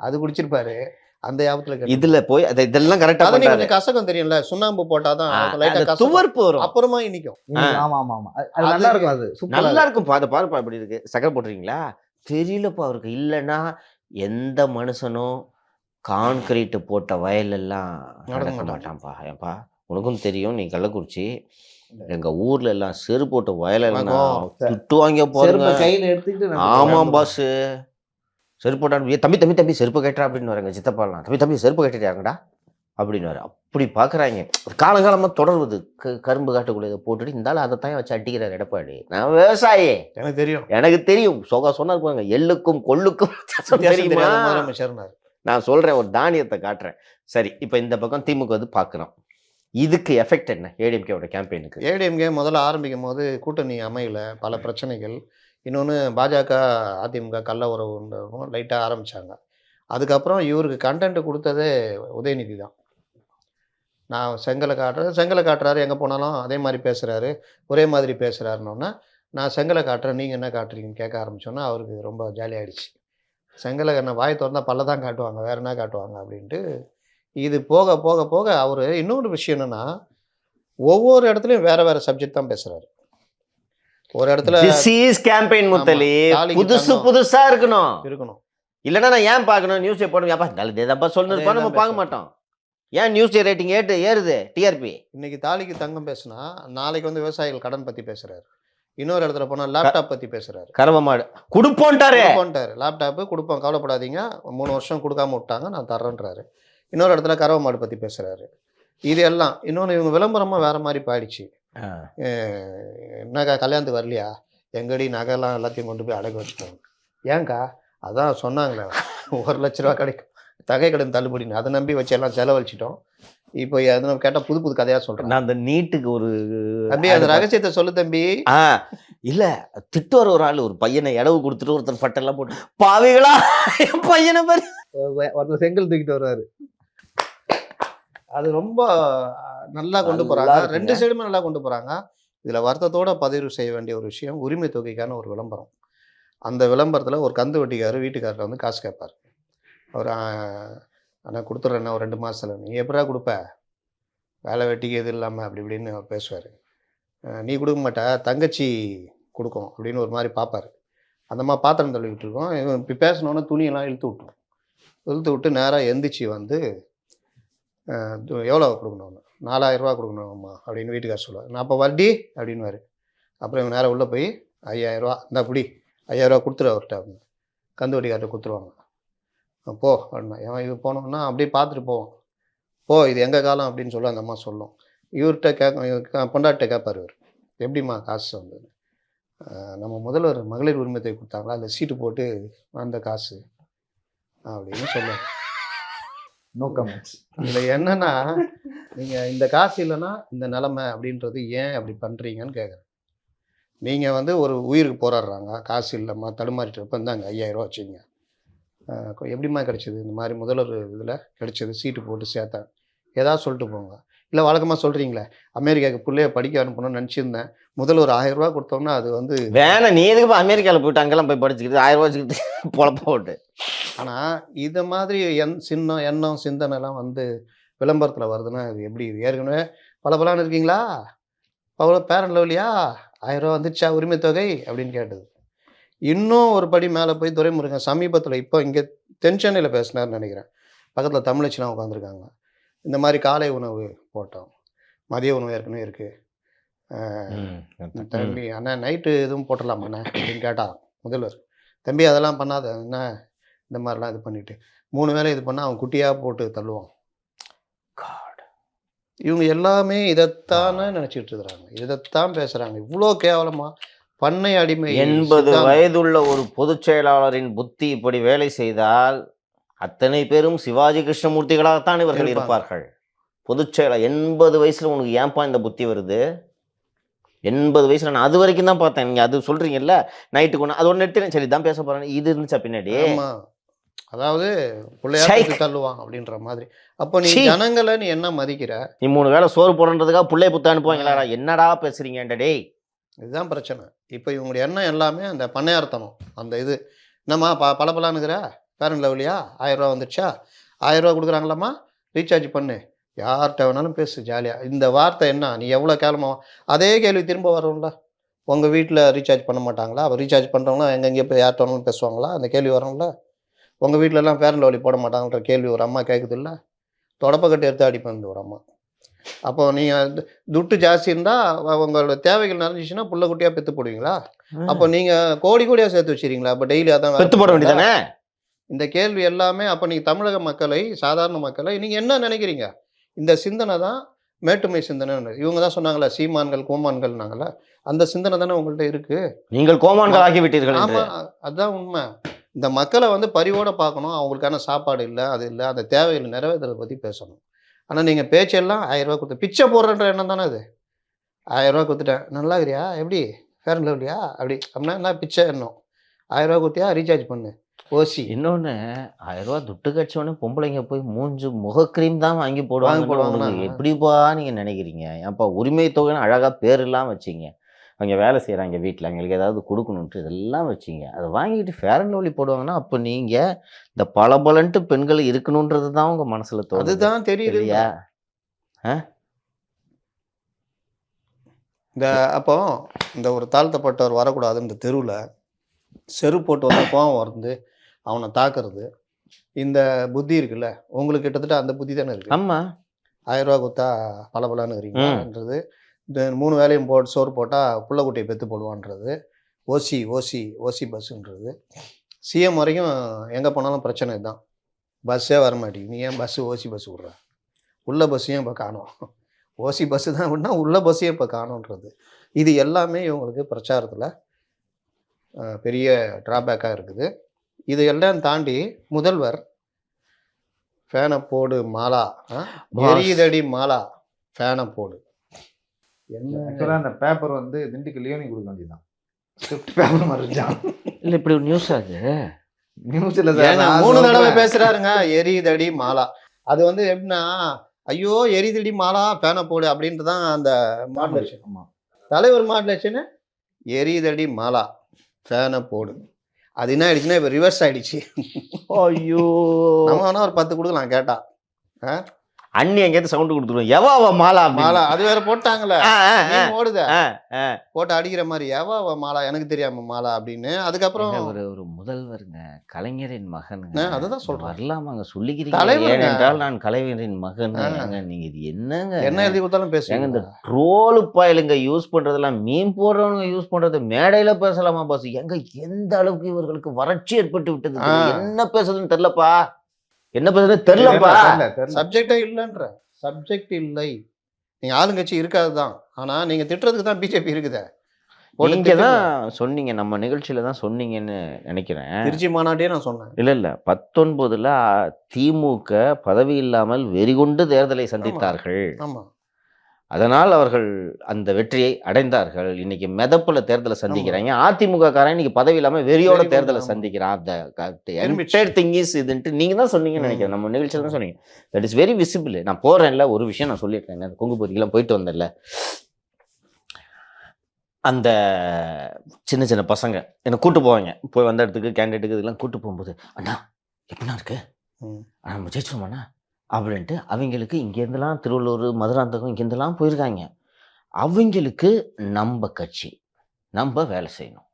அது குடிச்சிருப்பாரு. அந்த யாபத்துல இதுல போய் இதெல்லாம் கரெக்டா கொஞ்சம் கசகம் தெரியும்ல, சுண்ணாம்பு போட்டாதான் துவர்ப்பு வரும், அப்புறமா இனிக்கும். ஆமா ஆமா ஆமா, அது நல்லா இருக்கும். அது நல்லா இருக்கும். அதை பாருப்பா எப்படி இருக்கு. சக்கரை போட்டுறீங்களா தெரியலப்பா அவருக்கு. இல்லைன்னா எந்த மனுஷனும் கான்கிரீட் போட்ட வயலெல்லாம் நடக்க மாட்டான்ப்பா. ஏன்பா உனக்கும் தெரியும், நீ கள்ளக்குறிச்சி, எங்க ஊர்ல எல்லாம் செரு போட்ட வயலெல்லாம் துட்டு வாங்க போறீங்க கையில எடுத்துக்கிட்டு. ஆமாம் பாஸ், செருப்பு போட்டான்னு தம்பி தம்பி தம்பி செருப்பு கேட்டா அப்படின்னு வரங்க. சித்தப்பாலாம் தம்பி தம்பி செருப்பு கேட்டுட்டாங்கடா அப்படின்னு வர. அப்படி பார்க்குறாங்க. காலங்காலமாக தொடர்வது. கரும்பு காட்டுக்குள்ள இதை போட்டுட்டு இருந்தாலும் அதை தான் வச்சு அடிக்கிறார் எடப்பாடி. நான் விவசாயி, எனக்கு தெரியும். சொன்னா போங்க, எள்ளுக்கும் கொள்ளுக்கும் தெரியுமா? நான் சொல்றேன், ஒரு தானியத்தை காட்டுறேன். சரி, இப்போ இந்த பக்கம் திமுக வந்து பார்க்குறோம். இதுக்கு எஃபெக்ட் என்ன ஏடிஎம்கேவோட கேம்பெயினுக்கு? ஏடிஎம்கே முதல்ல ஆரம்பிக்கும் போது கூட்டணி அமையல, பல பிரச்சனைகள். இன்னொன்று பாஜக அதிமுக கள்ள உறவு லைட்டாக ஆரம்பித்தாங்க. அதுக்கப்புறம் இவருக்கு கண்டென்ட் கொடுத்ததே உதயநிதி தான். நான் செங்கலை காட்டுறாரு, எங்கே போனாலும் அதே மாதிரி பேசுகிறாரு, ஒரே மாதிரி பேசுகிறாருன்னொன்னே நான் செங்கலை காட்டுறேன், நீங்கள் என்ன காட்டுறீங்கன்னு கேட்க ஆரம்பித்தோன்னா அவருக்கு ரொம்ப ஜாலியாகிடுச்சு. செங்கலை என்ன வாய் திறந்தால் பல்ல தான் காட்டுவாங்க, வேறு என்ன காட்டுவாங்க அப்படின்ட்டு. இது போக போக போக அவர் இன்னொரு விஷயம் என்னென்னா, ஒவ்வொரு இடத்துலையும் வேறு வேறு சப்ஜெக்ட் தான் பேசுகிறாரு. ஒரு இடத்துல கேம்பெயின் முத்தலி புதுசா இருக்கணும். இல்லைன்னா நான் ஏன் பார்க்கணும்? நியூஸை போடுங்க சொல்லிருப்பா, நம்ம பார்க்க மாட்டோம். ஏன் நியூஸ் ரேட்டிங் ஏறுது டிஆர்பி? இன்னைக்கு தாலிக்கு தங்கம் பேசுனா நாளைக்கு வந்து விவசாயிகள் கடன் பற்றி பேசுகிறாரு. இன்னொரு இடத்துல போனால் லேப்டாப் பற்றி பேசுகிறாரு. கறவை மாடு கொடுப்போன்ட்டாரு. லேப்டாப்பு கொடுப்போம், கவலைப்படாதீங்க, 3 வருஷம் கொடுக்காம விட்டாங்க, நான் தர்றேன்றாரு. இன்னொரு இடத்துல கறவை மாடு பற்றி பேசுகிறாரு. இது எல்லாம் இன்னொன்று இவங்க விளம்பரமாக வேறு மாதிரி போயிடுச்சு. என்னக்கா கல்யாணத்துக்கு வரலையா, எங்கடி நகைலாம் எல்லாத்தையும் கொண்டு போய் அடகு வச்சுக்கோங்க. ஏங்க்கா, அதான் சொன்னாங்களே 1 லட்ச ரூபா கிடைக்கும் தகை கடன் தள்ளுபடின்னு, அதை நம்பி வச்சு எல்லாம் செலவழிச்சிட்டோம். இப்போ எதுவும் கேட்டால் புது புது கதையாக சொல்கிறேன். நான் அந்த நீட்டுக்கு ஒரு தம்பி அந்த ரகசியத்தை சொல்லு தம்பி. இல்ல திட்டுவார் ஒரு ஆள், ஒரு பையனை இடவு கொடுத்துட்டு ஒருத்தர் பட்டெல்லாம் போட்டு பாவிகளா என் பையனை பாரு, ஒருத்தர் செங்கல் தூக்கிட்டு வருவாரு. அது ரொம்ப நல்லா கொண்டு நல்லா போகிறாங்க, இருக்குங்க. 2 சைடுமே நல்லா கொண்டு போகிறாங்க. இதில் வருத்தத்தோட பதிவு செய்ய வேண்டிய ஒரு விஷயம், உரிமை தொகைக்கான ஒரு விளம்பரம். அந்த விளம்பரத்தில் ஒரு கந்து வட்டிக்காரர் வீட்டுக்காரர் வந்து காசு கேட்பார். அவர் ஆனால் கொடுத்துட்றேன்னா ஒரு 2 மாதத்தில், நீ எப்படா கொடுப்ப, வேலை வெட்டிக்கு எது இல்லாமல் அப்படி இப்படின்னு அவர் பேசுவார். நீ கொடுக்க மாட்ட, தங்கச்சி கொடுக்கும் அப்படின்னு ஒரு மாதிரி பார்ப்பார். அந்த மாதிரி பாத்திரம் தள்ளிக்கிட்டு இருக்கோம். இவன் இப்படி பேசினோன்னே துணியெல்லாம் இழுத்து விட்டு நேராக எந்திரிச்சு வந்து எவ்வளோ கொடுக்கணும், 4000 ரூபா கொடுக்கணும்மா அப்படின்னு வீட்டுக்காரர் சொல்லுவார். நான் அப்போ வட்டி அப்படின்வார். அப்புறம் இவன் நேராக உள்ளே போய் 5000 ரூபா இந்த அப்படி 5000 ரூபா கொடுத்துரு அவர்கிட்ட அப்படின்னு கந்து வட்டிக்கார்ட்ட கொடுத்துருவாங்க. போ அப்படின்னா இவன் இது போனோம்னா அப்படியே பார்த்துட்டு போவோம். போ இது எங்கள் காலம் அப்படின்னு சொல்ல அந்த அம்மா சொல்லும். இவர்கிட்ட பொண்டாட்டிட்ட கேட்பார் இவர், எப்படிம்மா காசு வந்தது, நம்ம முதல்வர் மகளிர் உரிமத்தை கொடுத்தாங்களா, அதில் சீட்டு போட்டு வந்த காசு அப்படின்னு சொல்லுவார். No comments. இதில் என்னன்னா, நீங்கள் இந்த காசு இல்லைன்னா இந்த நிலமை அப்படின்றது ஏன் அப்படி பண்ணுறீங்கன்னு கேட்குறேன். நீங்கள் வந்து ஒரு உயிருக்கு போராடுறாங்க, காசு இல்லைம்மா தடுமாறிட்டு இருப்ப, இந்தாங்க 5000 ரூபா வச்சுங்க. எப்படிம்மா கிடைச்சிது, இந்த மாதிரி முதல்வர் இதில் கிடைச்சது, சீட்டு போட்டு சேர்த்தேன், ஏதாவது சொல்லிட்டு போங்க. இல்லை வழக்கமாக சொல்கிறீங்களே, அமெரிக்காவுக்கு பிள்ளைய படிக்க அனுப்பணும்னு நினச்சிருந்தேன், முதல்ல ஒரு 1000 ரூபா கொடுத்தோம்னா அது வந்து வேணாம், நீ எதுக்கு அமெரிக்காவில் போயிட்டு அங்கெல்லாம் போய் படிச்சுக்கிட்டு 1000 ரூபா வச்சுக்கிட்டு பொழப்ப போட்டு. ஆனால் இதை மாதிரி எண்ணம் சிந்தனைலாம் வந்து விளம்பரத்தில் வருதுன்னா அது எப்படி? இது ஏற்கனவே பலன்னு இருக்கீங்களா, பேரண்ட் லெவலியா 1000 ரூபா வந்துச்சா உரிமை தொகை அப்படின்னு கேட்டது. இன்னும் ஒரு படி மேலே போய் துரைமுருகன் சமீபத்தில் இப்போ இங்கே தென்சென்னையில் பேசினார்னு நினைக்கிறேன், பக்கத்தில் தமிழச்சிலாம் உட்காந்துருக்காங்க. இந்த மாதிரி காலை உணவு போட்டோம், மதிய உணவு ஏற்கனவே இருக்குது, தம்பி அண்ணா நைட்டு எதுவும் போட்டலாமாண்ணே அப்படின்னு கேட்டான் முதல்வர். தம்பி அதெல்லாம் பண்ணாத என்ன, இந்த மாதிரிலாம் இது பண்ணிவிட்டு 3 வேளை இது பண்ணால் அவன் குட்டியாக போட்டு தள்ளுவான். இவங்க எல்லாமே இதைத்தானே நினச்சிட்டு இருக்கிறாங்க, இதைத்தான் பேசுகிறாங்க. இவ்வளோ கேவலமாக பண்ணை அடிமை 80 வயதுள்ள ஒரு பொதுச் செயலாளரின் புத்தி இப்படி வேலை செய்தால் அத்தனை பேரும் சிவாஜி கிருஷ்ணமூர்த்திகளாகத்தான் இவர்கள் இருப்பார்கள். பொதுச் செயலாளர் 80 வயசுல உனக்கு ஏன்பா இந்த புத்தி வருது? 80 வயசுல நான் அது வரைக்கும் தான் பார்த்தேன். நீங்க அது சொல்றீங்கல்ல நைட்டு கொண்டு அது ஒன்று எடுத்துறேன், சரி தான் பேச போறேன், இது இருந்துச்சா பின்னாடி? அதாவது பிள்ளையார் தள்ளுவான் அப்படின்ற மாதிரி. அப்போ நீ ஜனங்களை நீ என்ன மதிக்கிற? நீ 3 வேளை சோறு போடுறதுக்காக பிள்ளைய புத்த அனுப்புவாங்களா? என்னடா பேசுறீங்க டேய்? இதுதான் பிரச்சனை. இப்போ இவங்களுடைய எண்ணம் எல்லாமே அந்த பண்ணையார்த்தனம், அந்த இது என்னம்மா பலப்பலான்னுங்கிற பேரண்ட் லெவலியா 1000 ரூபா வந்துடுச்சா, 1000 ரூபா கொடுக்குறாங்களாம்மா ரீசார்ஜ் பண்ணு, யார்கிட்ட வேணாலும் பேசு ஜாலியாக. இந்த வார்த்தை என்ன, நீ எவ்வளோ கேளமாக அதே கேள்வி திரும்ப வரும்ல. உங்கள் வீட்டில் ரீசார்ஜ் பண்ண மாட்டாங்களா? அவர் ரீசார்ஜ் பண்ணுறவங்களா எங்கெங்கே போய் யார்கிட்ட வேணாலும் பேசுவாங்களா? அந்த கேள்வி வரும்ல. உங்கள் வீட்டிலலாம் பேரண்ட் லெவலி போட மாட்டாங்கன்ற கேள்வி ஒரு அம்மா கேட்குது இல்லை, தொடப்பக்கட்டு எடுத்து அடிப்பேன் ஒரு அம்மா. அப்போ நீங்கள் துட்டு ஜாஸ்தி இருந்தால் உங்களோட தேவைகள் நிறைஞ்சிச்சுன்னா புள்ள குட்டியாக பெற்று போடுவீங்களா? அப்போ நீங்கள் கோடியாக சேர்த்து வச்சுருக்கீங்களா? அப்போ டெய்லி அதான் பெற்று போட வேண்டியதானே? இந்த கேள்வி எல்லாமே. அப்போ நீங்கள் தமிழக மக்களை, சாதாரண மக்களை நீங்கள் என்ன நினைக்கிறீங்க? இந்த சிந்தனை தான் மேட்டுமை சிந்தனை. இவங்க தான் சொன்னாங்களே சீமான்கள் கோமான்கள்னாங்களே, அந்த சிந்தனை தானே உங்கள்கிட்ட இருக்குது. நீங்கள் கோமான்கள் ஆகி விட்டீர்கள். ஆமாம், அதுதான் உண்மை. இந்த மக்களை வந்து பரிவோடு பார்க்கணும், அவங்களுக்கான சாப்பாடு இல்லை, அது இல்லை, அந்த தேவைகளை நிறைவேற்றுறதை பற்றி பேசணும். ஆனால் நீங்கள் பேச்செல்லாம் 1000 ரூபா கொடுத்து பிச்சை போடுறன்ற எண்ணம் தானே அது. 1000 ரூபா கொடுத்துட்டேன், நல்லா இருக்கிறியா, எப்படி ஃபேரண்ட் லெவலியா அப்படி அப்படின்னா என்ன பிச்சை எண்ணம்? 1000 ரூபா கொடுத்தியா ரீசார்ஜ் பண்ணு ஓசி. இன்னொன்று 1000 ரூபா துட்டு கட்சோடனே பொம்பளைங்க போய் முக கிரீம் தான் வாங்கி போடுவாங்க. எப்படிப்பா நீங்கள் நினைக்கிறீங்க? ஏன்ப்பா உரிமை தொகைன்னு அழகாக பேரெல்லாம் வச்சிங்க, அவங்க வேலை செய்கிறாங்க வீட்டில், அவங்களுக்கு ஏதாவது கொடுக்கணுன்ட்டு இதெல்லாம் வச்சிங்க, அதை வாங்கிட்டு ஃபேர் அண்ட் லவ்லி போடுவாங்கன்னா அப்போ நீங்கள் இந்த பலபலன்ட்டு பெண்கள் இருக்கணுன்றது தான் உங்கள் மனசில் தோணுது. அதுதான் தெரியுது இல்லையா? இந்த அப்போ இந்த ஒரு தாழ்த்தப்பட்டவர் வரக்கூடாது, இந்த தெருவில் செரு போட்டு வந்து கோவம் வந்து அவனை தாக்குறது, இந்த புத்தி இருக்குல்ல உங்களுக்கு, கிட்டத்தட்ட அந்த புத்தி தானே இருக்கு. ஆமாம், 1000 ரூபா கொடுத்தா பலபலான்னு இருக்கிறீங்கன்றது இந்த 3 வேளையும் சோறு போட்டால் புள்ளக்குட்டியை பெற்று போடுவான்றது, ஓசி ஓசி ஓசி பஸ்ஸுன்றது. சிஎம் வரைக்கும் எங்கே போனாலும் பிரச்சனை தான். பஸ்ஸே வர மாட்டேங்குது. நீ ஏன் ஓசி பஸ் விட்ற? உள்ள பஸ்ஸையும் இப்போ காணோம். ஓசி பஸ்ஸு தான் விடனா உள்ள பஸ்ஸையும் இப்போ காணோன்றது. இது எல்லாமே இவங்களுக்கு பிரச்சாரத்தில் பெரிய ட்ராபேக்காக இருக்குது. இது எல்லாம் தாண்டி முதல்வர் ஃபேனை போடு மாலா, எரியுதடி மாலா, ஃபேனை போடு. ஆக்சுவலாக அந்த பேப்பர் வந்து திண்டுக்கல் லியோனி கொடுக்க வேண்டியதான். ஸ்கிரிப்ட் பேப்பர் மாதிரி இருந்துச்சான். இல்லை இப்படி ஒரு நியூஸ் அது நியூஸ்ல ஏங்க 3 தடவை பேசுறாருங்க எரியுதடி மாலா. அது வந்து எப்படின்னா, ஐயோ எரியுதடி மாலா ஃபேனை போடு அப்படின்ட்டு தான் அந்த மாடுலேஷன். ஆமா. தலைவர் மாடுலேஷனு எரியுதடி மாலா ஃபேனை போடு. அது என்ன ஆயிடுச்சுன்னா இப்போ ரிவர்ஸ் ஆயிடுச்சு. ஐயோ நம்ம வேணா ஒரு 10 கொடுக்கலாம் கேட்டா. அண்ணி எங்கேயாவது சவுண்டு கொடுத்துருவோம் எவா மாலா மாலா அது வேற போட்டாங்களே, ஓடுத ஆ. போட்டு அடிக்கிற மாதிரி எவா மாலா எனக்கு தெரியாம மாலா அப்படின்னு. அதுக்கப்புறம் ஒரு முதல்வருங்க, கலைஞரின் மகனுங்க. அதுதான் சொல்றேன். வரலாமாங்க சொல்லிக்கிறீங்க. தலைவருங்க. ஏனென்றால் நான் கலைஞரின் மகன். நீங்க இது என்னங்க என்ன எழுதி கொடுத்தாலும் ஏங்க பேசுங்க. இந்த ட்ரோலு பாயிலுங்க யூஸ் பண்றதெல்லாம் மீன் போடுறவங்க யூஸ் பண்றது மேடையில பேசலாமா பாஸ்? எங்க எந்த அளவுக்கு இவர்களுக்கு வறட்சி ஏற்பட்டு விட்டது. என்ன பேசுறதுன்னு தெரியலப்பா, என்ன பேசுறதுன்னு தெரியலப்பா. சப்ஜெக்டே இல்லைன்ற சப்ஜெக்ட் இல்லை. நீங்க ஆளுங்கட்சி இருக்காது தான், ஆனா நீங்க திட்டுறதுக்கு தான் பிஜேபி இருக்குதே. நீங்க தான் சொன்னீங்க, நம்ம நிகழ்ச்சியில தான் சொன்னீங்கன்னு நினைக்கிறேன். திருச்சி மாநாட்டையே நான் சொன்னேன். இல்ல 19ல திமுக பதவி இல்லாமல் வெறிகொண்டு தேர்தலை சந்தித்தார்கள். ஆமா, அதனால் அவர்கள் அந்த வெற்றியை அடைந்தார்கள். இன்னைக்கு மெதப்புல தேர்தலை சந்திக்கிறாங்க. அதிமுக காரன் இன்னைக்கு பதவி இல்லாம வெறியோட வெறியோட, தேர்தலை ஆமா. சந்திக்கிறான். அந்த திரும்பிச்சு. திங் இஸ் இதுன்ட்டு நீங்க தான் சொன்னீங்கன்னு நினைக்கிறேன். நம்ம நிகழ்ச்சியில தான் சொன்னீங்க. That is very visible. நான் போறேன்ல, ஒரு விஷயம் நான் சொல்லியிருக்கேன். அந்த கொங்கு பகுதிக்கெல்லாம் போயிட்டு வந்தேன்ல, அந்த சின்ன சின்ன பசங்க என்னை கூட்டு போவாங்க. போய் வந்த இடத்துக்கு கேண்டிடேட்டுக்கு இதெல்லாம் கூட்டு போகும்போது, அண்ணா எப்படின்னா இருக்கு, நம்ம ஜெயிச்சிருமாண்ணா அப்படின்ட்டு அவங்களுக்கு இங்கேருந்துலாம் திருவள்ளூர் மதுராந்தகம் இங்கேருந்துலாம் போயிருக்காங்க. அவங்களுக்கு நம்ம கட்சி நம்ம வேலை செய்யணும்,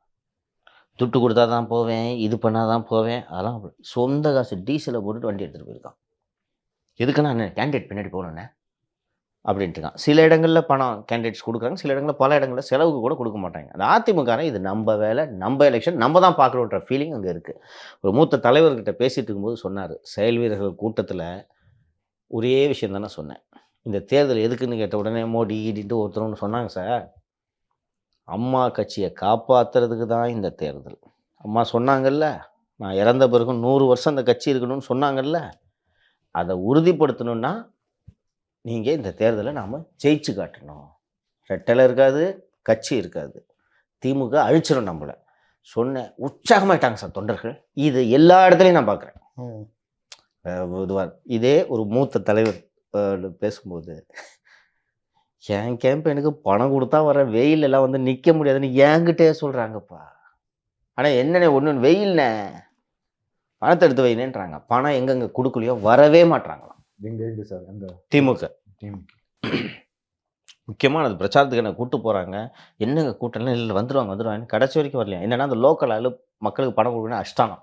துட்டு கொடுத்தா தான் போவேன், இது பண்ணால் தான் போவேன், அதெல்லாம் சொந்த காசு டீசலை போட்டுட்டு வண்டி எடுத்துகிட்டு போயிருக்கான். எதுக்கு நான் கேண்டிடேட் பின்னாடி போகணுண்ணே அப்படின்ட்டு இருக்கான். சில இடங்களில் பணம் கேண்டிடேட்ஸ் கொடுக்குறாங்க, சில இடங்களில் பல இடங்களில் செலவுக்கு கூட கொடுக்க மாட்டாங்க. அந்த அதிமுக இது நம்ம வேலை, நம்ம எலெக்ஷன், நம்ம தான் பார்க்குறோன்ற ஃபீலிங் அங்கே இருக்குது. ஒரு மூத்த தலைவர்கிட்ட பேசிகிட்டு இருக்கும்போது சொன்னார், செயல் வீரர்கள் கூட்டத்தில் ஒரே விஷயம் தானே சொன்னேன், இந்த தேர்தல் எதுக்குன்னு கேட்ட உடனே மோடி ஈடிட்டு ஒருத்தர் சொன்னாங்க, சார் அம்மா கட்சியை காப்பாற்றுறதுக்கு தான் இந்த தேர்தல். அம்மா சொன்னாங்கல்ல, நான் இறந்த பிறகு 100 வருஷம் அந்த கட்சி இருக்கணும்னு சொன்னாங்கல்ல, அதை உறுதிப்படுத்தணுன்னா நீங்கள் இந்த தேர்தலை நாம் ஜெயிச்சு காட்டணும். ரெட்டலை இருக்காது, கட்சி இருக்காது, திமுக அழிச்சிடும் நம்மளை சொன்ன. உற்சாகமாயிட்டாங்க சார் தொண்டர்கள். இது எல்லா இடத்துலையும் நான் பார்க்குறேன். இதே ஒரு மூத்த தலைவர் பேசும்போது, என் கேம்பெயினுக்கு பணம் கொடுத்தா வர வெயில் எல்லாம் வந்து நிற்க முடியாதுன்னு என்கிட்டே சொல்கிறாங்கப்பா. ஆனால் என்னென்ன ஒன்று வெயில்னே பணத்தை எடுத்து வைனேன்றாங்க. பணம் எங்கெங்கே கொடுக்கலையோ வரவே மாட்டாங்களாம். எங்க சார் அந்த திமுக முக்கியமானது பிரச்சாரத்துக்கு என்ன கூட்டு போகிறாங்க. என்னங்க கூட்டம்லாம் இல்லை, வந்துடுவாங்க கடைசி வரைக்கும் வரலையா. என்னென்னா அந்த லோக்கல் ஆளு மக்களுக்கு பணம் கொடுக்கணும் அஷ்டானம்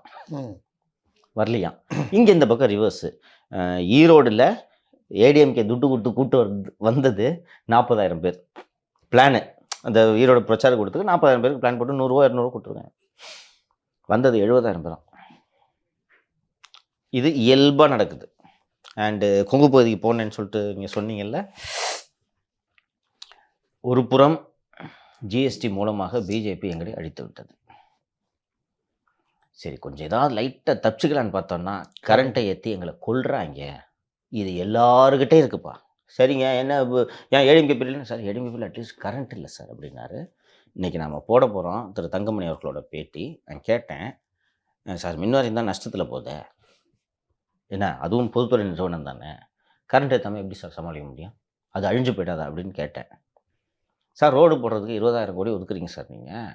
வரலையா. இங்கே இந்த பக்கம் ரிவர்ஸு. ஈரோடில் ஏடிஎம்கே துட்டு கூட்டு வந்தது 40,000 பேர் பிளானு. அந்த ஈரோடு பிரச்சாரம் கொடுத்துக்கு 40,000 பேருக்கு பிளான் போட்டு 100 200 கொடுத்துருக்காங்க. வந்தது 70,000 பேரும். இது இயல்பாக நடக்குது. அண்டு கொங்கு பகுதிக்கு போனேன்னு சொல்லிட்டு நீங்கள் சொன்னீங்கல்ல, ஒரு புறம் ஜிஎஸ்டி மூலமாக பிஜேபி எங்களை அழித்து விட்டது. சரி, கொஞ்சம் ஏதாவது லைட்டாக தப்பிச்சுக்கலான்னு பார்த்தோம்னா கரண்ட்டை ஏற்றி எங்களை கொல்றாங்க. இது எல்லாருக்கிட்டே இருக்குப்பா. சரிங்க, என்ன ஏன் ADMK period sir, ADMK period at least current இல்லை சார் அப்படின்னாரு. இன்றைக்கி நம்ம போட போகிறோம் திரு தங்கமணி அவர்களோட பேட்டி. நான் கேட்டேன், சார் மின்வாரியம் தான் நஷ்டத்தில் போகுது, என்ன அதுவும் பொதுத்துறை நிறுவனம் தானே, கரண்ட் ஏற்றாமல் எப்படி சார் சமாளிக்க முடியும், அது அழிஞ்சு போயிடாதா அப்படின்னு கேட்டேன். சார் ரோடு போடுறதுக்கு 20,000 கோடி ஒதுக்குறீங்க சார். நீங்கள்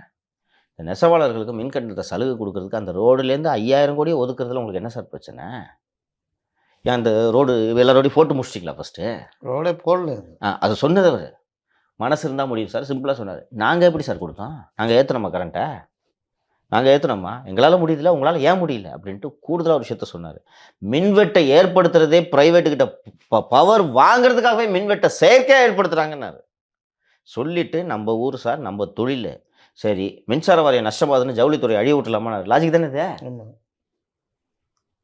இந்த நெசவாளர்களுக்கு மின்கட்டணத்தை சலுகை கொடுக்கறதுக்கு அந்த ரோடுலேருந்து 5,000 கோடியை ஒதுக்குறதுல உங்களுக்கு என்ன சார் பிரச்சனை? ஏன் அந்த ரோடு எல்லா ரோடையும் போட்டு முடிச்சிட்டிங்களா ஃபஸ்ட்டு? ரோடே போடல. அது சொன்னது அவர். மனசு இருந்தால் முடியும் சார், சிம்பிளாக சொன்னார். நாங்கள் எப்படி சார் கொடுத்தோம், நாங்கள் ஏற்றுனோமா கரண்ட்டை, நாங்கள் ஏற்றுனோமா, எங்களால் முடியுதில்ல, உங்களால் ஏன் முடியல அப்படின்ட்டு கூடுதலாக ஒரு விஷயத்த சொன்னார். மின்வெட்டை ஏற்படுத்துறதே ப்ரைவேட்டுக்கிட்ட பவர் வாங்குறதுக்காகவே மின்வெட்டை செயற்கையாக ஏற்படுத்துகிறாங்கன்னாரு. சொல்லிட்டு நம்ம ஊர் சார், நம்ம தொழில் சரி, மின்சார வாரியம் நஷ்டமாகுதுன்னு ஜவுளித்துறை அழிய விட்டுலாமா? லாஜிக் தானே இது? ஆமா.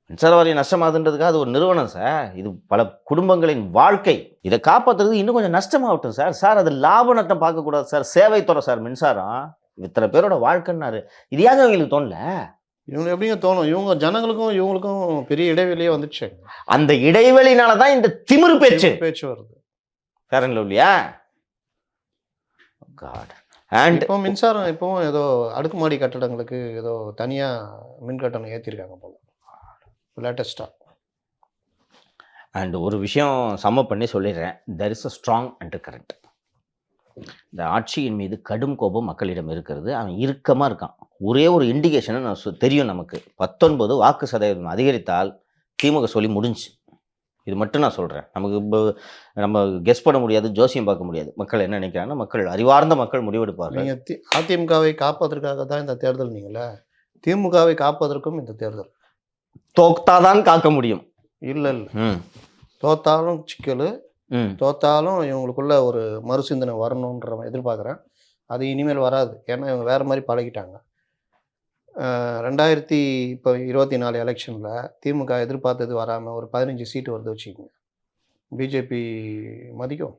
மின்சார வாரியம் நஷ்டமாகுதுன்றதுக்காக அது ஒரு நிறுவனம் சார். இது பல குடும்பங்களின் வாழ்க்கை. இதை காப்பாற்றுறதுக்கு இன்னும் கொஞ்சம் நஷ்டமாகட்டும் சார். சார் அது லாப நட்டம் பார்க்கக்கூடாது சார். சேவைத்துறை சார் மின்சாரம். இத்தனை பேரோட வாழ்க்கைன்னாரு. இது ஏன் அவங்களுக்கு தோணல? இவங்க எப்படிங்க தோணும்? இவங்க ஜனங்களுக்கும் இவங்களுக்கும் பெரிய இடைவெளியே வந்துச்சு. அந்த இடைவெளினால தான் இந்த திமிரு பேச்சு பேச்சு வருது. ஃபேர் அண்ட் லவ்லியா? காட். அண்ட் இப்போ மின்சாரம் இப்போவும் ஏதோ அடுக்குமாடி கட்டடங்களுக்கு ஏதோ தனியாக மின் கட்டணம் ஏற்றிருக்காங்க போல லேட்டஸ்ட்டாக. அண்ட் ஒரு விஷயம் சம்ம பண்ணி சொல்லிடுறேன். There is a strong under current. இந்த ஆட்சியின் மீது கடும் கோபம் மக்களிடம் இருக்கிறது. அவன் இறுக்கமாக இருக்கான். ஒரே ஒரு இண்டிகேஷனை தெரியும் நமக்கு. 19 வாக்கு சதவீதம் அதிகரித்தால் திமுக சொல்லி முடிஞ்சு. இது மட்டும் நான் சொல்கிறேன். நமக்கு இப்போ நம்ம கெஸ் பண்ண முடியாது, ஜோசியம் பார்க்க முடியாது. மக்கள் என்ன நினைக்கிறாங்கன்னா, மக்கள் அறிவார்ந்த மக்கள் முடிவெடுப்பார்கள். நீங்கள் அதிமுகவை காப்பதற்காக தான் இந்த தேர்தல் நீங்களே, திமுகவை காப்பதற்கும் இந்த தேர்தல். தோத்தாதான் காக்க முடியும். இல்லை இல்லை, ம் தோத்தாலும் சிக்கல், ம் தோத்தாலும் இவங்களுக்குள்ள ஒரு மறுசிந்தனை வரணுன்ற எதிர்பார்க்குறேன். அது இனிமேல் வராது. ஏன்னா இவங்க வேறு மாதிரி பழகிட்டாங்க. 2024 எலெக்ஷனில் திமுக எதிர்பார்த்தது வராமல் ஒரு 15 சீட்டு வருது வச்சுக்கோங்க. பிஜேபி மதிக்கும்.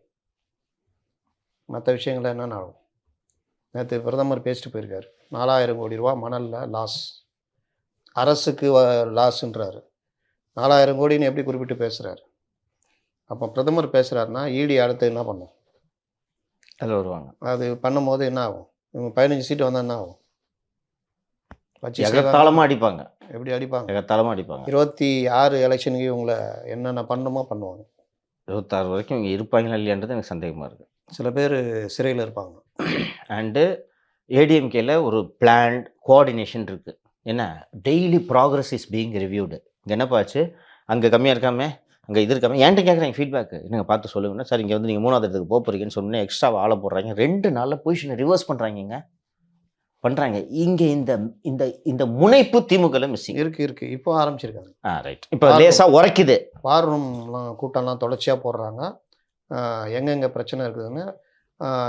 மற்ற விஷயங்கள் என்னென்ன ஆகும்? நேற்று பிரதமர் பேசிட்டு போயிருக்காரு. 4000 கோடி ரூபா மணலில் லாஸ், அரசுக்கு லாஸ்ன்றாரு. 4000 கோடின்னு எப்படி குறிப்பிட்டு பேசுகிறாரு? அப்போ பிரதமர் பேசுகிறாருன்னா ஈடி அடுத்து என்ன பண்ணும்? அதில் வருவாங்க. அது பண்ணும்போது என்ன ஆகும்? இவங்க 15 சீட்டு வந்தால் என்ன ஆகும்? வச்சு எகத்தாளமாக அடிப்பாங்க. எப்படி அடிப்பாங்க? எகத்தாளமாக அடிப்பாங்க. 26 எலெக்ஷனுக்கு இவங்களை என்னென்ன பண்ணணுமோ பண்ணுவாங்க. 26 வரைக்கும் இங்கே இருப்பாங்களா இல்லையான்றது எனக்கு சந்தேகமாக இருக்குது. சில பேர் சிறையில் இருப்பாங்க. அண்டு ஏடிஎம்கேல ஒரு பிளான்ட் கோஆர்டினேஷன் இருக்குது. என்ன, daily progress is being reviewed. இங்கே என்னப்பாச்சு, அங்கே கம்மியாக இருக்காமே, அங்கே இது இருக்காமல் என்கிட்ட கேட்குறாங்க ஃபீட்பேக்கு. என்னங்க பார்த்து சொல்லுங்கன்னா, சார் இங்கே வந்து நீங்கள் 3வது இடத்துக்கு போக போகிறீங்கன்னு சொன்னேன். எக்ஸ்ட்ரா ஆளை போடுறாங்க. 2 நாளில் பொசிஷனை ரிவர்ஸ் பண்ணுறாங்க. இங்கே இந்த இந்த இந்த முனைப்பு திமுகல மிஸ்ஸிங் இருக்கு. இப்போ ஆரம்பிச்சிருக்காங்க. ரைட். இப்போ லேசாக உரைக்குது. வார் ரூம்லாம் கூட்டம்லாம் தொடர்ச்சியாக போடுறாங்க. எங்கெங்கே பிரச்சனை இருக்குதுன்னு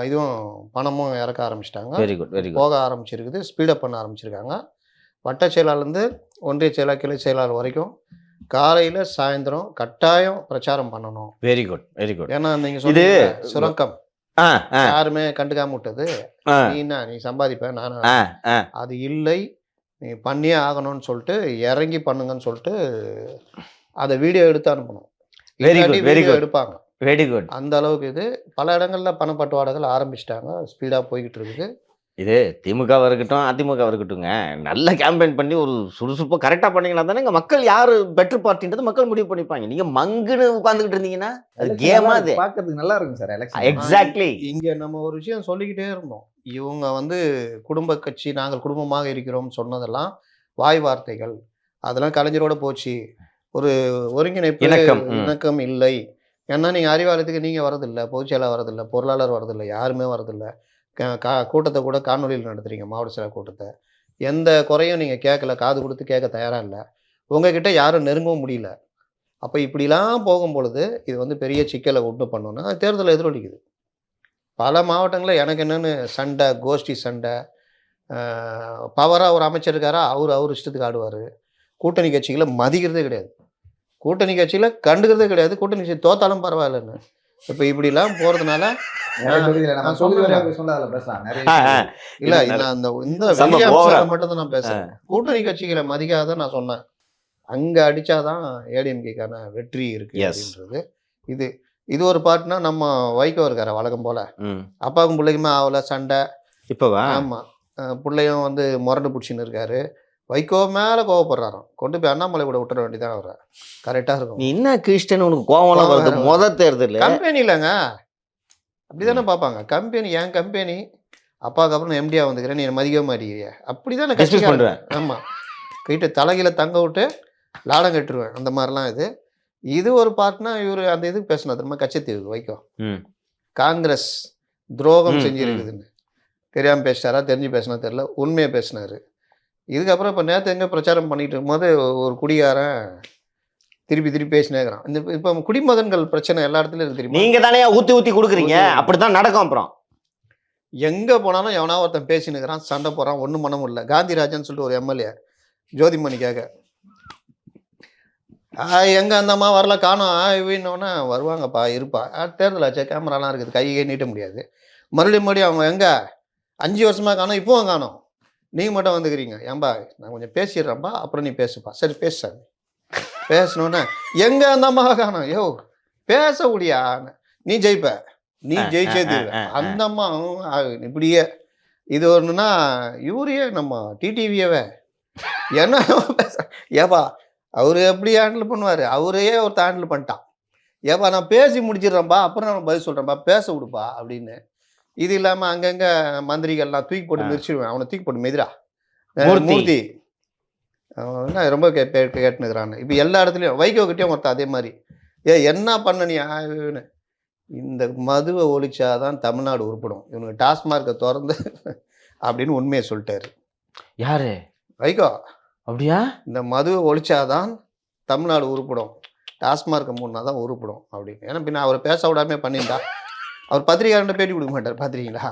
இதுவும் பணமும் இறக்க ஆரம்பிச்சிட்டாங்க. Very good, very good. போக ஆரம்பிச்சிருக்குது. ஸ்பீடப் பண்ண ஆரம்பிச்சிருக்காங்க. வட்ட செயலாளர்லேருந்து ஒன்றிய செயலாளர், கிளை செயலாளர் வரைக்கும் காலையில் சாயந்தரம் கட்டாயம் பிரச்சாரம் பண்ணணும். Very good, very good. ஏன்னா நீங்கள் இது சுரங்கம் ஆ யாருமே கண்டுக்காம விட்டது. ஆ நீ சம்பாதிப்ப நான் ஆ ஆ அது இல்லை, நீ பண்ணியே ஆகணும்னு சொல்லிட்டு இறங்கி பண்ணுங்கன்னு சொல்லிட்டு அதை வீடியோ எடுத்து அனுப்பணும். வெரி குட், வெரி குட், எடுப்பாங்க. Very good. அந்த அளவுக்கு இது பல இடங்கள்ல பணப்பட்டுவாடுகள் ஆரம்பிச்சிட்டாங்க. ஸ்பீடாக போய்கிட்டு இருக்குது. இது திமுகவாக இருக்கட்டும், அதிமுக இருக்கட்டுங்க, நல்ல கேம்பெயின் பண்ணி ஒரு சுறுசுறுப்பாக கரெக்டாக பண்ணீங்கன்னா தானே இங்கே மக்கள் யார் பெட்டர் பார்ட்டின்றது மக்கள் முடிவு பண்ணிப்பாங்க. நீங்கள் மங்குன்னு உட்காந்துக்கிட்டு இருந்தீங்கன்னா அது கேமா? அது பார்க்கறதுக்கு நல்லா இருக்கும் சார் எலெக்ஷன். எக்ஸாக்ட்லி. இங்கே நம்ம ஒரு விஷயம் சொல்லிக்கிட்டே இருந்தோம். இவங்க வந்து குடும்ப கட்சி, நாங்கள் குடும்பமாக இருக்கிறோம் சொன்னதெல்லாம் வாய் வார்த்தைகள். அதெல்லாம் கலைஞரோட போச்சு. ஒரு ஒருங்கிணைப்பு இணக்கம் இல்லை. ஏன்னா நீங்கள் அறிவாலயத்துக்கு நீங்கள் வரதில்லை, பொதுச்செயலாளர் வரதில்லை, பொருளாளர் வரதில்லை, யாருமே வரதில்லை. கூட்டத்தை கூட காணொலியில் நடத்துறீங்க, மாவட்ட செயலர் கூட்டத்தை. எந்த குறையும் நீங்கள் கேட்கல, காது கொடுத்து கேட்க தயாராக இல்லை. உங்ககிட்ட யாரும் நெருங்கவும் முடியல. அப்போ இப்படிலாம் போகும் பொழுது இது வந்து பெரிய சிக்கலை உண்டு பண்ணணும்னா தேர்தலை எதிரொலிக்குது. பல மாவட்டங்களில் எனக்கு என்னென்னு சண்டை, கோஷ்டி சண்டை. பவராக ஒரு அமைச்சர் இருக்காரா, அவர் இஷ்டத்துக்கு ஆடுவார். கூட்டணி கட்சிகளை மதிக்கிறதே கிடையாது, கூட்டணி கட்சியில் கண்டுக்கிறதே கிடையாது. கூட்டணி கட்சி தோத்தாலும் பரவாயில்லன்னு. இப்போ இப்படிலாம் போகிறதுனால இல்லை, இந்த மட்டும் தான் நான் பேசுகிறேன். கூட்டணி கட்சிகளை மதிக்காத நான் சொன்னேன். அங்கே அடித்தாதான் ஏடிஎம்கேக்கான வெற்றி இருக்குது அப்படின்றது. இது ஒரு பாட்டுனா நம்ம வைகோ இருக்கார வழக்கம் போல் அப்பாவுக்கும் பிள்ளைக்குமே ஆகலை சண்டை. இப்போவா? ஆமாம், பிள்ளையும் வந்து முரண்டு பிடிச்சின்னு இருக்காரு. வைகோ மேலே கோவப்படுறாராம். கொண்டு போய் அண்ணாமலை கூட விட்டுற வேண்டியதான் அவரை. கரெக்டாக இருக்கும். நீ என்ன கிறிஸ்டன் உனக்கு கோவம்லாம் வருது? முத தேர்தல் கம்பெனி இல்லைங்க, அப்படி தானே பார்ப்பாங்க. கம்பெனி என் கம்பெனி, அப்பாவுக்கு அப்புறம் எம்டியா வந்துக்கிறேன், நீ மதிக்க மாட்டேங்கிறிய, அப்படி தானே கட்சி பண்ணுவேன். ஆமாம், கிட்ட தலைகீழ தங்க விட்டு லாடம் கட்டுருவேன். அந்த மாதிரிலாம் இது ஒரு பார்ட்னா இவர் அந்த இதுக்கு பேசினா திரும்ப கச்சத்தீவுக்கு வைகோ காங்கிரஸ் துரோகம் செஞ்சிருக்குதுன்னு தெரியாமல் பேசிட்டாரா, தெரிஞ்சு பேசினா தெரியல, உண்மையை பேசினாரு. இதுக்கப்புறம் இப்போ நேற்று எங்கே பிரச்சாரம் பண்ணிட்டு இருக்கும்போது ஒரு குடிகாரன் திருப்பி பேசினேங்கிறான். இப்போ குடிமகன்கள் பிரச்சனை எல்லா இடத்துலையும் இருக்கு தெரியுமா? நீங்க தானே ஊத்தி கொடுக்குறீங்க, அப்படித்தான் நடக்கும். அப்புறம் எங்கே போனாலும் எவனா ஒருத்தன் பேசினுக்கிறான், சண்டை போடுறான், ஒன்றும் பண்ண முடியல. காந்திராஜன் சொல்லிட்டு ஒரு எம்எல்ஏ ஜோதிமணிக்காக எங்கே அந்த அம்மா வரல காணோம் இவனோன்னா வருவாங்கப்பா இருப்பா தேர்தல் ஆச்சு கேமராலாம் இருக்குது கையை நீட்ட முடியாது. மறுபடியும் அவங்க எங்கே 5 வருஷமாக காணோம் இப்போவும் காணோம். நீங்கள் மட்டும் வந்துக்கிறீங்க ஏன்பா நான் கொஞ்சம் பேசிடுறேன்ப்பா அப்புறம் நீ பேசுப்பா. சரி பேச பேசணுன்னே எங்கே அந்த அம்மாவை காணோம் யோ பேச முடியா நீ ஜெயிப்ப நீ ஜெயிச்சே தீர்வ. அந்த அம்மா இப்படியே இது ஒன்றுனா இவரையே நம்ம டிடிவியவே என்ன ஏப்பா அவரு எப்படி ஹேண்டில் பண்ணுவார் அவரையே ஒருத்தர் ஹேண்டில் பண்ணிட்டான். ஏப்பா நான் பேசி முடிச்சிடுறேன்ப்பா அப்புறம் நான் பதில் சொல்கிறேன்ப்பா பேச விடுப்பா அப்படின்னு. இது இல்லாமல் அங்கங்கே மந்திரிகள்லாம் தூக்கி போட்டு மிதிச்சிடுவேன் அவனை தூக்கி போட்டு மெதிரா மூர்த்தி அவன் ரொம்ப கேட்டுனுக்குறான்னு. இப்போ எல்லா இடத்துலையும் வைகோ கிட்டேயும் ஒருத்தன் அதே மாதிரி என்ன பண்ண நீ இந்த மதுவை ஒழிச்சாதான் தமிழ்நாடு உருப்படும் இவனுக்கு டாஸ்மார்க்கை திறந்து அப்படின்னு உண்மையை சொல்லிட்டாரு. யாரு வைகோ அப்படியா? இந்த மதுவை ஒழிச்சாதான் தமிழ்நாடு உருப்படும் டாஸ்மார்க்கை மூணா தான் உருப்படும் அப்படின்னு. ஏன்னா பின்ன அவரை பேச விடாமே பண்ணியிருந்தா அவர் பத்திரிகையாளர்கிட்ட பேட்டி கொடுக்க மாட்டார் பார்த்துருக்கீங்களா?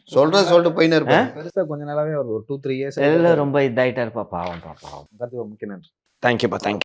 சொல்லிட்டு போயின்னு இருப்பேன். பெருசா கொஞ்ச நாளாவே ஒரு 2-3 இயர்ஸ் எல்லாம் ரொம்ப இதாயிட்டா இருப்பா பாவம் பாவம். முக்கிய நன்றி. தேங்க்யூப்பா தேங்க்யூ.